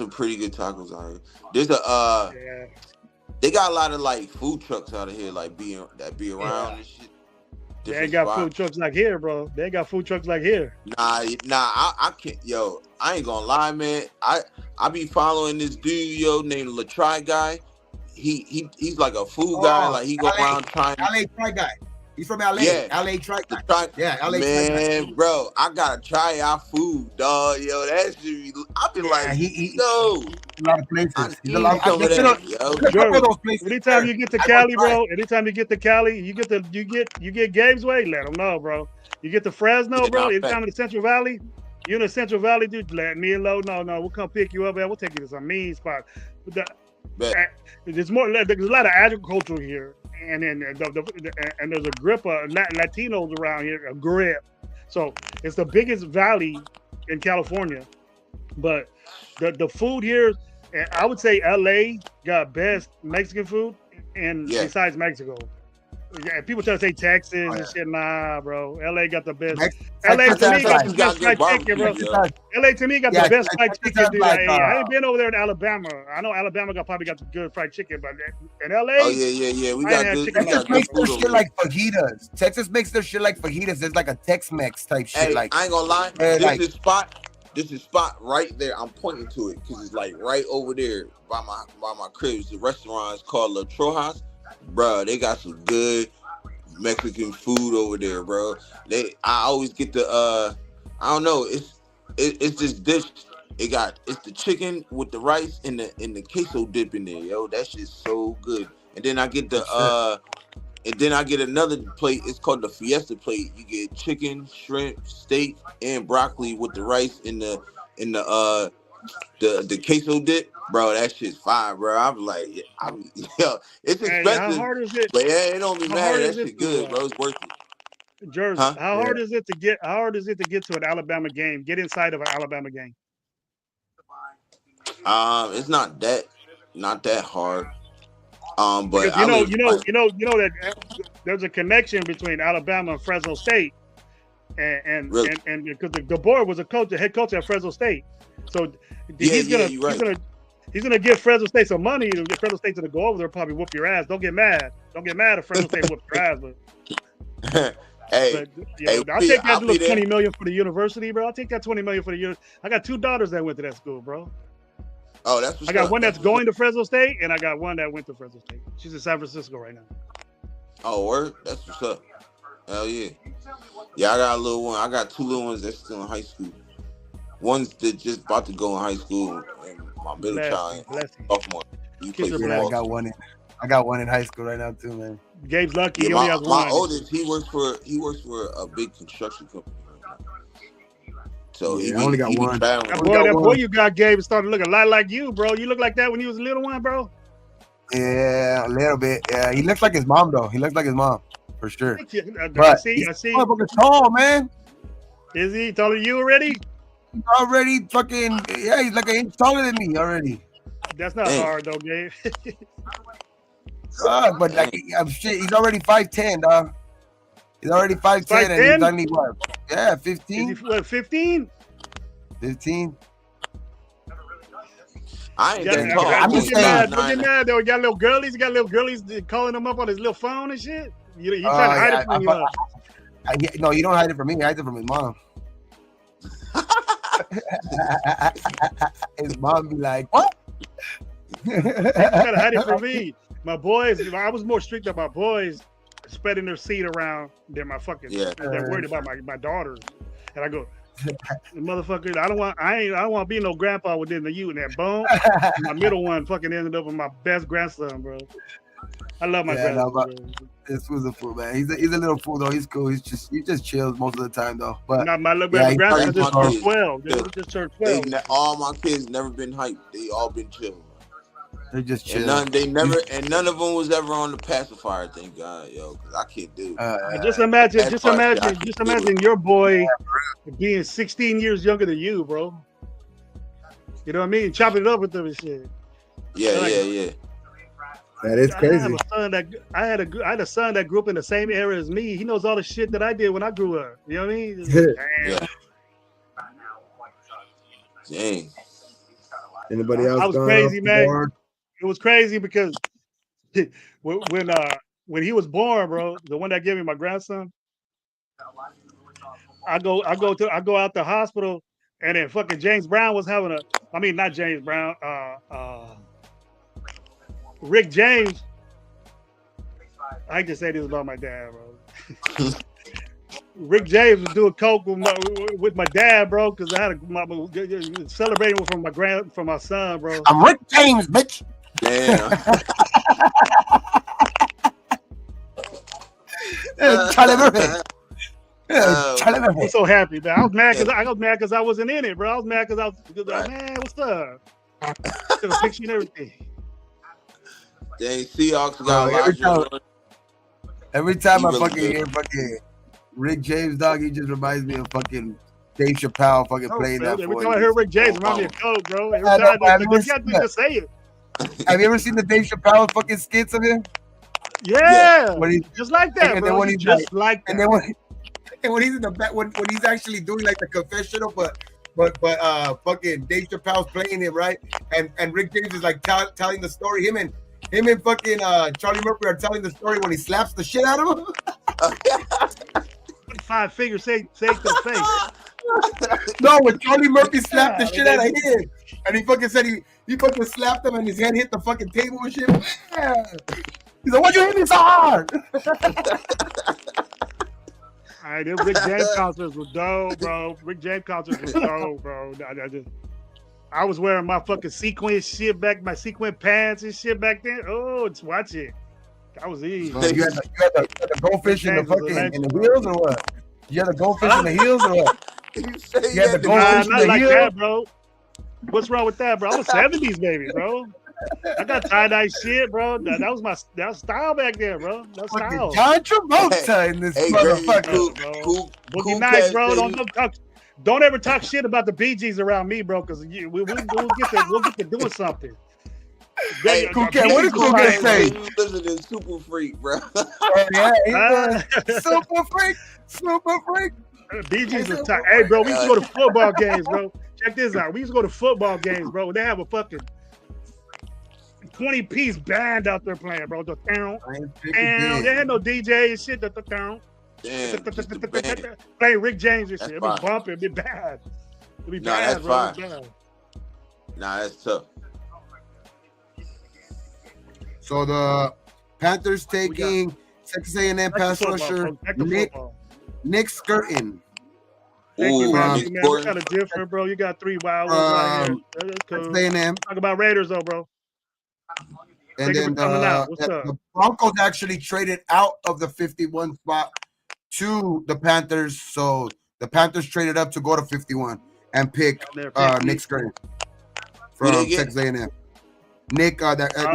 C: pretty good tacos out here. There's they got a lot of like food trucks out of here, like be around and shit.
B: They ain't got food trucks like here, bro. They ain't got food trucks like here.
C: Nah, I can't. Yo, I ain't gonna lie, man. I be following this dude, yo, named Latry guy. He's like a food guy. Like he go around trying.
A: LA Try guy. He's from LA.
C: Yeah.
A: LA Try guy. Yeah, LA
C: Man,
A: Try guy.
C: bro, I gotta try our food, dog. Yo, that should be. I be like, yo,
A: a lot of places.
C: He's a lot of
B: those places. Anytime you get to Cali, bro. Anytime you get to Cali, you get Gabe's Way. Let them know, bro. You get to Fresno, bro. Anytime in the Central Valley, you in the Central Valley, dude. Let me alone. No, we'll come pick you up, man. We'll take you to some mean spot. There's a lot of agriculture here, and then and there's a grip of Latinos around here, a grip. So it's the biggest valley in California, but the food here, I would say LA got best Mexican food, and besides Mexico. Yeah, people try to say Texas and shit. Nah, bro. LA got the best. LA to me got the best fried chicken, bro. LA to me got the best fried chicken, dude. I ain't been over there in Alabama. I know Alabama probably got the good fried chicken, but in LA,
C: oh yeah. We got good.
A: Texas makes their shit like fajitas. Texas makes their shit like fajitas. There's like a Tex-Mex type shit.
C: Hey,
A: like
C: I ain't gonna lie. This is spot right there. I'm pointing to it because it's like right over there by my crib. The restaurant is called La Trojas. Bro, they got some good Mexican food over there, bro. I always get the I don't know, it's this dish. It's the chicken with the rice and the queso dip in there, yo. That shit's so good. And then I get another plate. It's called the Fiesta plate. You get chicken, shrimp, steak, and broccoli with the rice in the queso dip. Bro, that shit's fire, bro. I'm like, yo, it's expensive. Hey, how hard is it? But yeah, it don't be mad. That shit good, bro. It's worth it.
B: Jersey, how hard is it to get? How hard is it to get to an Alabama game? Get inside of an Alabama game.
C: It's not that hard. But
B: because you know that there's a connection between Alabama and Fresno State, and because the boy was the head coach at Fresno State, so he's gonna give Fresno State some money to get Fresno State to go over there, probably whoop your ass. Don't get mad if Fresno State whoop your ass, but. I'll take that little $20 million for the university, bro. I'll take that $20 million for the university. I got 2 daughters that went to that school, bro.
C: Oh, that's what's
B: I got one that's going to Fresno State, and I got one that went to Fresno State. She's in San Francisco right now.
C: Oh, word? That's what's up. Hell yeah. Yeah, I got a little one. I got 2 little ones that's still in high school. One's that just about to go in high school, and my middle child, sophomore.
A: I got one in high school right now too, man.
B: Gabe's lucky. He only has one.
C: My oldest, he works for a big construction company. So he
A: only got one.
B: That boy you got, Gabe, started looking a lot like you, bro. You look like that when you was a little one, bro.
A: Yeah, a little bit. Yeah, he looks like his mom though. He looks like his mom for sure.
B: I see.
A: He's tall, man.
B: Is he taller than you already?
A: He's already fucking. Yeah, he's like an inch taller than me already.
B: That's not hard though, Gabe.
A: But like, he's already 5'10", dog. He's already 5'10", and he's only what? Yeah, 15.
B: Is he what, 15?
A: 15.
C: I ain't that tall.
B: I'm just saying. Don't get mad though. You got little girlies. You got little girlies calling him up on his little phone and shit. You trying to hide it from you?
A: No, you don't hide it from me. You hide it from his mom. His mom be like, "What?"
B: You gotta hide it from me. My boys, I was more strict on my boys spreading their seed around than my fucking. They're worried about my daughters, and I go, motherfucker, I don't want to be no grandpa within the youth. And that bone, my middle one fucking ended up with my best grandson, bro. I love my grandson.
A: This was a fool, man. He's a little fool though. He's cool. He just chills most of the time though. But
B: my grandson just turned 12. They just turned 12.
C: All my kids never been hyped. They all been chill.
A: They're just chill.
C: And none of them was ever on the pacifier. Thank God, yo, because I can't do it.
B: Just imagine your boy being 16 years younger than you, bro. You know what I mean? Chopping it up with them and shit.
C: Yeah.
A: That is crazy.
B: I had a son that grew up in the same era as me. He knows all the shit that I did when I grew up. You know what I mean?
C: Yeah. Dang.
A: Anybody else?
B: I was crazy, man. It was crazy because when he was born, bro, the one that gave me my grandson, I go out the hospital, and then fucking James Brown was having not James Brown, Rick James. I can say this about my dad, bro. Rick James was doing coke with my dad, bro, because I had celebrating from my son, bro.
A: I'm Rick James, bitch.
C: Damn.
A: Charlie Murphy.
B: I was so happy, man. I was mad because I wasn't in it, bro. I was mad because man, what's up? Took a picture and everything.
C: Dang, Seahawks got
A: every time I
C: really
A: fucking hear fucking Rick James, dog, he just reminds me of fucking Dave Chappelle fucking playing that.
B: Every time I hear Rick James, remind me of coke, bro. Every time you got to say it.
A: Have you ever seen the Dave Chappelle fucking skits of him?
B: Yeah, just like that,
A: and
B: bro.
A: then when he's
B: just like that.
A: And when he's in the back, when he's actually doing like the confessional, but fucking Dave Chappelle's playing it, right? And Rick James is like telling the story. Him and fucking Charlie Murphy are telling the story when he slaps the shit out of him.
B: 5 fingers say the face.
A: No, when Charlie Murphy slapped the shit out of him, and he fucking said he fucking slapped him and his head hit the fucking table and shit. Yeah. He's like, why'd you hit me so hard?
B: All right, them Rick James concerts was dope, bro. Rick James concerts was dope, bro. I was wearing my fucking sequin shit back, my sequin pants and shit back then. Oh, just watch it. That was easy.
A: So you had the goldfish in the fucking in the heels or what? You had the goldfish in the heels or what? You had the goldfish in the heels,
B: that, bro. What's wrong with that, bro? I was 70s baby, bro. I got tie-dye shit, bro. That was style back there, bro. That's style.
A: John Travolta in this motherfucker.
B: Boogie Nights, bro. Don't ever talk shit about the Bee Gees around me, bro, because we'll get to doing something.
A: Hey, what did Cool Cat say?
C: You listen to Super Freak, bro.
A: Super Freak.
B: Bee Gees was tight. Hey, bro, we used to go to football games, bro. Check this out. We used to go to football games, bro. They have a fucking 20-piece band out there playing, bro. They had no DJ and shit. Play Rick James and shit. It'd be bumping. It'd be bad. It'd be bad, bro.
C: Nah, that's tough.
A: So the Panthers taking Texas A&M pass rusher Nick Skirton.
B: Thank you, man. We're kind of different, bro. You got 3 wild ones right here. That's cool.
A: Texas A&M.
B: Talk about Raiders, though, bro.
A: And then the Broncos actually traded out of the 51 spot to the Panthers. So the Panthers traded up to go to 51 and pick Nick Skirton from Texas A&M. Nick Skirton.
B: That's the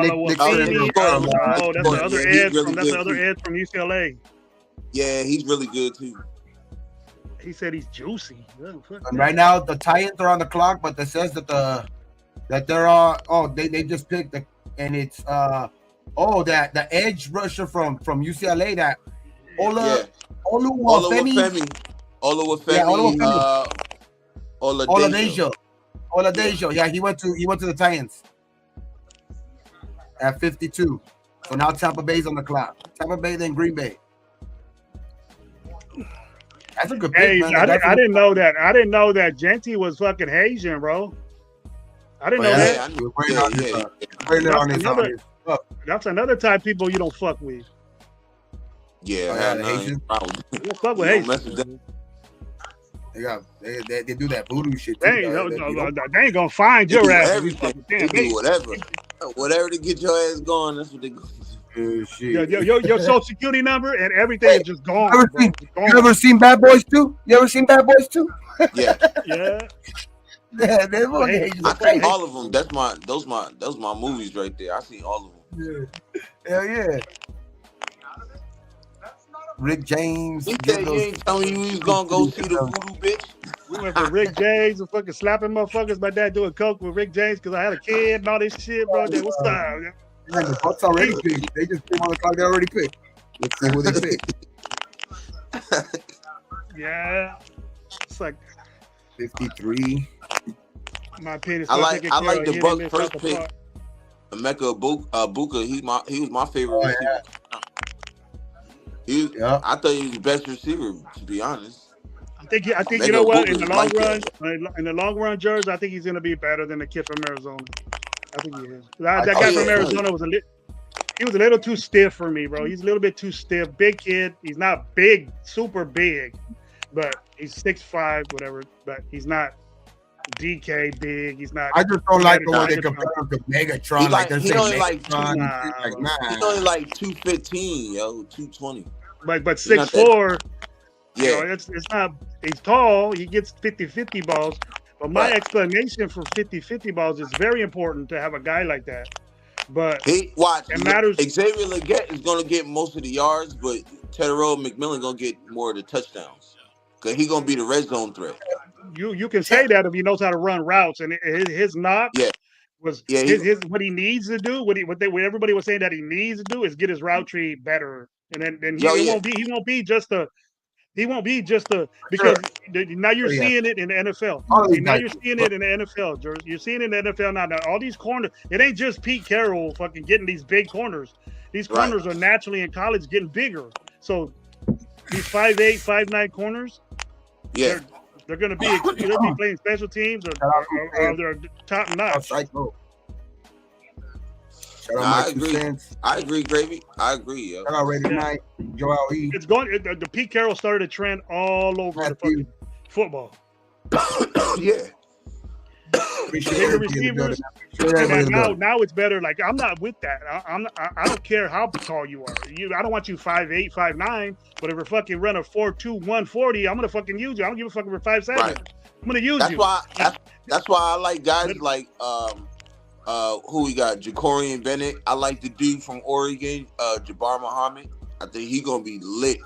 B: other edge. That's the other edge from UCLA.
C: Yeah, he's really good too.
B: He said he's juicy.
A: And right now the Titans are on the clock, but it says that they're all they just picked and it's the edge rusher from UCLA that Oluwafemi. Oladejo. Yeah, he went to the Titans at 52. So now Tampa Bay's on the clock. Tampa Bay, then Green Bay. That's a good pick, man.
B: I didn't know that. I didn't know that Genty was fucking Haitian, bro. I didn't know that. That's another type of people you don't fuck with.
C: Yeah,
B: Haitians. You don't fuck with Haitians.
A: They do that voodoo shit.
B: They ain't gonna find your ass.
C: They do whatever to get your ass going. That's what they go.
B: Your social security number and everything is just gone.
A: You ever seen Bad Boys 2?
C: Yeah.
B: Yeah.
A: Yeah,
C: I think all of them. Those my movies right there. I seen all of them.
A: Hell yeah. Rick James.
C: You ain't telling you he's gonna go see the voodoo bitch.
B: We went for Rick James and fucking slapping motherfuckers. My dad doing coke with Rick James because I had a kid and all this shit, bro. What's up?
A: Man, the Bucks already picked. They just came on the clock. They already picked. Let's see who they picked.
B: Yeah, it's like
A: 53.
B: My opinion.
C: I like the Bucks first pick. Emeka Ibuka. He was my favorite receiver. I thought he was the best receiver, to be honest.
B: I think you know what? In the long run, Jers, I think he's gonna be better than the kid from Arizona. I think he is. That guy from Arizona was he was a little too stiff for me, bro. He's a little bit too stiff. Big kid. He's not big, super big, but he's 6'5", whatever. But he's not DK big. He's not.
A: I just don't like the way they compare him to Megatron.
C: He's only like 215, yo, 220.
B: But 6'4". Yeah, you know, it's not. He's tall. He gets 50-50 balls. But my explanation for 50-50 balls is very important to have a guy like that. But it matters.
C: Xavier Legette is going to get most of the yards, but Tedero McMillan going to get more of the touchdowns because he's going to be the red zone threat.
B: You can say that if he knows how to run routes, and his knock was his what he needs to do. What everybody was saying that he needs to do is get his route tree better, and then he won't be just a. He won't be just a because now you're seeing it in the NFL. Now you're seeing it in the NFL. You're seeing it in the NFL now. All these corners, it ain't just Pete Carroll fucking getting these big corners. These corners are naturally in college getting bigger. So these 5'8", 5'9" corners, they're gonna be playing special teams or they're top notch.
C: I agree, Gravy. I agree, yo.
A: Joel E.
B: It's going. The Pete Carroll started a trend all over the fucking football. Bigger receivers. Now it's better. Like I'm not with that. I don't care how tall you are. I don't want you 5'8", 5'9". But if we're fucking run a 4.2, 140, I'm gonna fucking use you. I don't give a fuck if we're 5'7". I'm gonna use you.
C: That's why I like guys like who we got? Jacorian Bennett. I like the dude from Oregon, Jabbar Muhammad. I think he's gonna be lit.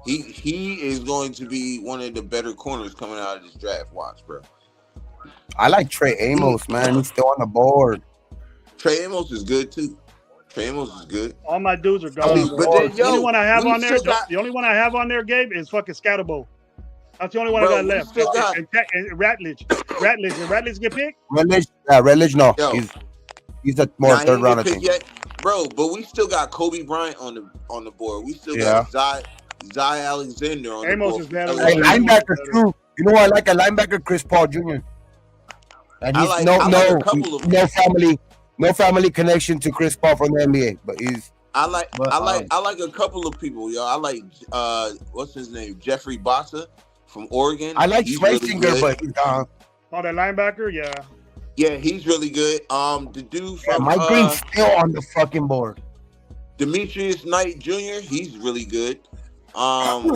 C: He is going to be one of the better corners coming out of this draft. Watch, bro.
A: I like Trey Amos, man. He's still on the board.
C: Trey Amos is good too. Trey Amos is good.
B: All my dudes are gone. The only one I have on there, the only one I have on there, Gabe, is fucking Scatterbo. That's the only one I got left. And Ratledge. Did Ratledge get picked?
A: Ratledge, no. Yo, he's a more third round, I think.
C: Bro, but we still got Kobe Bryant on the board. We still got Zai Alexander on
B: Amos
C: the board.
B: Is
A: hey, linebacker too. You know what I like? A linebacker, Chris Paul Jr. And he's no family connection to Chris Paul from the NBA, but he's.
C: I like a couple of people, yo. I like what's his name, Jeffrey Bossa from Oregon.
A: I like Schwarzenegger, really but he's gone.
B: Oh, that linebacker,
C: yeah, he's really good. The dude from
A: Mike Green's still on the fucking board.
C: Demetrius Knight Jr. He's really good.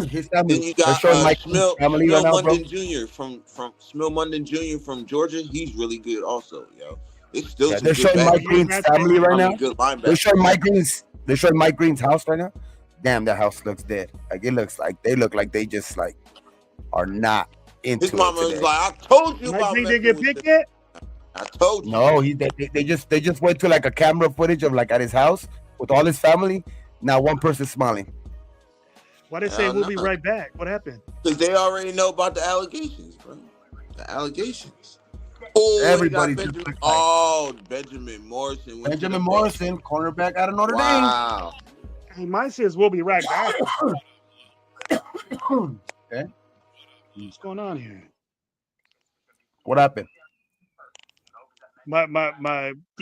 A: His family.
C: Then you got Smil Munden Jr. from Smil Munden Jr. from Georgia. He's really good also, yo. It's still
A: they're showing Mike Green's family right now. They're showing Mike Green's house right now. Damn, that house looks dead. Like they look like they just like are not into it.
C: His mama was like, I told you about
B: Mike Green didn't get picked yet?
C: I told you.
A: No, they just went to like a camera footage of like at his house with all his family. Now one person smiling.
B: Why they say we'll be right back? What happened?
C: Because they already know about the allegations, bro. The allegations. Oh,
A: everybody.
C: Benjamin Morrison.
A: Benjamin Morrison, cornerback out of Notre Dame.
B: Hey, mine says we'll be right back.
A: Okay.
B: What's going on here?
A: What happened?
B: My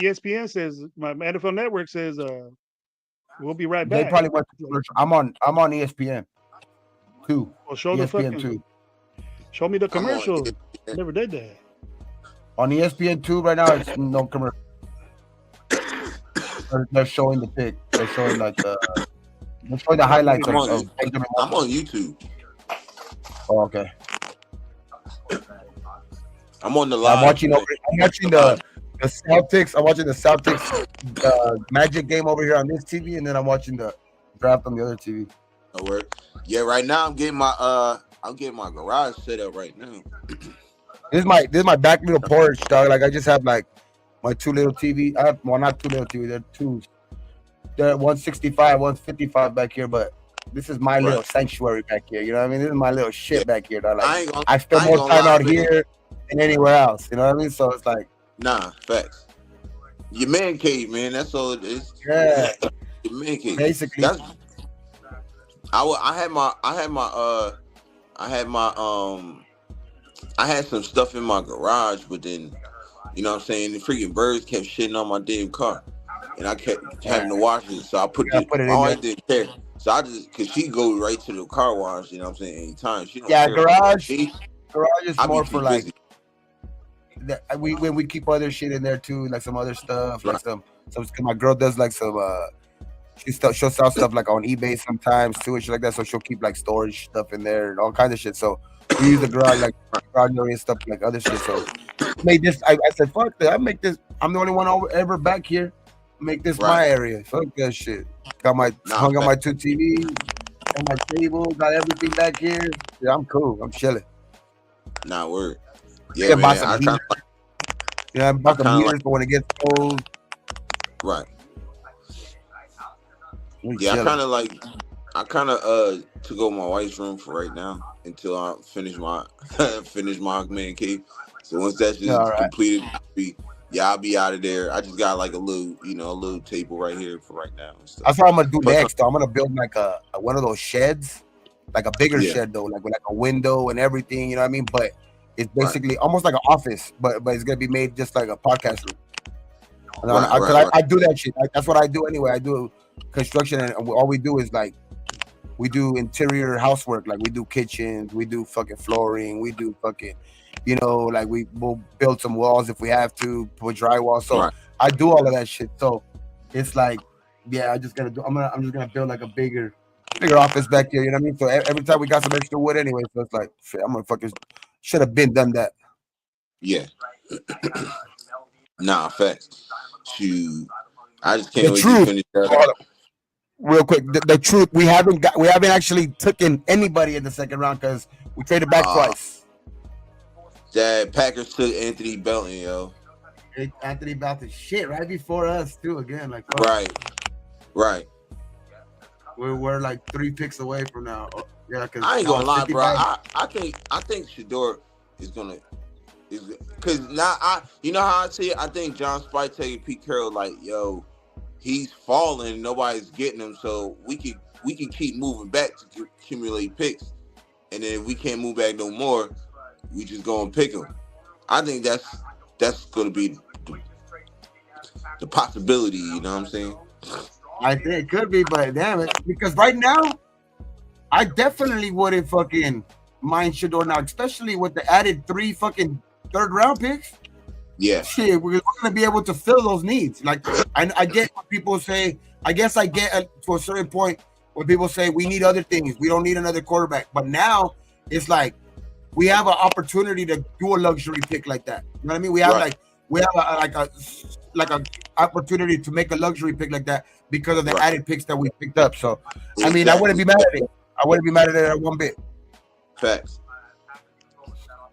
B: ESPN says, my NFL Network says, we'll be right back.
A: They probably went to commercial. I'm on ESPN 2.
B: Well, show
A: ESPN 2.
B: Show me the commercial. I never did that.
A: On ESPN 2 right now, it's no commercial. They're showing the pic. They're showing like they're showing the highlights of
C: I'm on YouTube.
A: Oh, okay.
C: I'm on the live.
A: I'm watching the Celtics. I'm watching the Celtics Magic game over here on this TV, and then I'm watching the draft on the other TV.
C: No word. Yeah, right now I'm getting my garage set up right now.
A: This is my back little porch, dog. Like I just have like my two little TV. I have not two little TV. They're two. They're 165, 155 back here, but this is my little sanctuary back here. You know what I mean? This is my little shit back here. Dog. Like I spend more time out here than anywhere else. You know what I mean? So it's like
C: facts. Your man cave, man. That's all it is.
A: Yeah.
C: Your man cave.
A: Basically.
C: I had some stuff in my garage, but then you know what I'm saying, the freaking birds kept shitting on my damn car, and I kept having to wash it. So I put
A: it
C: my
A: in
C: wife
A: there.
C: didn't care, so I just cause she go right to the car wash. You know what I'm saying, anytime she don't
A: Yeah,
C: care about that.
A: garage is
C: I be
A: more
C: too
A: for like
C: busy.
A: when we keep other shit in there too, like some other stuff, like
C: Right.
A: some my girl does like some she'll sell stuff like on eBay sometimes too and shit like that. So she'll keep like storage stuff in there and all kinds of shit. So we use the garage like garage area and stuff like other shit. So made this. I said fuck that. I make this. I'm the only one ever back here. Make this
C: Right.
A: my area. Fuck that shit. Got my
C: Nah,
A: hung on my
C: fact.
A: 2 TVs, on my table. Got everything back here. Yeah, I'm cool. I'm chilling.
C: Nah, word. Yeah,
A: Yeah, buy
C: man.
A: some
C: I kind
A: heaters.
C: of
A: Yeah,
C: I
A: buy some
C: kind of like
A: heaters for when it gets cold.
C: right.
A: We
C: Yeah,
A: chilling.
C: I kind of took over my wife's room for right now until I finish my finish my man cave. So once that's
A: Yeah, all
C: just
A: right.
C: completed, I'll be out of there. I just got like a little, a little table right here for right now and stuff.
A: That's what I'm gonna do
C: Plus,
A: next. Though. I'm gonna build like a one of those sheds, like a bigger
C: yeah,
A: shed though, like with like a window and everything. You know what I mean? But it's
C: right,
A: basically almost like an office, but it's gonna be made just like a podcast room.
C: right,
A: Because
C: right, right,
A: I do that shit. That's what I do anyway. I do construction, and all we do is like we do interior housework. Like we do kitchens, we do fucking flooring, we do fucking, like we'll build some walls if we have to, put drywall. So
C: right.
A: I do all of that shit. So it's like, yeah, I just gotta do. I'm just gonna build like a bigger office back here. You know what I mean? So every time we got some extra wood anyway, so it's like, shit, I'm gonna fucking should have been done that.
C: Yeah, nah, facts. Shoot, I just
A: The
C: can't wait to
A: truth.
C: finish that.
A: Real quick, the truth, we haven't actually taken anybody in the second round because we traded back twice.
C: That Packers took Anthony Belton, yo.
A: Anthony about the shit right before us too. Again, like fuck.
C: Right.
A: We're like 3 picks away from now. Yeah, because
C: I ain't gonna lie, bro. I think Shador is gonna because now you know how I see it. I think John Spike taking Pete Carroll like, yo, he's falling, nobody's getting him, so we can keep moving back to accumulate picks, and then if we can't move back no more, we just go and pick him. I think that's gonna be the possibility. You know what I'm saying?
A: I think it could be, but damn it, because right now, I definitely wouldn't fucking mind Shador now, especially with the added 3 fucking third round picks.
C: Yeah.
A: Shit, we're gonna be able to fill those needs. Like I get what people say. I guess I get to a certain point when people say we need other things. We don't need another quarterback. But now it's like we have an opportunity to do a luxury pick like that. You know what I mean? We have a opportunity to make a luxury pick like that because of the added picks that we picked up. So I mean, I wouldn't be mad at it. I wouldn't be mad at it one bit.
C: Facts.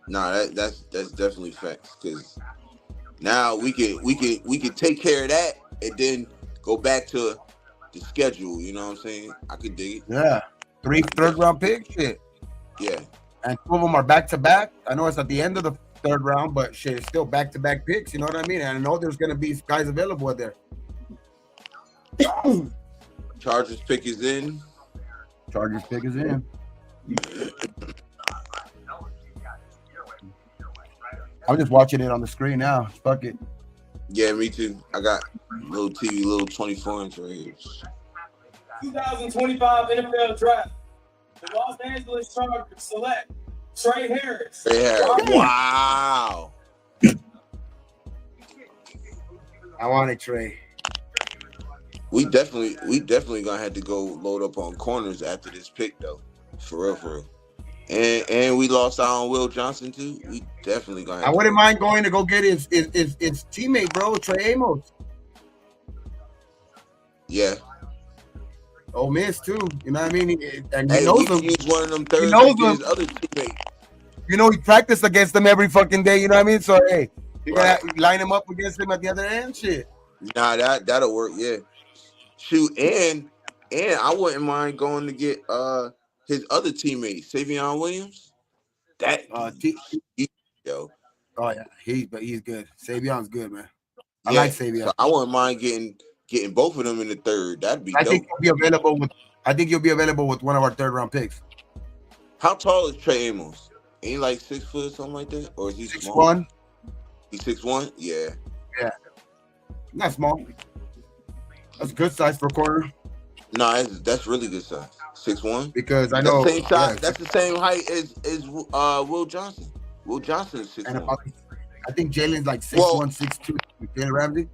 C: Nah, that's definitely facts because now we can take care of that and then go back to the schedule. You know what I'm saying? I could dig it.
A: Yeah, 3 third round picks. Shit.
C: Yeah.
A: And 2 of them are back to back. I know it's at the end of the third round, but shit, it's still back to back picks. You know what I mean? And I know there's gonna be guys available there.
C: Chargers pick is in.
A: Chargers pick is in. I'm just watching it on the screen now. Fuck it.
C: Yeah, me too. I got little TV, little 24-inch right here.
H: 2025 NFL Draft. The Los Angeles Chargers select Trey Harris.
C: Wow.
A: I wanted Trey.
C: We definitely gonna have to go load up on corners after this pick though. For real. And we lost out on Will Johnson too. We definitely gonna have
A: I wouldn't mind going to go get his teammate, bro, Trey Amos.
C: Yeah.
A: Ole Miss too. You know what I mean? And
C: he
A: knows him.
C: He's one of them thirds.
A: He knows him.
C: His other teammate.
A: You know, he practiced against them every fucking day. You know what I mean? So hey, you gotta line him up against him at the other end. Shit.
C: Nah, that'll work. Yeah. Shoot, and I wouldn't mind going to get his other teammate, Savion Williams. Yo.
A: Oh yeah, he's good. Savion's good, man. I
C: Yeah,
A: like Savion.
C: so I wouldn't mind getting both of them in the third. That'd be dope.
A: I think he'll be available I think he'll be available with one of our third-round picks.
C: How tall is Trey Amos? Ain't he like 6 foot, something like that, or is he small?
A: 6'1".
C: He's 6'1". Yeah.
A: Yeah. Not small. That's good size for a corner.
C: No, that's really good size. 6'1".
A: Because I know
C: same size. That's the same height as Will Johnson. Will Johnson is 6'1".
A: I think Jalen's like 6'1", 6'2". Jalen Ramsey.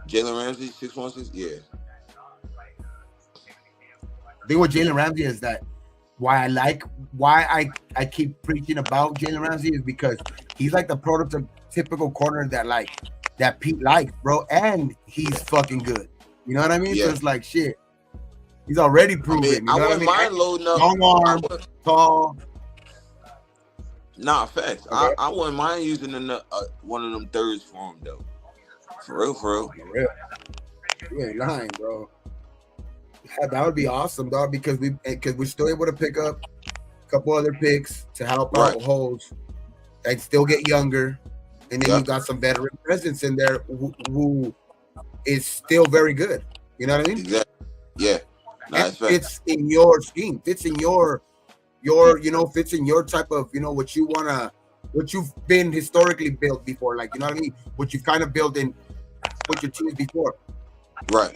C: Jalen Ramsey 6'1", 6. Yeah.
A: I think what Jalen Ramsey is that why I keep preaching about Jalen Ramsey is because he's like the prototypical corner that Pete likes, bro, and he's fucking good. You know what I mean? Yeah. So it's like shit. He's already proven.
C: I wouldn't mind loading up.
A: Long arm, tall.
C: Nah, facts. Okay. I wouldn't mind using one of them thirds for him though. For real.
A: You ain't lying, bro. Yeah, that would be awesome, dog. Because we're still able to pick up a couple other picks to help out holes and still get younger, and then you got some veteran presence in there who is still very good. You know what I mean?
C: Exactly. Yeah.
A: It fits in your scheme. Fits in your fits in your type of what you've been historically built before. Like you know what I mean? What you've kind of built in with your teams before.
C: Right.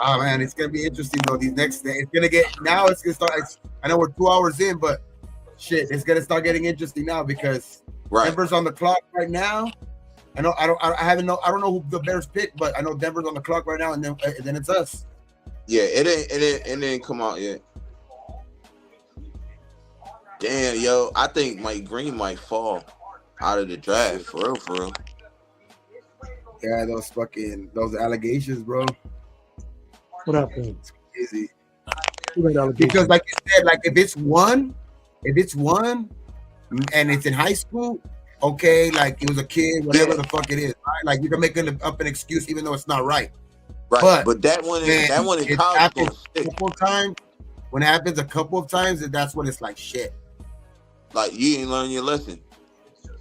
A: Oh man, it's gonna be interesting though. These next days, it's gonna start. I know we're 2 hours in, but shit, it's gonna start getting interesting now because Denver's on the clock right now. I don't know who the Bears pick, but I know Denver's on the clock right now, and then it's us.
C: Yeah, it didn't come out yet. Damn, yo, I think Mike Green might fall out of the draft for real.
A: Yeah, those allegations, bro.
B: What happened?
A: It's crazy. Because like you said, like if it's one, and it's in high school, okay, like it was a kid, whatever the fuck it is, right? Like you can make up an excuse even though it's not right.
C: Right, but that one in college
A: happens a couple of times. When it happens a couple of times, that's when it's like shit.
C: Like you ain't learn your lesson.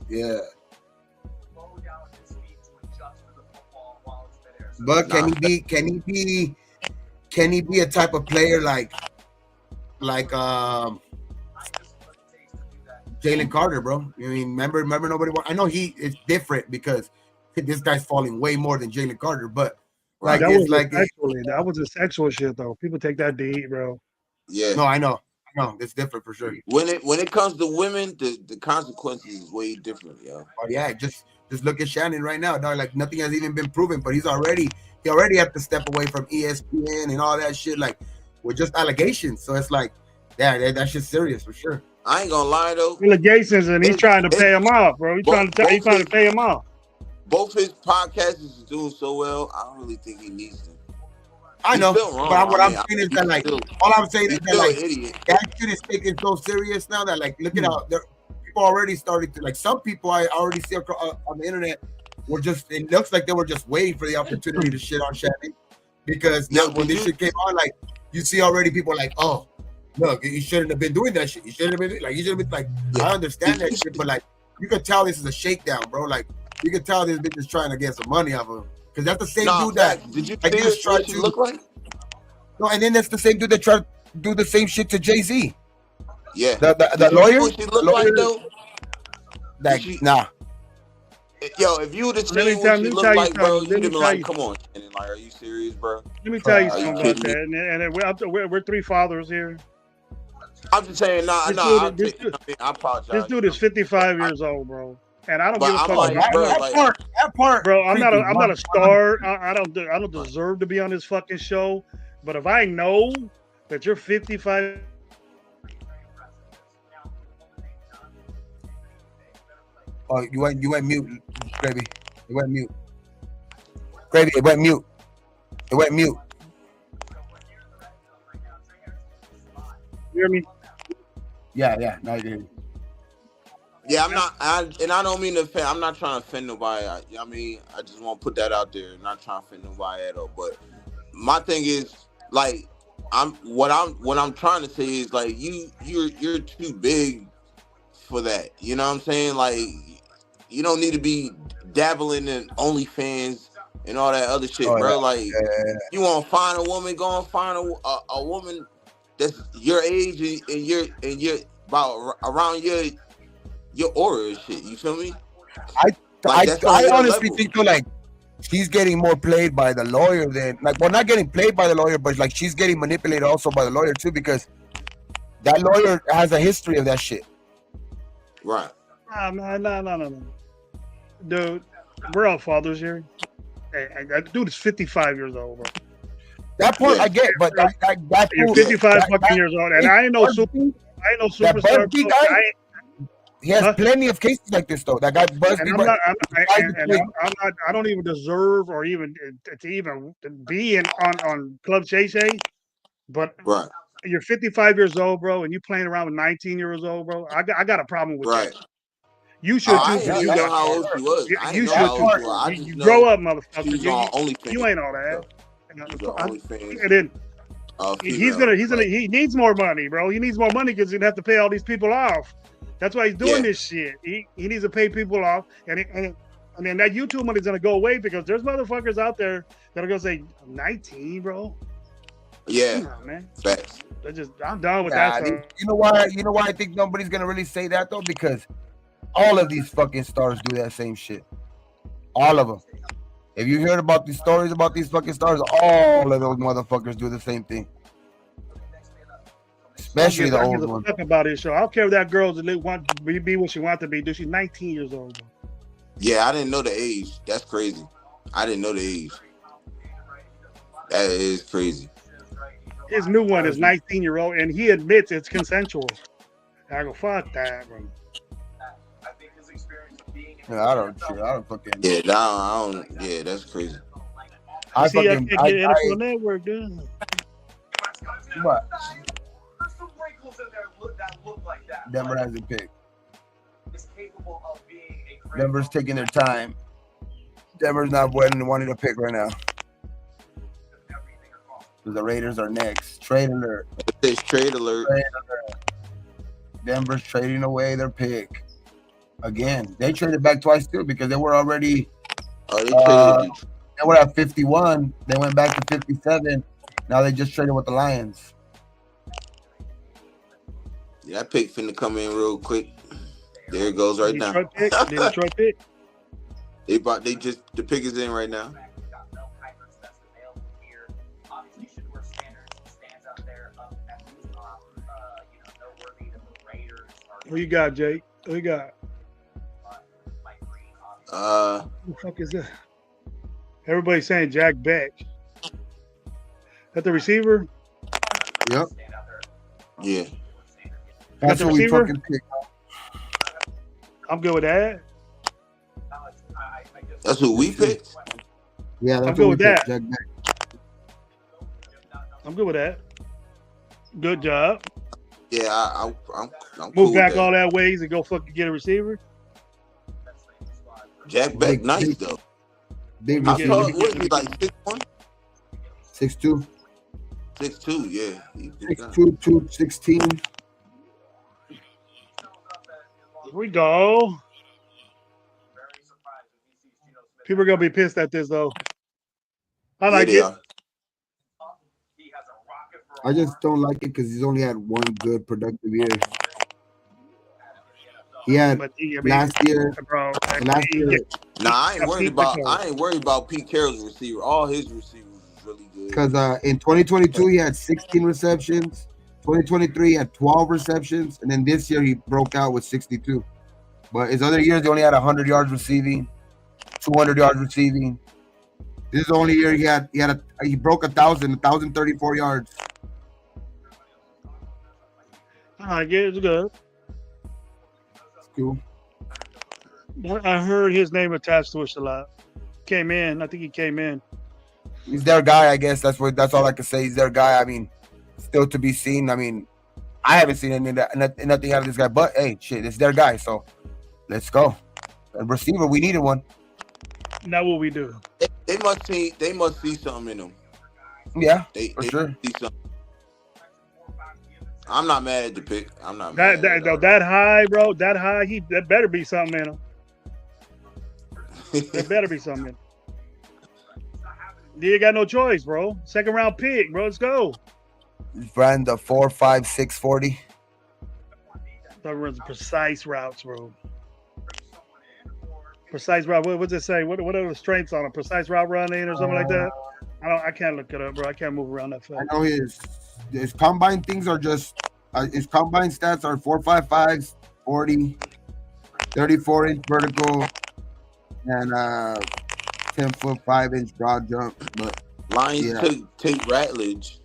A: Yeah. But can he be a type of player like Jalen Carter, bro? I mean, remember nobody. I know it's different because this guy's falling way more than Jalen Carter, but like
B: that was a sexual shit though. People take that to eat, bro.
C: Yeah.
A: No, I know. It's different for sure.
C: When it comes to women, the consequences is way different, yo.
A: Oh yeah, just look at Shannon right now, dog. Like nothing has even been proven, but he already had to step away from ESPN and all that shit. Like with just allegations. So it's like, yeah, that shit's serious for sure.
C: I ain't gonna lie though.
B: Allegations, and he's trying to pay him off, bro. He's trying to pay him off.
C: Both his podcasts is doing so well. I don't really think he needs them.
A: I know, but what I'm saying is that, like, all I'm saying is that, like, that shit is taken so serious now that, like, look at how people already started to, like, some people I already see on the internet were just, it looks like they were just waiting for the opportunity to shit on Shannon because when this shit came on, like, you see already people like, oh, look, you shouldn't have been doing that shit. You shouldn't have been, like, I understand that shit, but, like, you can tell this is a shakedown, bro. Like, you can tell this bitch is trying to get some money off of him. Because that's the same dude that
C: did you see what she look like?
A: No, and then that's the same dude that tried to do the same shit to Jay-Z.
C: Yeah.
A: The lawyer?
C: What she look like though?
A: Like, nah.
C: Yo, if you would have seen what she looked like, bro, you'd have been like, come on, Shannon. Like, are you serious, bro?
B: Let me tell you something about that. And we're three fathers here.
C: I'm just saying, I apologize.
B: This dude is 55 years old, bro. And I don't give a fuck.
C: Like,
A: that part,
B: bro. I'm not a star. I don't deserve to be on this fucking show. But if I know that you're 55,
A: oh, you went mute, Gravy. It went mute. Gravy, it went mute. It went mute.
B: You hear me?
A: Yeah. Now you can hear me.
C: Yeah, I don't mean to offend. I'm not trying to offend nobody. I mean, I just want to put that out there. Not trying to offend nobody at all. But my thing is, like, what I'm trying to say is, like, you're too big for that. You know what I'm saying? Like, you don't need to be dabbling in OnlyFans and all that other shit, bro. Like, you want to find a woman, go and find a woman that's your age and you're about around your aura and shit. You feel me?
A: I honestly think though, like, she's getting more played by the lawyer than not getting played by the lawyer, but like she's getting manipulated also by the lawyer too, because that lawyer has a history of that shit.
C: Right.
B: No. Dude, we're all fathers here. Hey, that dude is 55 years old, bro.
A: That point I get, but
B: you're 55 fucking years old, and I ain't no superstar.
A: He has plenty of cases like this though. That guy Busby.
B: I don't even deserve or even to even be on Club Shay Shay, but
C: right.
B: You're 55 years old, bro, and you playing around with 19 years old, bro. I got a problem with that. You should too.
C: I didn't even know how old she was.
B: You should too. You grow up, motherfucker. You ain't all that. And then he needs more money, bro. He needs more money because he's gonna have to pay all these people off. That's why he's doing this shit. He needs to pay people off, and then that YouTube money's gonna go away because there's motherfuckers out there that are gonna say 19, bro.
C: Yeah,
B: come on, man.
C: Facts.
B: I'm done with that.
A: You know why? You know why I think nobody's gonna really say that though? Because all of these fucking stars do that same shit. All of them. If you heard about these stories about these fucking stars, all of those motherfuckers do the same thing. Especially the old one.
B: Talk about it, so I don't care if that girl's want to be what she wants to be. Dude, she's 19 years old.
C: Yeah, I didn't know the age. That's crazy. I didn't know the age. That is crazy.
B: His new one is 19-year-old, and he admits it's consensual. I go, fuck that, bro.
A: Yeah, I don't fucking.
C: Yeah, I don't. Yeah, that's crazy.
B: I can't get NFL Network, dude.
A: What? Denver hasn't picked. Denver's taking their time. Denver's not wanting to pick right now. The Raiders are next. Trade alert.
C: It's trade alert.
A: Denver's trading away their pick. Again, they traded back twice too because they were already.
C: They
A: were at 51. They went back to 57. Now they just traded with the Lions.
C: Yeah, that pick finna come in real quick. There it goes right now.
B: Detroit pick.
C: The pick is in right now.
B: Who you got, Jake? Who you got?
C: Who
B: the fuck is that? Everybody's saying Jack Beck. That the receiver?
A: Yep.
C: Yeah.
A: That's what we fucking picked.
B: I'm good with that.
C: That's who we picked?
A: Yeah, that's
B: I'm good with that.
A: Jack Beck.
B: I'm good with that. Good job.
C: Yeah, I'm
B: move
C: cool
B: back
C: with
B: all that ways and go fucking get a receiver.
C: Jack Beck, nice though.
A: Big
C: what is he, like 6'1"?
A: 6'2".
C: 6'2", yeah.
A: 6'2", 216.
B: Here we go. People are gonna be pissed at this though. I like it.
A: I just don't like it because he's only had one good productive year. He had last year.
C: Nah, I ain't worried about Pete Carroll's receiver. All his receivers is really good.
A: Because in 2022 he had 16 receptions. 2023 he had 12 receptions, and then this year he broke out with 62. But his other years he only had 100 yards receiving, 200 yards receiving. This is the only year he broke 1,034 yards.
B: I guess it's good.
A: It's cool.
B: I heard his name attached to it a lot. Came in. I think he came in.
A: He's their guy, I guess. That's all I can say. He's their guy. I mean, still to be seen. I mean, I haven't seen nothing out of this guy. But hey, shit, it's their guy. So let's go. A receiver, we needed one.
B: Now what we do?
C: They must see something in him.
A: Yeah,
C: they
A: sure.
C: See something. I'm not mad at the pick. I'm not mad.
B: That high, bro. That high. That better be something in him. There better be something in him. You got no choice, bro. Second round pick, bro. Let's go.
A: Ran the 4.56 40.
B: That runs precise routes, bro. Precise route. What's it say? What are the strengths on a precise route running or something like that? I can't look it up, bro. I can't move around that fast.
A: I know his combine things are just his combine stats are 4.55, 40, 34-inch vertical, and 10-foot 5-inch broad jump. But
C: Lions take Ratledge.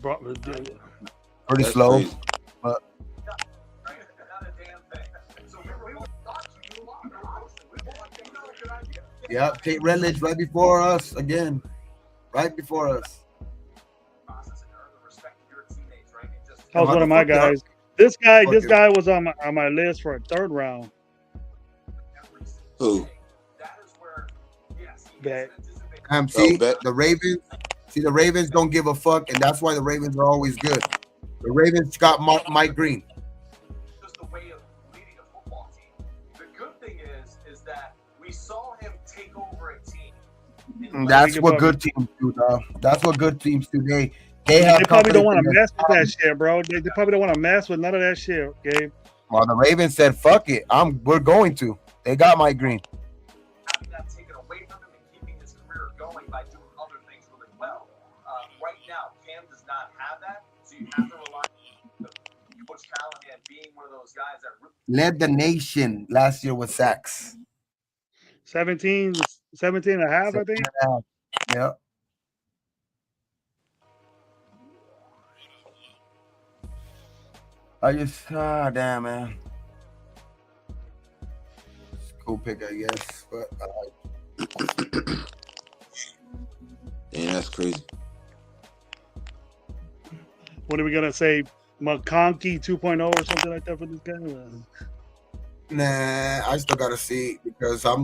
A: Pretty
C: That's
A: slow.
C: crazy.
A: But yeah, Tate Redledge right before us again. Right before us.
B: That was one of my guys. This guy was on my list for a third round.
C: Who?
B: Bet.
A: See, the Ravens. See, the Ravens don't give a fuck, and that's why the Ravens are always good. The Ravens got Mike Green.
H: Just the way of leading a football team. The good thing is that we saw him take over a team.
A: And that's what good teams do, dog. That's what good teams do. They
B: probably don't want to mess with that shit, bro. They probably don't want to mess with none of that shit, Gabe.
A: Well, the Ravens said, "Fuck it, we're going to." They got Mike Green.
H: Having that taken away from him and keeping his career going by doing other things really well. Right now, Cam does not have that, so you have to rely on Coach Callahan being one of those guys that
A: led the nation last year with sacks.
B: 17 and a half, I think.
A: Yeah. Damn, man. It's a cool pick, I guess, but
C: Yeah, that's crazy.
B: What are we gonna say? McConkey 2.0 or something like that for this guy?
A: Nah, I still gotta see because I don't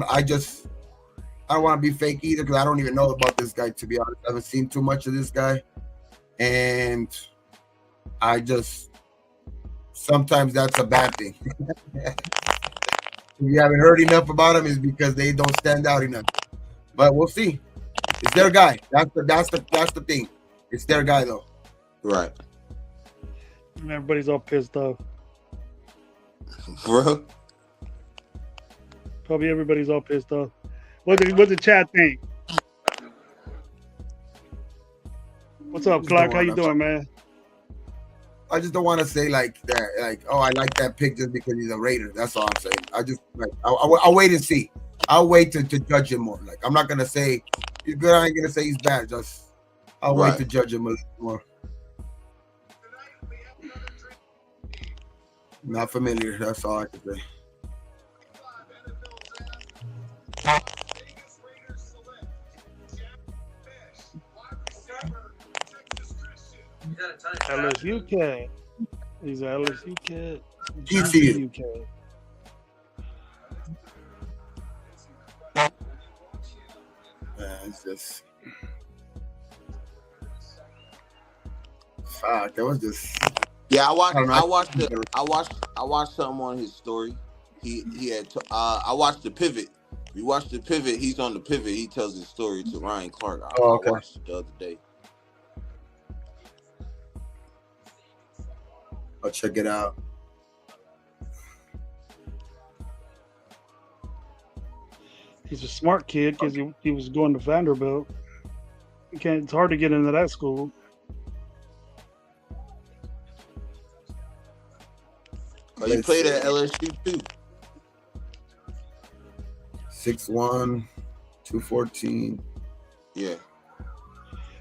A: want to be fake either because I don't even know about this guy, to be honest. I haven't seen too much of this guy, and sometimes that's a bad thing. If you haven't heard enough about him, is because they don't stand out enough. But we'll see. It's their guy. That's the thing. It's their guy though.
C: Right.
B: And everybody's all pissed off.
C: Bro.
B: Probably everybody's all pissed off. What the chat think? What's up, Clark? How you doing, man?
A: I just don't want to say like that, oh, I like that pick just because he's a Raider. That's all I'm saying. I just I'll wait and see. I'll wait to judge him more. Like I'm not gonna say he's good. I ain't gonna say he's bad. I'll wait to judge him a little more. Not familiar. That's all I can say.
B: LSU cat. He's an LSU cat.
A: GCU
B: cat.
A: It's just fuck. That was just.
C: Yeah, I watched something on his story. He had. I watched the pivot. We watched the pivot. He's on the pivot. He tells his story to Ryan Clark. I watched it the other day.
A: I'll check it out.
B: He's a smart kid because he was going to Vanderbilt. It's hard to get into that school.
C: Oh, he played at LSU too.
A: 6'1", 214.
C: Yeah.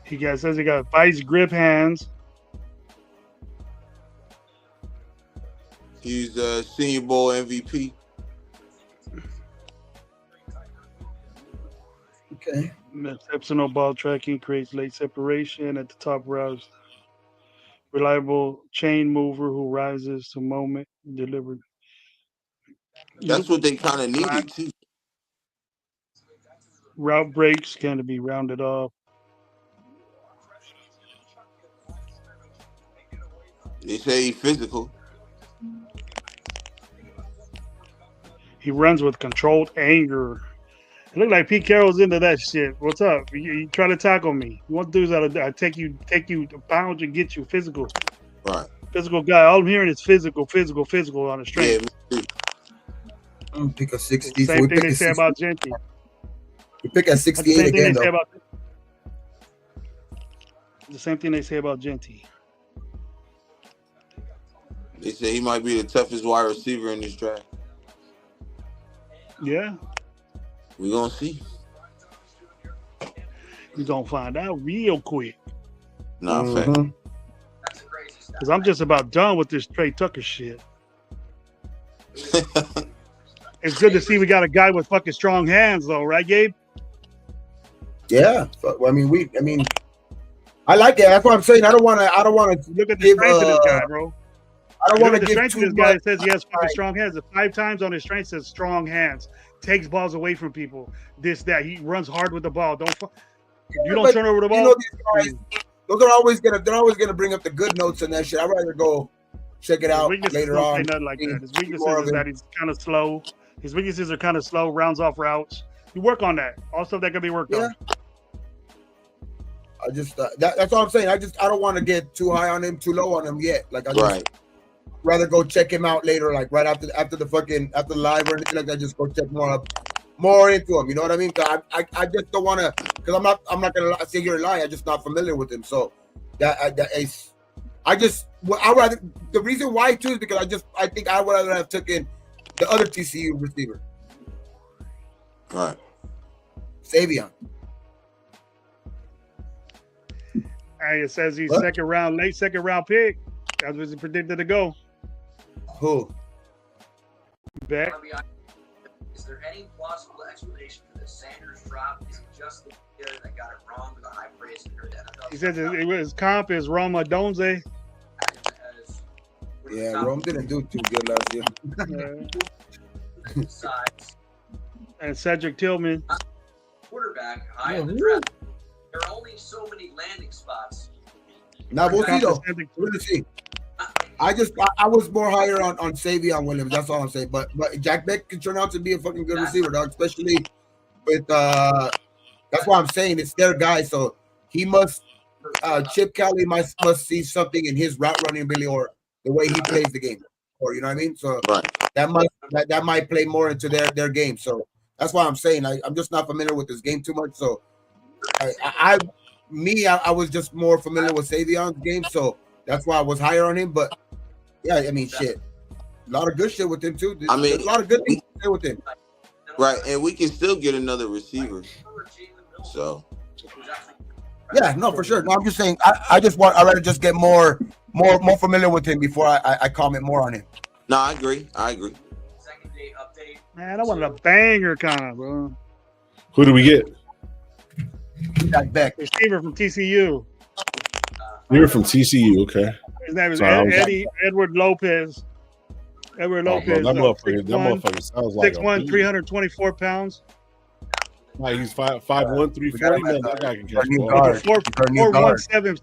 B: He says he got vice grip hands.
C: He's a Senior Bowl MVP.
A: Okay.
B: Exceptional ball tracking, creates late separation at the top routes. Reliable chain mover who rises to moment delivered.
C: That's what they kind of needed too.
B: Route breaks can be rounded off.
C: They say he's physical.
B: He runs with controlled anger It look like Pete Carroll's into that shit. What's up? You try to tackle me? You want dudes that'll take you to pound and get you physical.
C: Right.
B: Physical guy. All I'm hearing is physical on the strength.
A: Yeah, pick a 60.
B: Same thing they say about Genty.
A: We pick at 68 again, though.
B: The same thing they say about Genty.
C: They say he might be the toughest wide receiver in this draft.
B: Yeah.
C: We're going to see.
B: We're going to find out real quick.
C: Fact.
B: Because I'm just about done with this Trey Tucker shit. It's good to see we got a guy with fucking strong hands, though, right, Gabe?
A: Yeah. I mean, I like it. That's what I'm saying. I don't want to
B: look at the strength of this guy, bro.
A: I don't want to
B: give
A: strength
B: of this guy. It says he has fucking strong hands. 5 times on his strength says strong hands. Takes balls away from people. This, that. He runs hard with the ball. You don't turn over the ball.
A: You know, these guys, they're always gonna bring up the good notes and that shit. I'd rather go check it out later on.
B: Nothing like that. His weaknesses is that he's kind of slow. His weaknesses are kind of slow. Rounds off routes. You work on that. All stuff that can be worked on.
A: I just that's all I'm saying. I don't want to get too high on him, too low on him yet. Like I just rather go check him out later, like right after the live or anything like that. Just go check more into him. You know what I mean? Cause I just don't want to, because I'm not gonna sit here and lie. I'm just not familiar with him. So I rather, the reason why too is because I think I would rather have taken the other TCU receiver.
C: Right.
A: Savion.
B: Hey, it says he's late second round pick. That's what he predicted to go.
A: Who?
B: Beck.
G: Is there any plausible explanation for the Sanders drop? Is it just the player that got it wrong with a high praise for the NFL?
B: He said his comp is Roma Donze.
A: Yeah, Rome didn't do too good last year.
B: And Cedric Tillman.
G: Quarterback high in the draft. There are only so many landing spots.
A: Now we'll see though. We're gonna see. I was more higher on Savion Williams. That's all I'm saying. But Jack Beck can turn out to be a fucking good receiver, dog. Especially with that's why I'm saying it's their guy. So he must Chip Kelly must see something in his route running ability or the way he plays the game, or you know what I mean. So that might play more into their game. So that's why I'm saying I'm just not familiar with this game too much. So I was just more familiar with Savion's game, so that's why I was higher on him. But yeah, I mean, shit, a lot of good shit with him too.
C: I mean,
A: a lot of good things to say with him.
C: Right, and we can still get another receiver. So
A: yeah, no, for sure. No, I'm just saying I'd rather just get more familiar with him before I comment more on him.
C: No, I agree.
G: Second day update.
B: Man, I wanted a banger kind of, bro.
F: Who do we get?
A: Jack Beck.
B: Receiver from TCU.
F: You're from TCU, okay.
B: His name is Edward Lopez. Edward Lopez.
F: That motherfucker sounds like
B: 6'1", 324 pounds.
F: Like he's 5'1", 340. Man, that guy can catch
B: the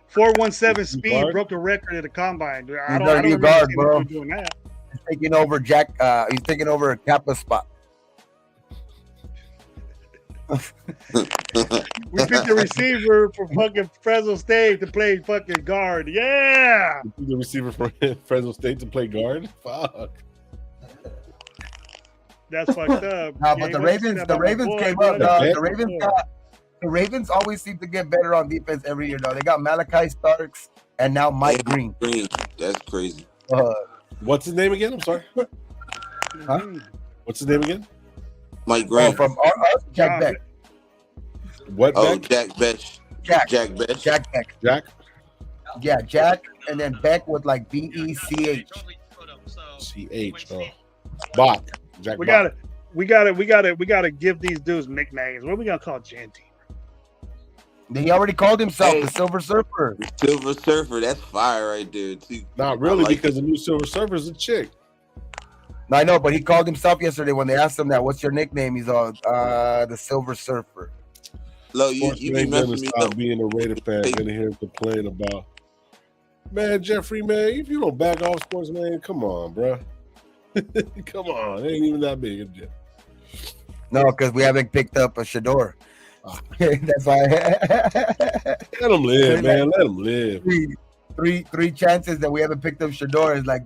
B: 417 speed broke the record at the combine. I don't remember him doing that.
A: He's taking over he's taking over Kappa's spot.
B: We picked the receiver for fucking Fresno State to play fucking guard. Yeah.
F: The receiver for Fresno State to play guard? Fuck.
B: That's fucked up.
A: Nah, but the Ravens came up. The Ravens always seem to get better on defense every year, though. They got Malachi Starks and now Mike Green.
C: That's crazy.
F: What's his name again? I'm sorry.
A: Huh?
F: What's his name again?
C: Mike Green.
A: From Jack Beck.
F: What?
C: Oh,
F: Beck?
C: Jack
A: Beck.
F: Jack?
A: Yeah, Jack, and then Beck with like BECH.
F: CH. Oh. Bach. Jack
B: we
F: Bach.
B: gotta give these dudes nicknames. What are we gonna call Genty?
A: He already called himself the Silver Surfer.
C: Silver Surfer, that's fire right there too.
F: Not really, because the new Silver Surfer is a chick.
A: I know, but he called himself yesterday when they asked him that. What's your nickname? He's all the Silver Surfer.
C: Look, you be messing me up.
F: Being a Raider fan, gonna hear him complain about, man, Jeffrey, man, if you don't back off sports, man, come on, bro. Come on, it ain't even that big a deal.
A: No, because we haven't picked up a Shador. That's why.
F: Let him live, man. Let him live.
A: Three chances that we haven't picked up Shador is like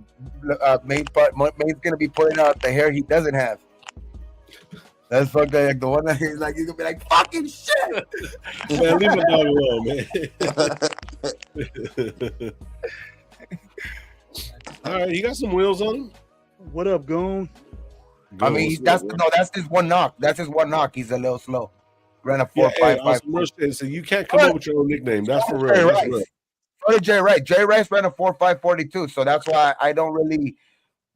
A: Main's gonna be putting out the hair he doesn't have. That's fucking like the one that he's like, he's gonna be like, fucking shit.
F: Man, leave my dog alone, man. All right, you got some wheels on him.
B: What up, Goon?
A: I mean, that's his one knock. That's his one knock. He's a little slow. Ran a 4.55.
F: So you can't come up with your own nickname. That's for real. That's real.
A: So did Jay Rice. Jay Rice ran a 4.542. So that's why I don't really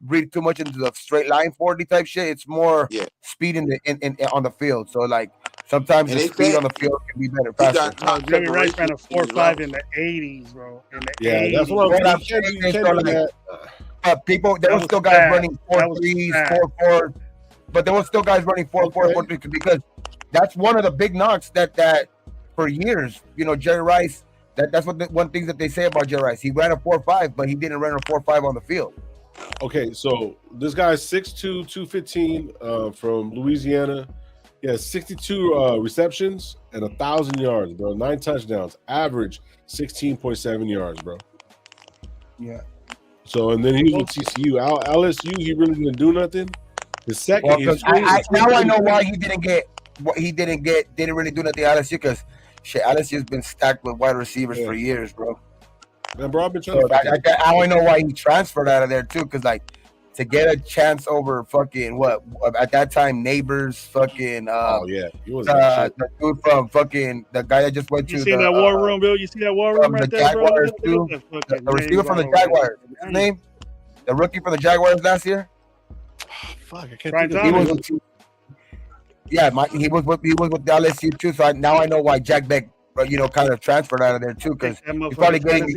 A: read too much into the straight line 40 type shit. It's more speed in on the field. So like sometimes the speed on the field can be better, faster.
B: Jay Rice ran a 4.5 in the 80s, bro. In the 80s.
F: That's what I'm saying.
A: People, there were still guys running 4.3s, 4.4s, but there were still guys running 4.4, 4.3 because that's one of the big knocks that for years, you know, Jerry Rice. That's what one thing that they say about Jerry Rice. He ran a 4.5, but he didn't run a 4.5 on the field.
F: Okay, so this guy's 6'2", 215 from Louisiana. He has 62 receptions and 1,000 yards, bro. 9 touchdowns, average 16.7 yards, bro.
A: Yeah.
F: So and then he was with TCU. LSU, he really didn't do nothing. The second,
A: now I know why he didn't really do nothing at LSU because shit, LSU's been stacked with wide receivers for years, bro.
F: Man, bro, I've been trying
A: I only know why he transferred out of there too, because like to get a chance over fucking what at that time Neighbors fucking
F: he was
A: the dude from fucking the guy that just went to
B: you see that war room, Bill? You see that war room right there, bro?
A: The receiver from the Jaguars. What's his name? The rookie from the Jaguars last year.
F: Fuck, I can't think of it.
A: He was with the LSU too. So now I know why Jack Beck, you know, kind of transferred out of there too, because he's probably getting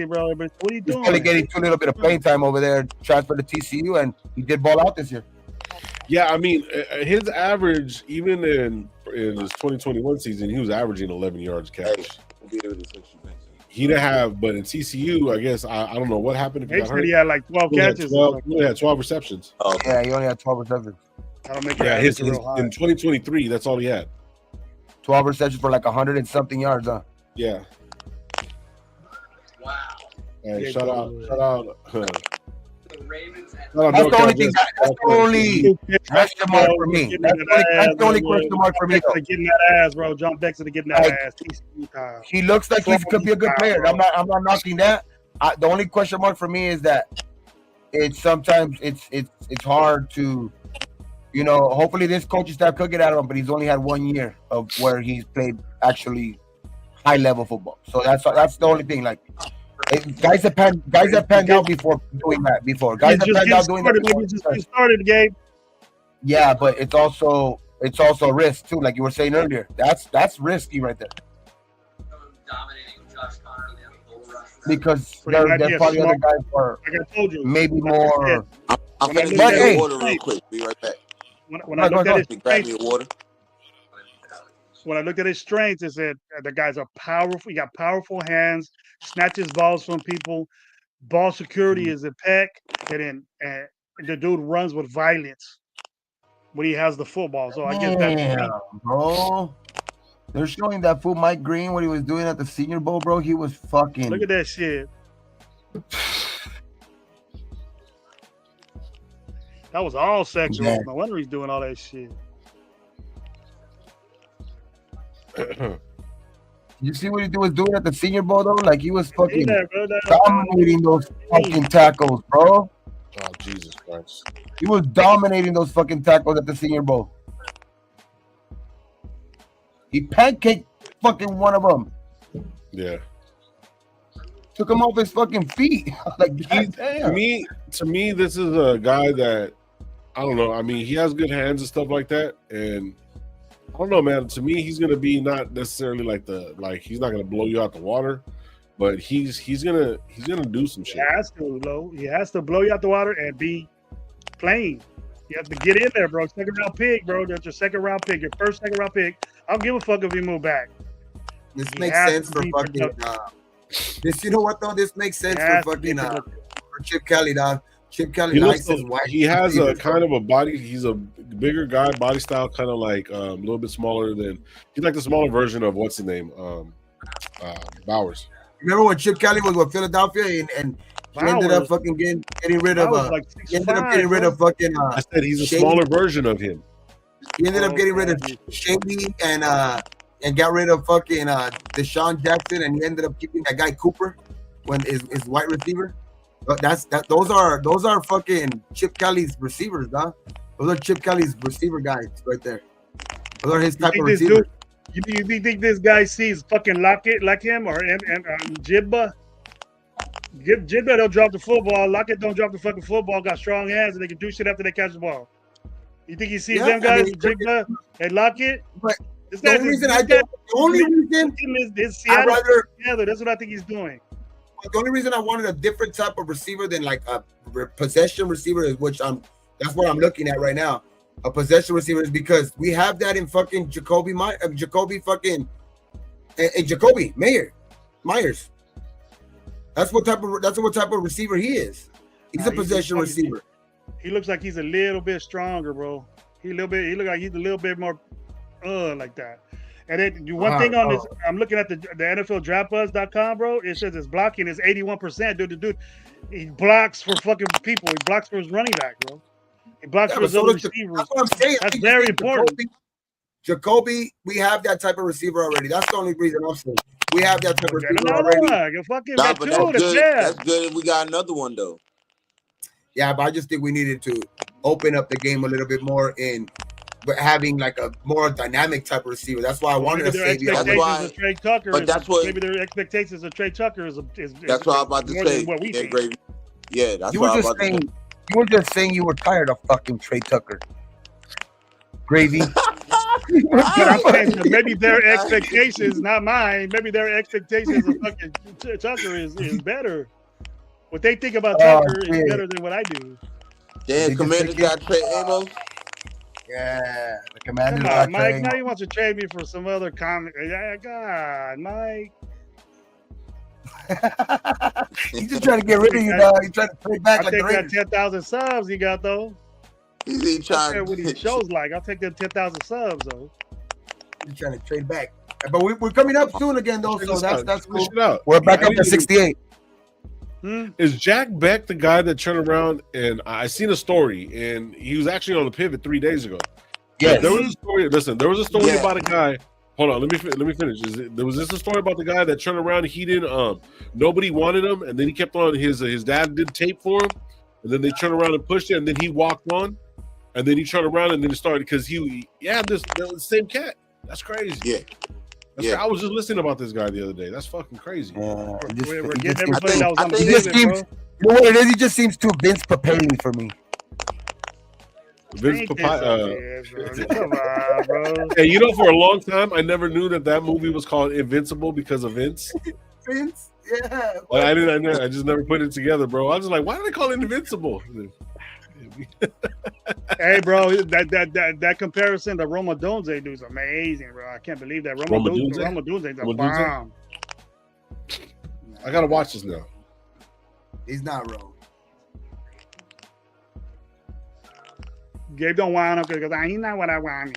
A: too little bit of playing time over there. Transferred to TCU, and he did ball out this year.
F: Yeah, I mean, his average, even in his 2021 season, he was averaging 11 yards catch. He didn't have, but in TCU, I guess I don't know what happened. If he got hurt.
B: He had like 12 catches.
F: He had 12 receptions.
A: Oh, yeah, he only had 12 receptions.
F: In 2023, that's all he had.
A: 12 receptions for like 100 and something yards, huh?
F: Yeah.
G: Wow.
F: Hey, shout out.
G: The Ravens.
A: That's the only thing. That's the only question mark for me. That's the only question mark for me.
B: Getting that ass, bro. John Bexton getting that ass.
A: He looks like he could be a good player. I'm not knocking that. The only question mark for me is that sometimes it's hard to, you know. Hopefully this coaching staff could get out of him, but he's only had 1 year of where he's played actually high level football. So that's the only thing. Like guys have panned out before doing that. Guys have panned out doing that.
B: Just started the game.
A: Yeah, but it's also a risk too. Like you were saying earlier, that's risky right there.
G: Dominating Josh Connor in the bull rush.
A: Because there's probably other guys who are maybe more.
C: I'm gonna get water real quick. Be right back.
B: When I looked at his
C: grab me water.
B: When I looked at his strengths, it said the guys are powerful. He got powerful hands, snatches balls from people. Ball security is a peck, and the dude runs with violence when he has the football. So I guess that's
A: bro. They're showing that fool Mike Green what he was doing at the Senior Bowl, bro. He was fucking.
B: Look at that shit. That was all sexual.
A: Yeah.
B: No wonder he's doing all that shit.
A: You see what he was doing at the Senior Bowl though? Like he was fucking dominating those fucking tackles, bro.
F: Oh Jesus Christ!
A: He was dominating those fucking tackles at the Senior Bowl. He pancaked fucking one of them.
F: Yeah.
A: Took him off his fucking feet. Like
F: to me, this is a guy that I don't know. I mean, he has good hands and stuff like that, and I don't know, man. To me, he's gonna be not necessarily he's not gonna blow you out the water, but he's gonna do some shit.
B: He has to blow you out the water and be playing. You have to get in there, bro. Second round pick, bro. That's your second round pick. Your first second round pick. I don't give a fuck if he move back.
A: This makes sense for fucking. This, you know what though? This makes sense for fucking for Chip Kelly, dog. Chip Kelly likes his white.
F: He has a kind of a body. He's a bigger guy, body style, kind of like a little bit smaller than. He's like the smaller version of what's his name, Bowers.
A: Remember when Chip Kelly was with Philadelphia and he ended up fucking getting rid of he ended up getting rid of fucking.
F: I said he's a
A: Shady.
F: smaller version of him.
A: He ended up getting rid of Shady and got rid of fucking Deshaun Jackson, and he ended up keeping that guy Cooper when his wide receiver. But those are fucking Chip Kelly's receivers, dog. Those are Chip Kelly's receiver guys right there. Those are his type of receivers.
B: You think this guy sees fucking Lockett like him or Jibba? Jibba don't drop the football. Lockett don't drop the fucking football. Got strong hands and they can do shit after they catch the ball. You think he sees them guys, Jibba and Lockett?
A: But the only reason
B: is Seattle together. That's what I think he's doing.
A: The only reason I wanted a different type of receiver than like a possession receiver is that's what I'm looking at right now. A possession receiver is because we have that in fucking Jacoby Myers. That's what type of receiver he is. He's a possession receiver.
B: He looks like he's a little bit stronger, bro. He look like he's a little bit more like that. And then one thing on this, I'm looking at the NFLDraftBuzz.com, bro. It says his blocking is 81%. Dude, he blocks for fucking people. He blocks for his running back, bro. He blocks for his other receivers.
A: That's what I'm saying.
B: That's very important.
A: Jacoby, we have that type of receiver already. That's the only reason I'm saying we have that type of receiver already.
C: That's good if we got another one though.
A: Yeah, but I just think we needed to open up the game a little bit more but having like a more dynamic type of receiver. That's why I wanted to say
B: Trey Tucker. But that's what maybe their expectations of Trey Tucker is.
C: That's what I'm about to say. Yeah, Gravy. Yeah, that's what I'm about to say.
A: You were just saying you were tired of fucking Trey Tucker. Gravy.
B: Maybe their expectations, not mine. Maybe their expectations of fucking Tucker is better. What they think about Tucker is better than what I do.
C: Damn, Commanders got Trey Amos.
A: Yeah, the Commanders.
B: Come on, Mike. Now he wants to trade me for some other comic. Yeah, God, Mike.
A: He's just trying to get rid of you, dog. He's trying to trade back.
B: I'll take that 10,000 subs he got though.
C: He's trying.
B: What he shows like. I'll take that 10,000 subs though.
A: He's trying to trade back, but we're coming up soon again though, so that's cool.
F: We're
A: back up to 68.
F: Is Jack Beck the guy that turned around? And I seen a story, and he was actually on the pivot 3 days ago.
A: Yes.
F: There was a story. Listen, there was a story about a guy. Hold on, let me finish. There was a story about the guy that turned around. He didn't. Nobody wanted him, and then he kept on. His dad did tape for him, and then they turned around and pushed it, and then he walked on, and then he turned around and then he started because the same cat. That's crazy.
C: Yeah.
F: I was just listening about this guy the other day. That's fucking crazy.
B: We're getting everybody that was on the pivot, bro.
A: You know what it is? He just seems too Vince Papelli for me.
F: Vince Papelli.
B: Come on, bro.
F: Hey, you know, for a long time, I never knew that movie was called Invincible because of Vince.
A: Vince, yeah.
F: Like, I just never put it together, bro. I was just like, why do they call it Invincible?
B: Hey, bro, that comparison to Roma Dunze dude's amazing, bro. I can't believe that Roma Dunze's a bomb.
F: I gotta watch this now.
A: He's not wrong.
B: Gabe don't want him because he's not what I want.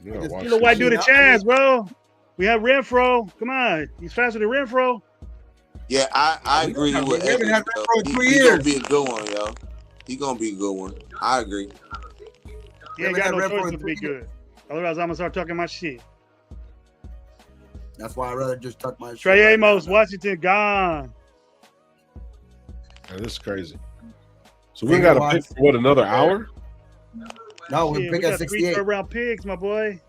F: You
B: know why do the chance, bro? We have Renfro. Come on, he's faster than Renfro.
C: Yeah, I agree with Evan. He's gonna be a good one, yo. He's gonna be a good one. I agree.
B: He ain't got no choice to be good. Otherwise, I'm gonna start talking my shit.
A: That's why I'd rather just tuck my shit.
B: Trey Amos, Washington gone.
F: Man, this is crazy. So we got to pick for what, another hour?
A: No, we pick at 68.
B: 3 third-round picks, my boy.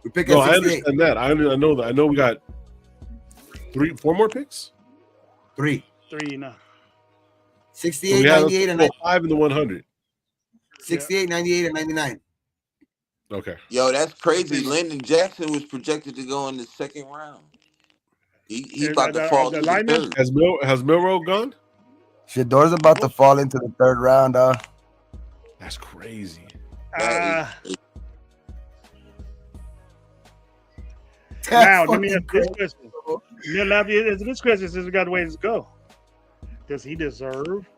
A: We pick at 68.
F: I understand that. I know that. I know we got 4 more picks.
A: 3
B: no.
A: 68, 98, and
F: 5 in the 100.
A: 68, 98, and 99.
F: Okay.
C: Yo, that's crazy. Landon Jackson was projected to go in the second round. He's about to fall to the third.
F: Has Milroe gone?
A: Shador's about to fall into the third round.
F: That's crazy.
B: Now, let me ask this question. This question since we got ways to go. Does he deserve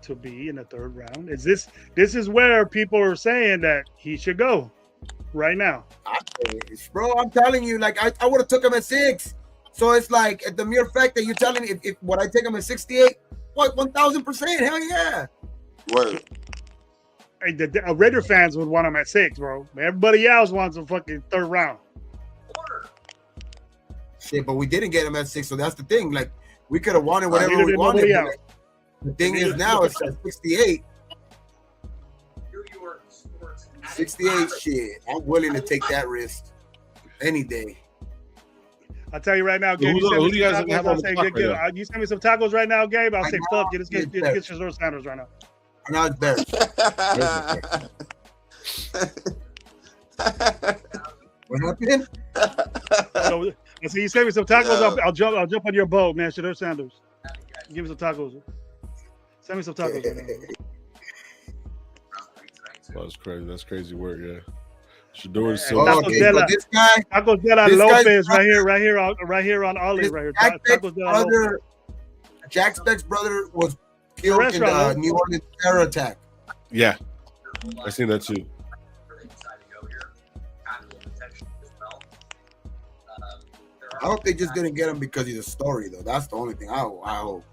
B: to be in the third round? This is where people are saying that he should go right now.
A: Bro, I'm telling you, like I would have took him at 6. So it's like the mere fact that you're telling me if would I take him at 68? What 1,000%? Hell yeah.
C: Word.
B: Hey, the Raider fans would want him at 6, bro. Everybody else wants a fucking third round.
A: Shit, but we didn't get him at 6, so that's the thing. Like we could have wanted whatever we wanted. Like, the thing is now it's at 68. 68 shit. I'm willing to take that risk any day.
B: I'll tell you right now, Gabe.
F: Who do you guys have on the clock right now?
B: You send me some tacos right now, Gabe. I'll say fuck it. Let's get Shador Sanders right now.
A: Now it's better. What happened?
B: So you send me some tacos. I'll jump on your boat, man. Shador Sanders. Give me some tacos. Send me some tacos right now.
F: That's crazy. That's crazy work, yeah. Shador is so
B: Tacos Della.
A: This guy,
B: Tacos Della Lopez right here on Ollie right here. Tacos Della Lopez.
A: Jack Speck's brother was killed in the New Orleans terror attack.
F: Yeah, I seen that too.
A: I hope they just didn't get him because he's a story, though. That's the only thing I hope.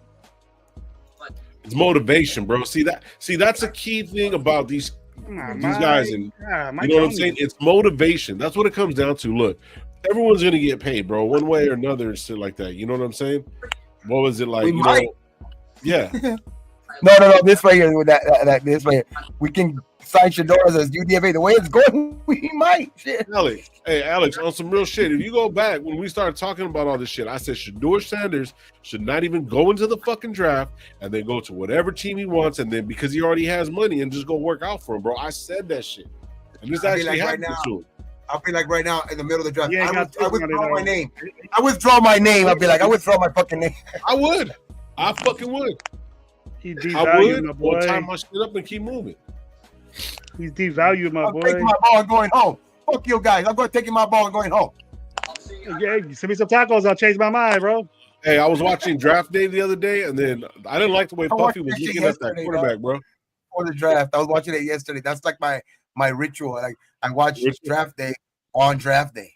F: It's motivation, bro. See that's a key thing about these guys, and you know what I'm saying? It's motivation. That's what it comes down to. Look, everyone's gonna get paid, bro, one way or another, and shit like that. You know what I'm saying? What was it like? Yeah.
A: No. This right here with that this right here. We can sign Shador as UDFA. The way it's going, we might. Shit.
F: Alex, on some real shit. If you go back when we started talking about all this shit, I said Shador Sanders should not even go into the fucking draft and then go to whatever team he wants, and then because he already has money and just go work out for him, bro. I said that shit, and this actually happened to him.
A: I'll be like right now in the middle of the draft. I withdraw my name. I withdraw my name. I'll be like, I withdraw my fucking name.
F: I fucking would.
B: He devalued my boy.
F: Tie my shit up and keep moving.
B: He's devalued my boy.
A: I'm taking my ball and going home. Fuck you guys. I'm going taking my ball and going home.
B: Yeah, send me some tacos. I'll change my mind, bro.
F: Hey, I was watching Draft Day the other day, and then I didn't like the way Puffy was looking at that quarterback, bro.
A: For the draft, I was watching it yesterday. That's like my ritual. Like I watch Draft Day on Draft Day.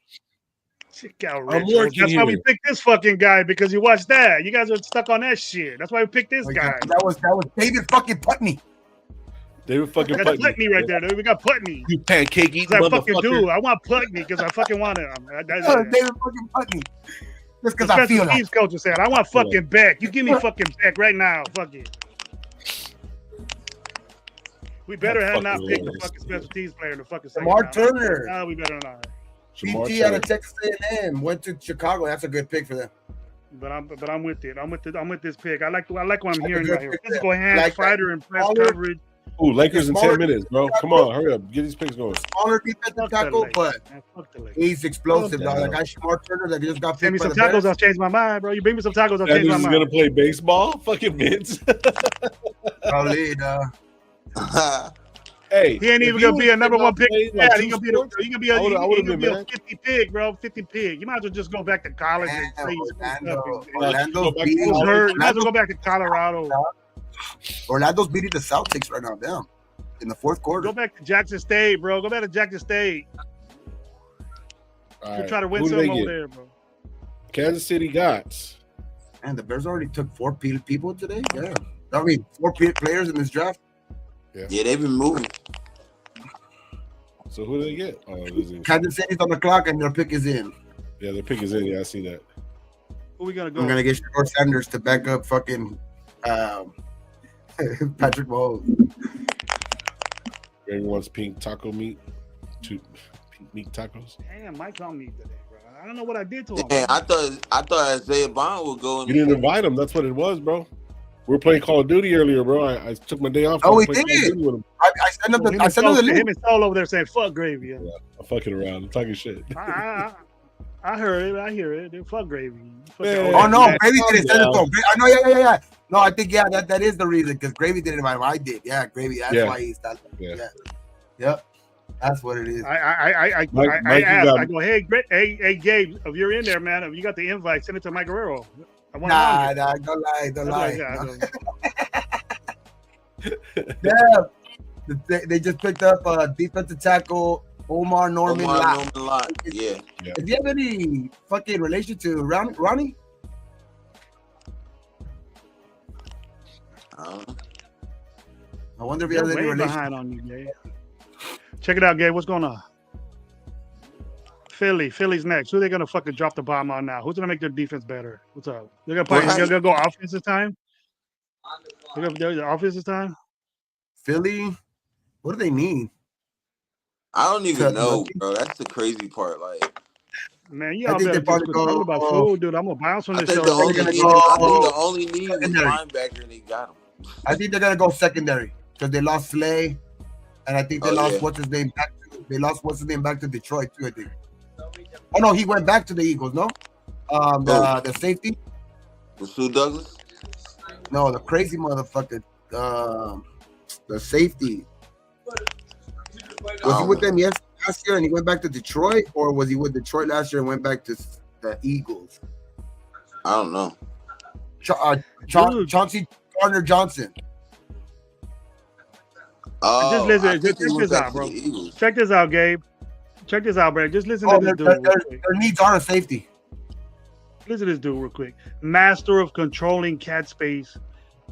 B: That's why we picked this fucking guy, because you watched that. You guys are stuck on that shit. That's why we picked this guy.
A: That was David fucking Putney.
F: David fucking
B: Putney. That's Putney right there, dude. We got Putney.
F: You pancake eating
B: motherfucker. I fucking do. I want Putney because I fucking want him.
A: David fucking Putney. Just because I feel like.
B: Coach said, I want fucking Beck. You give me fucking Beck right now. Fuck it. We better have not picked the fucking special teams player in the fucking second
A: Mark Turner.
B: No, we better not.
A: BT out of Texas A&M went to Chicago. That's a good pick for them.
B: But I'm with it. I'm with this pick. I like what I'm hearing right here. Physical hand, fighter, and press coverage.
F: Ooh, Lakers in 10 minutes, bro. Come on, hurry up. Get these picks going.
A: Smaller defensive tackle, but he's explosive, dog. Like I Mark Turner that just got
B: picked. Send me some tacos, I'll change my mind, bro. You bring me some tacos, I'll change my mind.
F: He's gonna play baseball? Fucking Vince.
A: Probably,
F: Hey,
B: he ain't even gonna be a number one pick. He gonna be a 50 pick, bro. 50 pick. You might as well just go back to college and play.
A: Orlando's
B: beating. You might as well go back to Colorado.
A: Orlando's beating the Celtics right now, damn. In the fourth quarter.
B: Go back to Jackson State, bro. Go back to Jackson State.
F: Right.
B: Try to win something over there, bro.
F: Kansas City got.
A: And the Bears already took 4 people today. Yeah, I mean 4 players in this draft.
C: Yeah, they've been moving.
F: So who do they get?
A: Kansas City's on the clock and their pick is in.
F: Yeah, their pick is in. Yeah, I see that.
B: Who we gonna go?
A: I'm gonna get Shador Sanders to back up fucking Patrick Mahomes.
F: Everyone wants pink taco meat. 2 pink meat tacos.
B: Damn, Mike's on me today, bro. I don't know what I did to him.
C: Yeah, I thought Isaiah Bond would go.
F: You didn't invite him. That's what it was, bro. We were playing Call of Duty earlier, bro. I took my day off.
A: Oh, we did. I sent him the link.
B: Him and Soul over there saying "fuck Gravy."
F: Yeah, I'm fucking around. I'm talking shit.
B: I heard it. I hear it. Fuck Gravy.
A: Oh no, Gravy didn't send it to him. I know. Yeah. No, I think that is the reason because Gravy didn't invite him. I did. Yeah, Gravy. That's why he's that. Yeah. Yep. That's what it is.
B: I asked. I go, hey, Gabe, if you're in there, man, if you got the invite, send it to Mike Guerrero.
A: Nah, don't lie. No. Yeah, they just picked up defensive tackle Omar Norman Lott.
C: Yeah.
A: If you have any fucking relation to Ronnie? I wonder if you have any relation.
B: Behind on you, Gabe. Check it out, Gabe. What's going on? Philly's next. Who are they gonna fucking drop the bomb on now? Who's gonna make their defense better? What's up? They're gonna go offense this time. They're gonna do the offense this time.
A: Philly, what do they need?
C: I don't even know, bro. That's the crazy part. Like,
B: man, y'all better quit talking about food, dude. I'm gonna bounce on this show.
C: I think the only need was linebacker, and they got him.
A: I think they're gonna go secondary because they lost Slay, and I think they lost what's his name back. They lost what's his name back to Detroit too. I think. Oh no, he went back to the Eagles. No, the safety.
C: Sue Douglas.
A: No, the crazy motherfucker. The safety. Was he with them last year and he went back to Detroit, or was he with Detroit last year and went back to the Eagles?
C: I don't know.
A: Chauncey Gardner-Johnson.
B: Oh, check this out, bro. Check this out, Gabe. Check this out, bro. Just listen to this dude.
A: Their needs are a safety.
B: Listen to this dude real quick. Master of controlling cat space.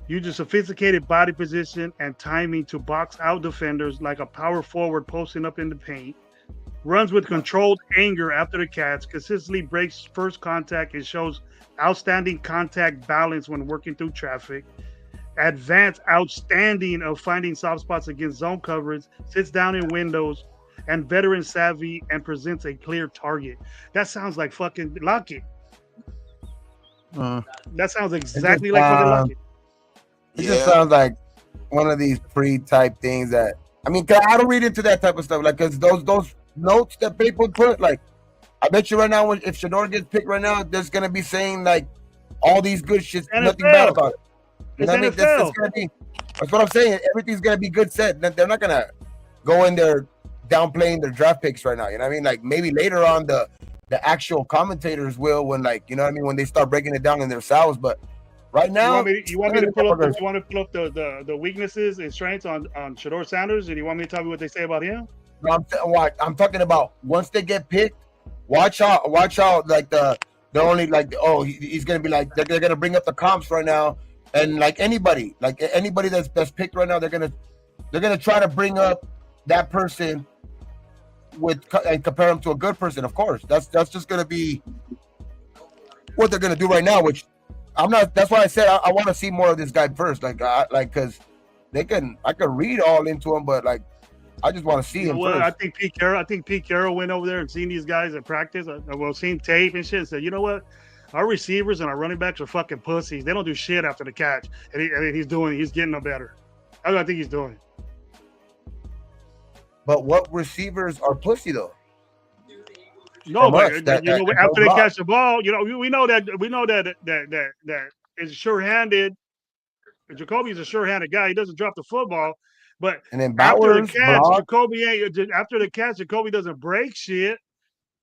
B: Uses sophisticated body position and timing to box out defenders like a power forward posting up in the paint. Runs with controlled anger after the catch. Consistently breaks first contact and shows outstanding contact balance when working through traffic. Advanced outstanding of finding soft spots against zone coverage. Sits down in windows. And veteran savvy and presents a clear target. That sounds like fucking Lockett. That sounds exactly like fucking Lockett.
A: It just sounds like one of these pre-type things that I don't read into that type of stuff. Like, cause those notes that people put, like, I bet you right now, if Shador gets picked right now, there's gonna be saying like all these good shit, nothing bad about it. You know what I mean? That's what I'm saying. Everything's gonna be good said. They're not gonna go in there downplaying their draft picks right now. You know what I mean? Like maybe later on the actual commentators will when, like, you know what I mean, when they start breaking it down in their selves, but. Right now,
B: you want me to pull up the weaknesses and strengths on Shador Sanders, and you want me to tell me what they say about him?
A: No, I'm talking about once they get picked. Watch out! Like they're only like, oh, he's gonna be like, they're gonna bring up the comps right now, and like anybody that's picked right now, they're gonna try to bring up that person and compare them to a good person. Of course, that's just gonna be what they're gonna do right now, which. I'm not. That's why I said I want to see more of this guy first, because I can read all into him, but like I just want to see him first.
B: I think Pete Carroll went over there and seen these guys at practice. Seen tape and shit, and said, you know what, our receivers and our running backs are fucking pussies. They don't do shit after the catch, and he's getting them better. That's what I think he's doing.
A: But what receivers are pussy though?
B: No, but after they catch the ball, we know that is sure-handed. Jacoby's a sure-handed guy. He doesn't drop the football, but after the catch, Jacoby doesn't break shit.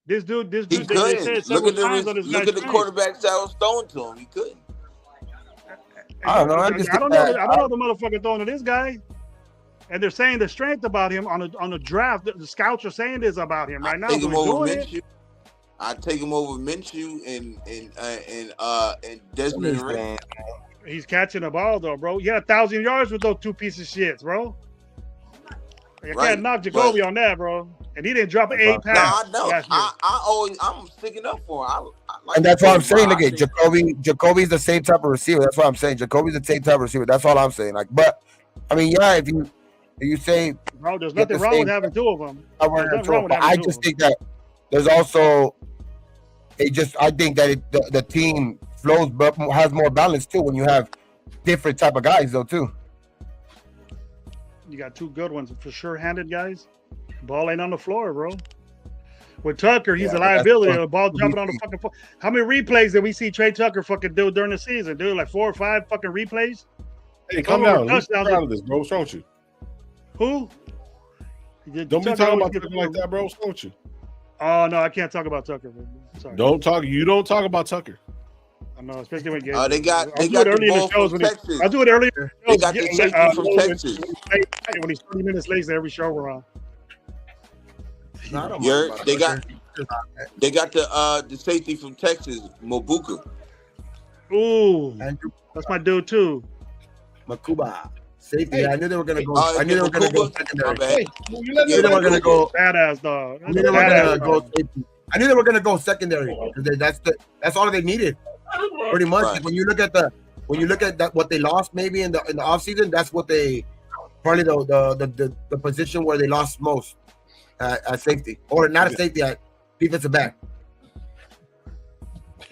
B: This dude.
C: Look at the quarterback that was thrown to him. He couldn't.
A: I don't know.
B: I don't know the motherfucker throwing to this guy. And they're saying the strength about him on the draft. The scouts are saying this about him right now.
C: Take him over Minshew. I take him over Minshew and Desmond Ray.
B: He's catching the ball though, bro. He had 1,000 yards with those two pieces of shit, bro. I can't knock Jacoby on that, bro. And he didn't drop an 8 pass.
C: No, I know. I'm sticking up for him.
A: And that's what I'm saying. Look at Jacoby's the same type of receiver. That's what I'm saying. Jacoby's the same type of receiver. That's all I'm saying. Like, but I mean, yeah, if you say,
B: bro, there's nothing wrong with having two of them.
A: I just think that there's also I think that the team flows, but has more balance too when you have different type of guys though too.
B: You got two good ones for sure-handed guys. Ball ain't on the floor, bro. With Tucker, he's a liability. The ball jumping on the fucking floor. How many replays did we see Trey Tucker fucking do during the season, dude? Like 4 or 5 fucking replays.
F: Hey, calm down. Let's get out of this, bro. What's wrong with you?
B: Who?
F: Don't be talking about Tucker like that, bro. What's wrong with you?
B: Oh no, I can't talk about Tucker. Sorry.
F: You don't talk about Tucker.
B: know, especially when
C: They got the ball from Texas.
B: I do it earlier.
C: They got the safety from Texas.
B: When he's 30 minutes late, every show we're on.
C: They got the safety from Texas, Mobuka.
B: Ooh, that's my dude too.
A: Makuba. Safety. Hey, I knew they were gonna go.
C: I knew they were gonna go
A: secondary.
C: Hey,
A: I knew they were gonna go
B: badass dog.
A: I knew they were gonna go safety. I knew they were gonna go secondary because that's all they needed. Pretty much.
C: Right.
A: When you look at that what they lost maybe in the offseason, that's what they probably the position where they lost most at safety, or not a safety, at defensive back.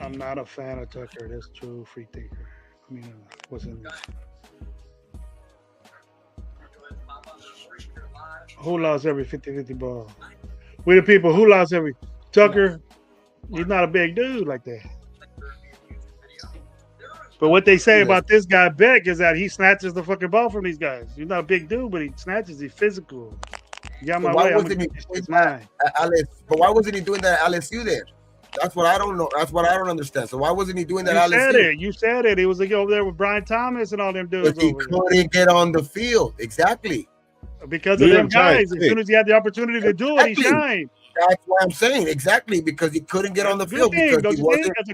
B: I'm not a fan of Tucker. That's true. Free thinker. I mean, wasn't. Who lost every 50-50 ball? We the people. Who lost every Tucker? He's not a big dude like that. But what they say about this guy Beck is that he snatches the fucking ball from these guys. He's not a big dude, but he snatches. He's physical. Yeah, my way.
A: But why wasn't he doing that at LSU then? That's what I don't know. That's what I don't understand. So why wasn't he doing that at LSU?
B: You said it. He was over there with Brian Thomas and all them dudes.
A: But he couldn't get on the field. Exactly.
B: Because of them guys. As soon as he had the opportunity to do it, he shined.
A: That's what I'm saying. Exactly. Because he couldn't get on the field because he wasn't as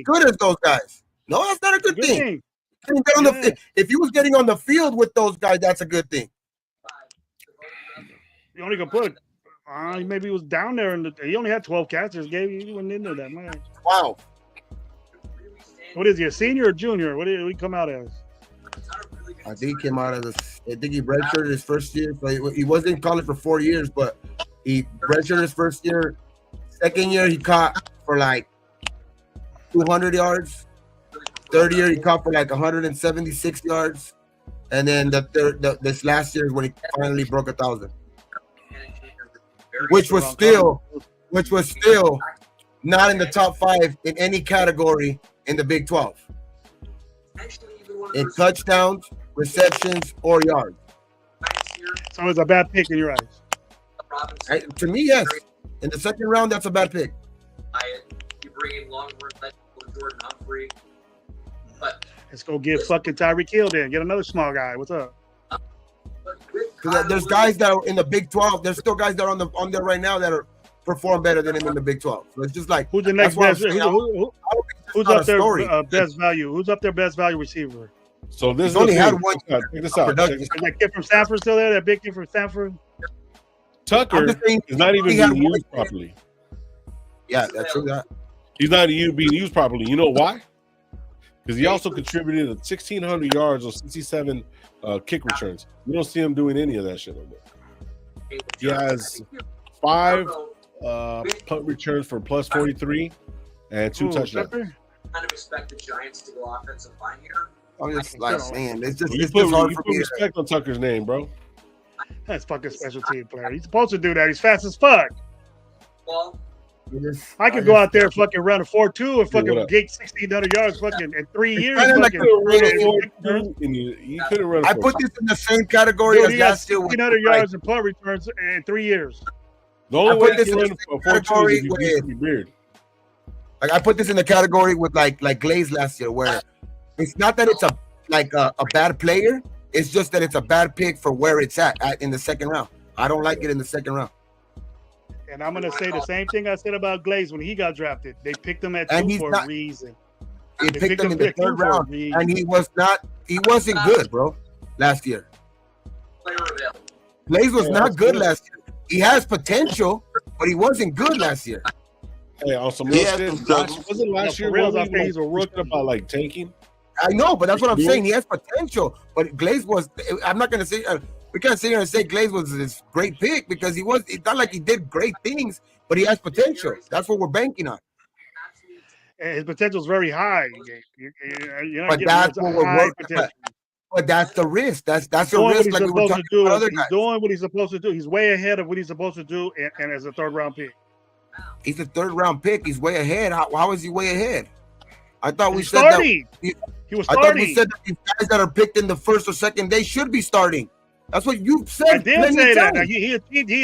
A: good as those guys. No, that's not a good thing. Get on the field. If he was getting on the field with those guys, that's a good thing.
B: You only can put maybe he was down there and he only had 12 catches. He went in there that much.
A: Wow.
B: What is he, a senior or junior? What did he come out as?
A: I think he came out as I think he redshirted his first year. So he wasn't in college for 4 years, but he redshirted his first year. Second year, he caught for like 200 yards. Third year, he caught for like 176 yards. And then this last year is when he finally broke 1,000. Which was still not in the top 5 in any category in the Big 12. In touchdowns, receptions, or yards.
B: So it's a bad pick in your eyes.
A: To me, yes. In the second round, that's a bad pick.
G: You bring in Longhorn, Jordan Humphrey. But
B: let's go get fucking Tyreek Hill then. Get another small guy. What's up?
A: Because there's guys that are in the Big 12. There's still guys that are on there right now that are perform better than him in the Big 12. So it's just like
B: who's the next best? Who's up there best value? Who's up there best value receiver?
F: So this
A: only had one.
F: Check this out.
B: Is that kid from Stanford still there? That big kid from Stanford?
F: Tucker is not even being used properly.
A: Yeah, that's true.
F: He's not being used properly. You know why? Because he also contributed 1,600 yards on 67 kick returns. You don't see him doing any of that shit no more. He has 5 punt returns for plus 43 and 2 touchdowns.
G: Kind of expect the Giants to go offensive line here.
A: I'm just like saying, it's just
F: hard for me to respect on Tucker's name, bro.
B: That's fucking special team player. He's supposed to do that. He's fast as fuck.
G: Well,
B: I could go out there fucking run a 4.2 and fucking get 1,600 yards fucking in 3 years.
F: You
B: fucking
F: couldn't run.
A: I put this in the same category as last year.
B: 1,600 yards and punt returns in 3 years.
F: The only way you can run a 4.2 is if you be weird.
A: Like I put this in the category with like Glaze last year, where it's not that it's a bad player. It's just that it's a bad pick for where it's at in the second round. I don't like it in the second round.
B: And I'm gonna say the same thing I said about Glaze when he got drafted. They picked him at 2 for a reason.
A: They picked him in the third round, and he wasn't good, bro. Last year, Glaze was not good last year. He has potential, but he wasn't good last year.
F: Hey, on some real shit, wasn't last year he's a rookie about like tanking?
A: I know, but that's what I'm saying. He has potential, but Glaze was. I'm not gonna say. We can't sit here and say Glaze was this great pick because he was. It's not like he did great things, but he has potential. That's what we're banking on.
B: And his potential is very high.
A: But that's what we're working. But that's the risk. That's the risk. Like we were talking about other guys.
B: He's doing what he's supposed to do. He's way ahead of what he's supposed to do, and as a third round pick.
A: He's a third round pick. He's way ahead. How is he way ahead? I thought we said that he was starting. I thought we said that these guys that are picked in the first or second day should be starting. That's what you said.
B: I did say that. Now, he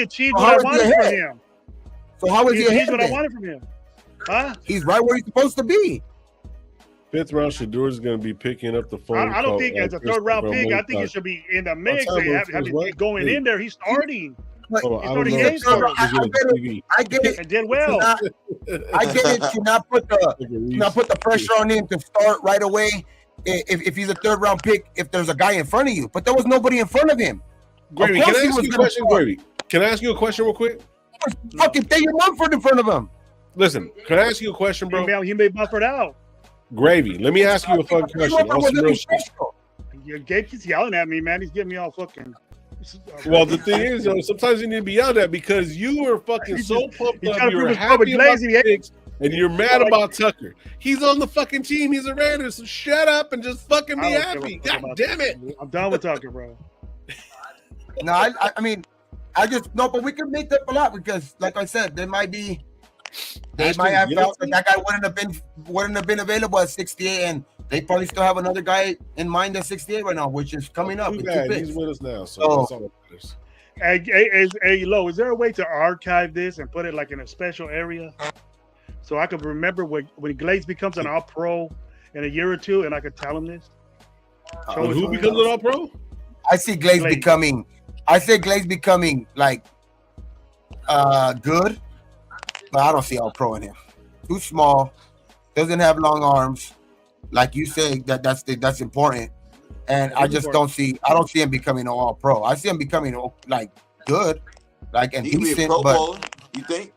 B: achieved what I wanted from him.
A: So how is he ahead?
B: What I wanted from him? Huh?
A: He's right where he's supposed to be.
F: 5th round, Shador is going to be picking up the phone.
B: I don't think as a 3rd round pick, I think it should be in the mix. Going in there, he's starting.
F: I
A: get it.
B: And did well.
A: I get it to not put the pressure on him to start right away. If he's a 3rd round pick, if there's a guy in front of you, but there was nobody in front of him.
F: Gravy, can I ask you a question, Gravy? Can I ask you a question real quick?
A: Fucking Thayer Mumford in front of him.
F: Listen, can I ask you a question, bro?
B: He may buffer it out.
F: Gravy, let me ask you a fucking question.
B: Gabe keeps yelling at me, man. He's getting me all fucking.
F: Well, the thing is, sometimes you need to be yelled at because you were fucking so pumped up. You were happy about the picks, and you're mad about Tucker. He's on the fucking team. He's a Raider, so shut up and just fucking be happy. God damn it.
B: I'm done with Tucker, bro.
A: No, I mean, but we could make up a lot because, like I said, they might have felt that guy wouldn't have been available at 68, and they probably still have another guy in mind at 68 right now, which is coming up.
F: He's with us now, so that's all that matters.
B: Hey, Lo, is there a way to archive this and put it like in a special area so I could remember when Glaze becomes an All-Pro in a year or two, and I could tell him this?
F: Who becomes an All-Pro?
A: I see Glaze becoming. I say Glaze becoming like good, but I don't see All-Pro in him. Too small, doesn't have long arms. Like you say, that's important, and I just don't see. I don't see him becoming an All-Pro. I see him becoming like good, like and decent. But
C: you think?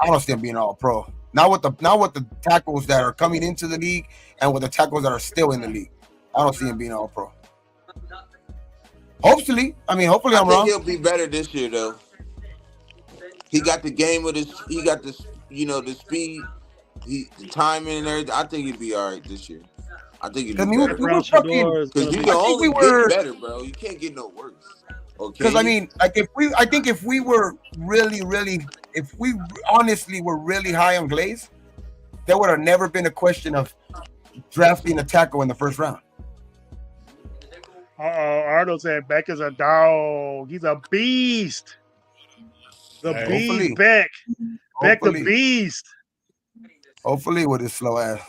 A: I don't see him being All-Pro. Not with the tackles that are coming into the league, and with the tackles that are still in the league. I don't see him being All-Pro. Hopefully, I'm wrong.
C: He'll be better this year, though. He got the game with his. He got this, the speed. The timing and everything. I think he'd be all right this year. I think he'd be better. Because you can only get better, bro. You can't get no worse. Okay.
A: Because if we were really, if we honestly were really high on Glaze, there would have never been a question of drafting a tackle in the 1st round.
B: Arnold said Beck is a dog. He's a beast. Beast, Beck. Beck the beast.
A: Hopefully with his slow ass.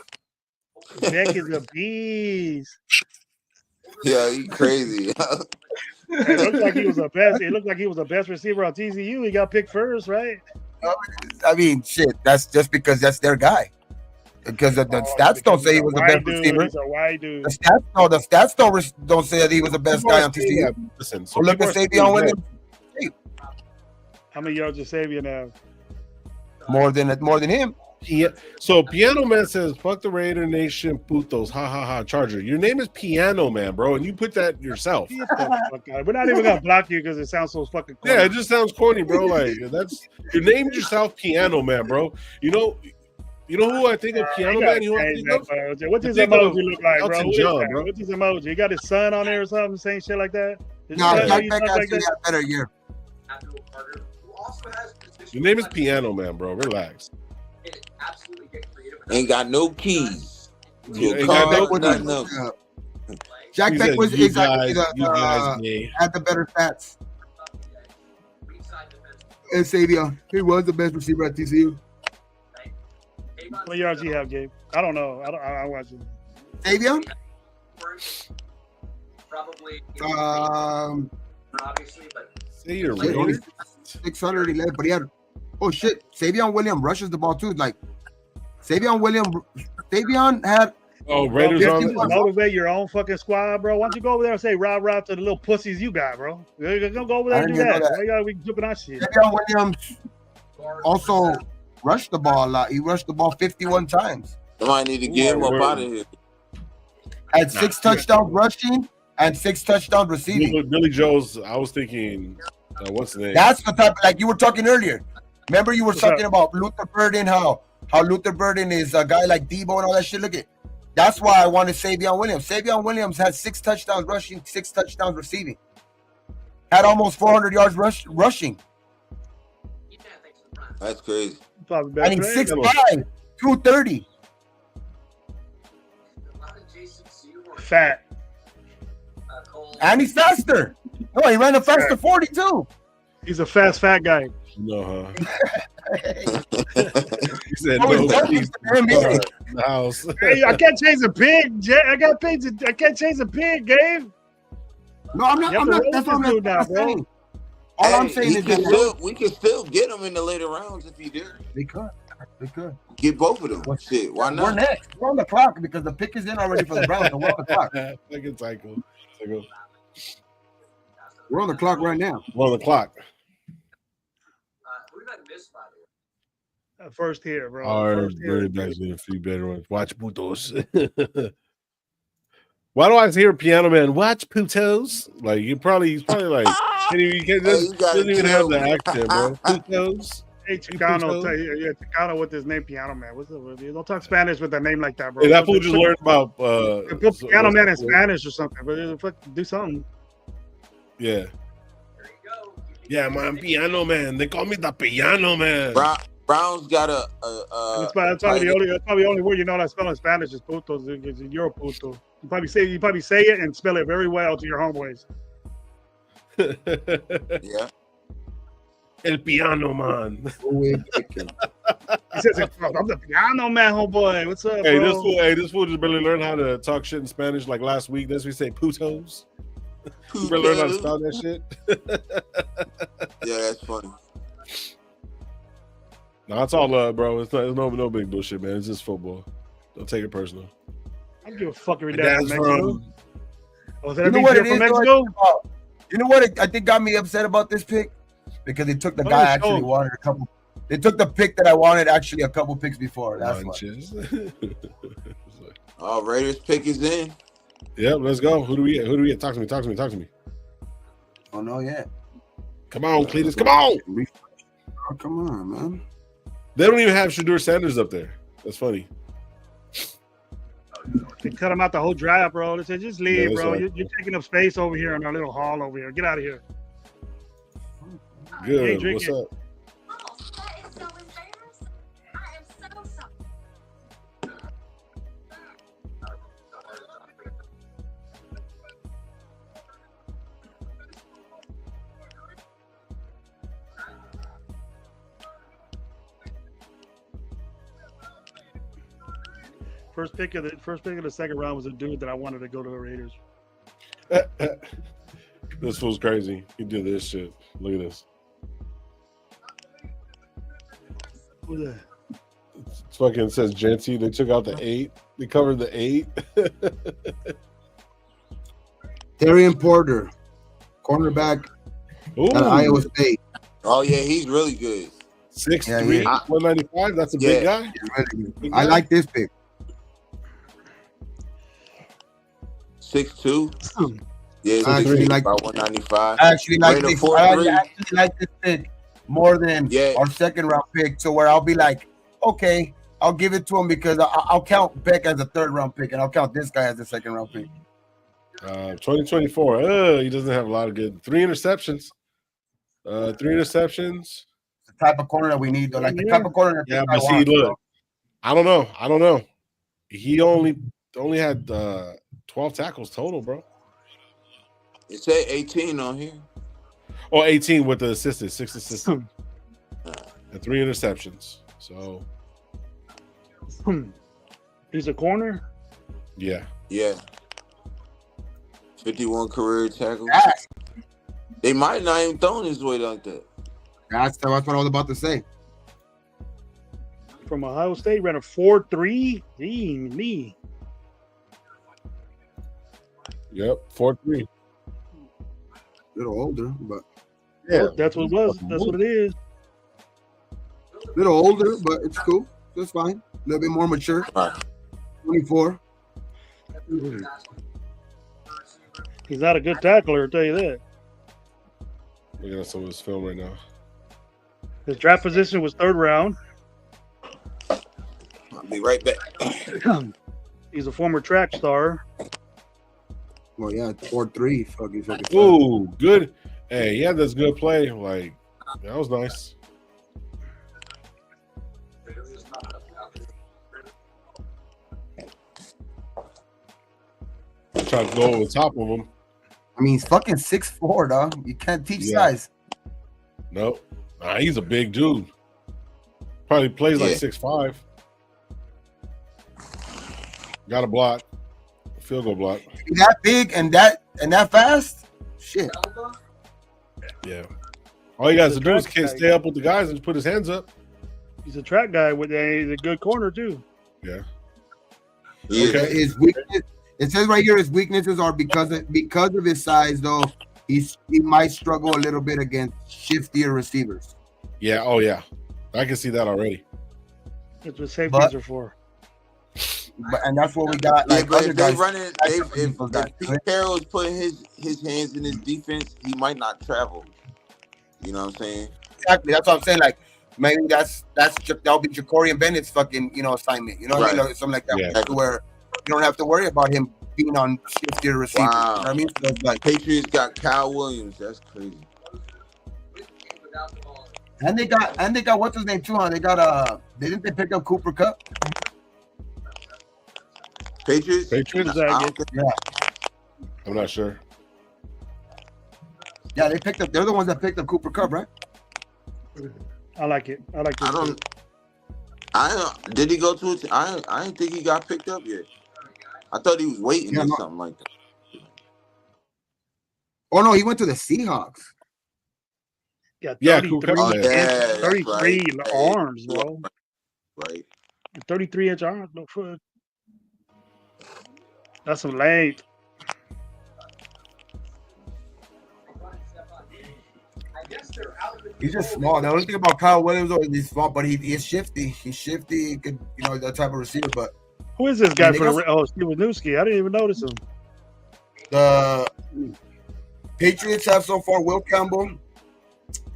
B: Beck is a beast.
C: Yeah, he crazy.
B: It looked like he was the best. It looked like he was the best receiver on TCU. He got picked first, right?
A: I mean, shit. That's just because that's their guy. Because the stats don't say he was the best receiver.
B: He's a white dude.
A: The stats don't say that he was the best guy on TCU.
F: Listen,
A: so look at Savion Williams.
B: How many yards does Savion have?
A: More than him.
F: Yeah. So Piano Man says, "Fuck the Raider Nation, putos, ha ha ha." Charger, your name is Piano Man, bro, and you put that yourself.
B: We're not even gonna block you because it sounds so fucking corny.
F: Yeah, it just sounds corny, bro. Like you named yourself Piano Man, bro. You know who I think of Piano Man?
B: What's his emoji look like, bro? What's his emoji? He got his son on there or something, saying shit like that.
A: No, Jack Beck actually had a better year.
F: Your name is Piano Man, bro. Relax.
C: Ain't got no keys.
A: Jack Beck was exactly had the better stats. And Savion, he was the best receiver at TCU.
B: How many yards do you have, Gabe? I don't know. I watch it.
A: Savion?
G: Probably.
H: Obviously, but
F: say you're right.
A: 611, but he had. Oh shit! Savion Williams rushes the ball too. Like Savion had.
F: Oh, Raiders on it.
B: Motivate your own fucking squad, bro. Why don't you go over there and say rah to the little pussies you got, bro? Go over there and do that. Why y'all be jumping on shit?
A: Savion Williams also rushed the ball a lot. He rushed the ball 51 times.
C: Somebody need to get him up out of here.
A: Had 6 touchdowns rushing and 6 touchdowns receiving.
F: Billy Joe's. I was thinking, what's the name?
A: That's the type, like you were talking earlier. Remember you were talking about Luther Burden, how Luther Burden is a guy like Debo and all that shit. Look at. That's why I wanted Savion Williams. Savion Williams had 6 touchdowns rushing, 6 touchdowns receiving. Had almost 400 yards rushing.
C: That's crazy.
A: And he's 6'5", 230.
B: Fat.
A: And he's faster. No, he ran a faster 40 too.
B: He's a fat guy.
F: No, huh? He said
A: Oh,
F: no
A: it's
F: peace
A: in the NBA.
F: in the house.
B: Hey, I can't chase a pig. I got pigs. I can't chase a pig, Gabe.
A: No, I'm not.
B: You have
A: I'm
B: to
A: not.
B: roll
A: That's
B: with
A: what
B: this
A: I'm
B: dude now,
A: not
B: bro.
A: saying. All I'm saying is that
C: we can still get him in the later rounds if he did.
A: they could. They could.
C: Get both of them. Shit, why not?
A: We're next. We're on the clock because the pick is in already for the Browns. So we're on the clock. We're on the clock right now.
F: We're on the clock.
G: Who did I miss, by the way?
B: First here, bro.
F: Our
B: First here.
F: running backs been a few better ones. Watch putos. Why do I hear Piano Man? Watch putos. Like he's probably like he doesn't even have the accent, bro. Putos.
B: Hey, Chicano, Chicano with his name, Piano Man. What's up? Don't talk Spanish with a name like that, bro.
F: Hey, that fool just learned about
B: put Piano Man in Spanish or something, but do something.
F: Yeah.
G: There you go.
F: Yeah, man, Piano Man. They call me the Piano Man.
C: Browns got
B: That's probably the only word you know how to spell in Spanish is putos. You're a puto. You probably say it and spell it very well to your homeboys.
C: yeah.
F: El Piano Man.
B: He says, "I'm the Piano Man, homeboy. What's up,
F: Hey,
B: bro?"
F: this fool just barely learned how to talk shit in Spanish like last week. That's what we say putos. You better learn how to spell that shit.
C: Yeah, that's funny.
F: No, it's all love, bro. It's no big bullshit, man. It's just football. Don't take it personal.
B: I don't give a fuck if your dad's from Mexico. Is that
A: You know what it is,
B: from Mexico?
A: You know what I think got me upset about this pick? Because they took the guy I actually wanted a couple. They took the pick that I wanted actually a couple picks before. That's why.
C: Oh, Raiders pick is in.
F: Yep, let's go. Who do we get? Talk to me.
A: Oh no, yeah.
F: Come on, Cletus. Come on.
A: Oh, come on, man.
F: They don't even have Shador Sanders up there. That's funny.
B: They cut him out the whole draft, bro. They said, just leave,
F: Yeah,
B: bro.
F: right.
B: You're taking up space over here in our little hall over here. Get out of here.
F: Good.
B: Hey,
F: What's up?
I: Oh, that is so embarrassing. I am so sorry.
B: First pick of the second round was a dude that I wanted to go to the Raiders.
F: This fool's crazy. He did this shit. Look at this.
B: Who's that?
F: It's fucking says Janty. They took out the 8. They covered the 8.
A: Darian Porter, cornerback at Iowa State.
C: Oh yeah, he's really good.
F: 6'3", 195. That's a big guy.
A: I like this pick.
C: 6'2". Yeah,
A: I actually like
C: about 195.
A: I actually like
C: Rated
A: this.
C: 4'3".
A: I actually like this pick more than our second round pick. So where I'll be like, okay, I'll give it to him because I'll count Beck as a third round pick and I'll count this guy as a second round pick.
F: 2024. He doesn't have a lot of good. 3 interceptions. 3 interceptions.
A: The type of corner that we need, though. Like the type of corner that
F: but see, look, I don't know. He only had 12 tackles total, bro.
C: It said 18 on here.
F: Oh, 18 with the assistant, 6 assists, and 3 interceptions. So
B: he's a corner.
F: Yeah.
C: 51 career tackles. They might not even thrown his way like that.
A: That's what I was about to say.
B: From Ohio State, ran a 4.3. Me.
F: Yep, 4.3.
A: A little older, but
B: that's what it was. That's what it is.
A: A little older, but it's cool. That's fine. A little bit more mature. 24.
B: He's not a good tackler, I'll tell you that.
F: Looking at some of his film right now.
B: His draft position was third round.
C: I'll be right back.
B: He's a former track star.
A: Well, yeah, 4.3. Fucking.
F: Ooh, good. Hey, he had this good play. Like, that was nice. Try to go over the top of him.
A: I mean, he's fucking 6'4", dog. You can't teach size.
F: Nope. He's a big dude. Probably plays like
C: Yeah.
F: 6'5". Got a block. Field goal block.
A: That big and that fast? Shit.
F: Yeah. All he got to do is can't stay up with the guys and just put his hands up.
B: He's a track guy with he's a good corner too.
F: Yeah.
A: Okay. His weakness, it says right here his weaknesses are because of his size though. He might struggle a little bit against shiftier receivers.
F: Yeah. Oh yeah. I can see that already.
B: That's what safeties are for.
A: And that's what we got.
C: Yeah,
A: Like
C: but
A: other
C: if they
A: guys,
C: running, if Pete Carroll is putting his hands in his defense, he might not travel. You know what I'm saying?
A: Exactly. That's what I'm saying. Like maybe that'll be Jacorian Bennett's fucking assignment. You know what I mean? Like, something like that,
C: Yeah.
A: where you don't have to worry about him being on shiftier receivers.
C: Wow.
A: You know what I mean? So it's like
C: Patriots got Kyle Williams. That's crazy.
A: and they got what's his name too? Huh? They got didn't they pick up Cooper Kupp?
C: Patriots.
A: Yeah.
F: I'm not sure.
A: Yeah, they picked up. They're the ones that picked up Cooper Kupp, right?
B: I like it. I like it.
C: Did he go to it? I didn't think he got picked up yet. I thought he was waiting or something like that.
A: Oh no, he went to the Seahawks.
B: Yeah,
F: Cooper
B: 33
C: right.
B: arms, bro.
C: Right.
B: 33-inch arms, no foot. That's some length.
A: He's just small. The only thing about Kyle Williams is he's small, but he's shifty. He's shifty. He could, that type of receiver. But
B: who is this guy for the Steve Winooski? I didn't even notice him.
A: The Patriots have so far Will Campbell.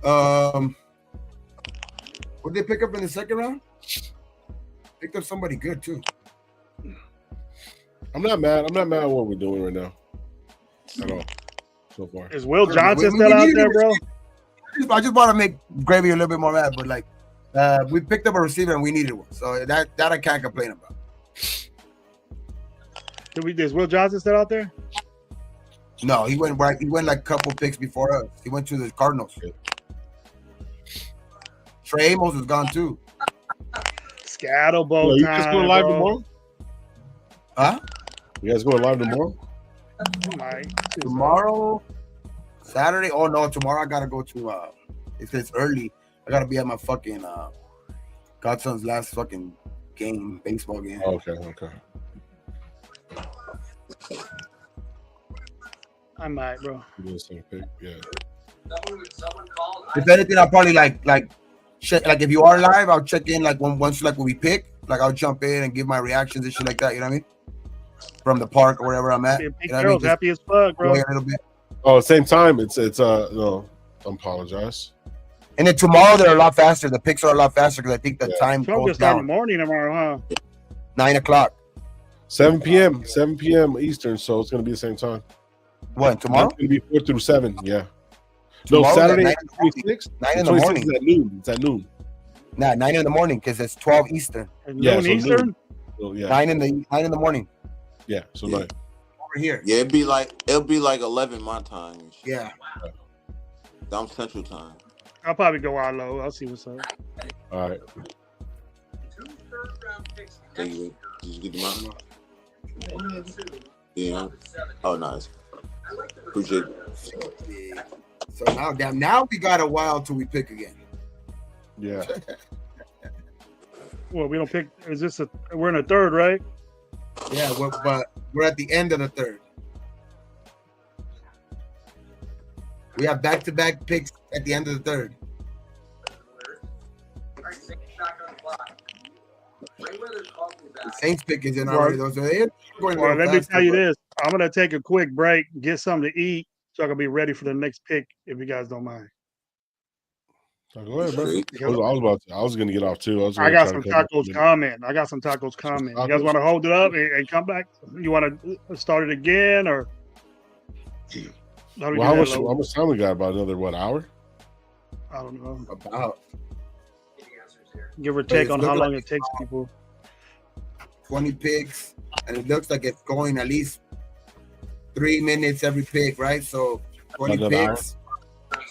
A: What did they pick up in the second round? Picked up somebody good too.
F: I'm not mad. I'm not mad at what we're doing right now at all so far.
B: Is Will Johnson still out there, bro?
A: I just want to make Gravy a little bit more mad, but like we picked up a receiver and we needed one, so that I can't complain about.
B: Is Will Johnson still out there?
A: No, he went right. He went like a couple picks before us. He went to the Cardinals. Trey Amos is gone too.
B: Scatterbo
F: you
B: time,
F: just going live
B: bro.
F: tomorrow?
A: Huh?
F: You guys going live tomorrow?
A: Tomorrow, Saturday. Oh no, tomorrow I gotta go to. If it's early, I gotta be at my fucking godson's last fucking game, baseball game.
F: Okay.
B: I might, bro.
F: Yeah.
A: If anything, I'll probably like check. Like if you are live, I'll check in like once when we pick. Like I'll jump in and give my reactions and shit like that. You know what I mean? From the park or wherever I'm at.
B: Big girl's happy as fuck, bro.
A: A little bit.
F: Oh, same time. It's no. I apologize.
A: And then tomorrow they're a lot faster. The picks are a lot faster because I think the time
B: Trump
A: goes
B: just started in
A: down.
B: the morning tomorrow, huh?
A: 9 o'clock.
F: 7 p.m. 7 p.m. Eastern, so it's gonna be the same time.
A: What, tomorrow?
F: It's gonna be 4 through 7. Yeah.
A: Tomorrow's
F: No, Saturday.
A: at
F: 26.
A: 9 in the morning.
F: Is at noon. It's at noon.
A: Nah, 9 in the morning because it's 12 Eastern.
F: Yeah, so
B: Eastern.
F: noon. So, yeah.
A: 9 in the morning.
F: Yeah. So like
A: over here.
C: Yeah, it'll be like 11 my time.
A: Yeah.
C: I'm Central Time.
B: I'll probably go out low. I'll see what's up.
F: all right.
C: Thank you. Did you get them out? Yeah. Oh, nice. Appreciate it.
A: So now we got a while till we pick again.
F: Yeah.
B: Well, we don't pick. We're in a third, right?
A: Yeah, but we're at the end of the third. We have back-to-back picks at the end of the third. The Saints pick is in already. Those are
B: well, let me tell you this. I'm going to take a quick break, get something to eat, so I can be ready for the next pick, if you guys don't mind.
F: Go ahead, bro. I was gonna get off too.
B: I got some tacos coming. You guys want to hold it up and come back? You want to start it again, or
F: how much time we got? About another hour?
B: I don't know.
A: About
B: give or take on how long it takes people.
A: 20 picks, and it looks like it's going at least 3 minutes every pick, right? So 20
F: another
A: picks,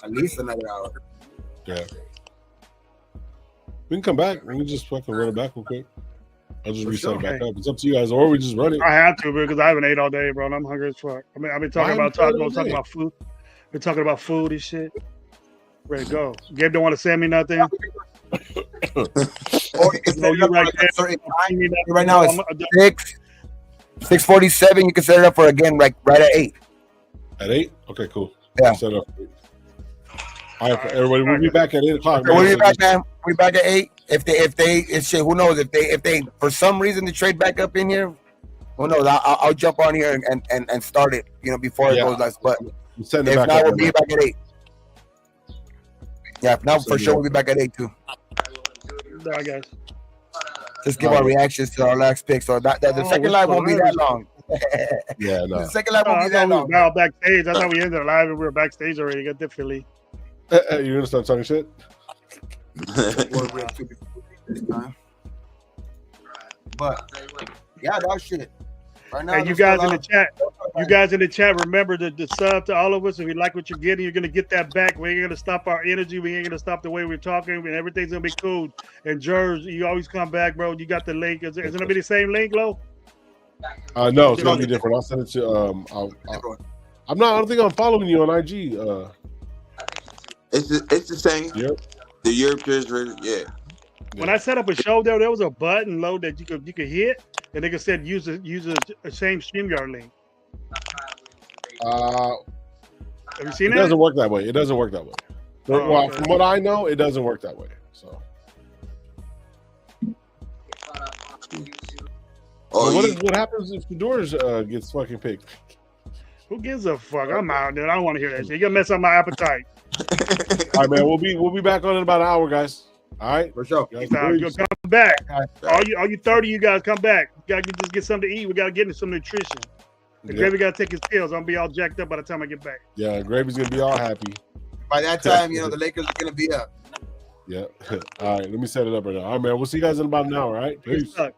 A: at least another hour.
F: Yeah. We can come back. We can just fucking run it back real quick. I'll just reset it back
B: Okay.
F: up. It's up to you guys, or we just run it.
B: I have to because I haven't ate all day, bro. And I'm hungry as fuck. I mean, I've been talking about tacos, talking about food. Been talking about food and shit. Ready to go. Gabe don't want to send me nothing.
A: Or you can set it up
B: right
A: for
B: there.
A: a certain time. Right now it's 6:47. You can set it up for again right at 8.
F: At 8? Okay, cool.
A: Yeah.
F: Set it up. All right, everybody. We'll be back at 8 o'clock.
A: So we'll be back, man. We'll be back at 8. If shit, who knows? If they for some reason they trade back up in here, who knows? I'll jump on here and start it. You know, before it goes less. But if not, we'll be back at 8. Yeah, if not, for sure we'll be back at 8 too.
B: I guess.
A: Just give our reactions to our last pick. So the second live won't be that long.
F: Yeah, no.
A: The second live won't be that long.
B: Now backstage. I thought we ended live and we were backstage already. Got the Philly.
F: You're gonna start talking shit?
A: But yeah, that shit. Right now,
B: and you guys in the chat, remember the sub to all of us. If you like what you're getting, you're gonna get that back. We ain't gonna stop our energy. We ain't gonna stop the way we're talking, and everything's gonna be cool. And Jers, you always come back, bro. You got the link. Is it gonna be the same link, Lo?
F: No, it's gonna be different. I'll send it to. I don't think I'm following you on IG.
C: It's the same.
F: Yep.
C: The Europeans, yeah.
B: When I set up a show there was a button, Lo, that you could hit, and they could said use the same StreamYard link. Have you seen
F: it?
B: It
F: doesn't work that way. It doesn't work that way.
B: Oh,
F: well,
B: okay.
F: from what I know, it doesn't work that way. So. What happens if Shador gets fucking picked?
B: Who gives a fuck? I'm out, dude. I don't want to hear that shit. You're gonna mess up my appetite.
F: All right, man. We'll be back on in about an hour, guys. All right,
A: for sure.
B: You'll come back. All you 30, you guys come back. You gotta just get something to eat. We gotta get into some nutrition. The Gravy gotta take his pills. I'm gonna be all jacked up by the time I get back.
F: Yeah, Gravy's gonna be all happy.
A: By that time, the Lakers are gonna be up.
F: Yeah. All right, let me set it up right now. All right, man. We'll see you guys in about an hour. All right. Peace.
C: Sure.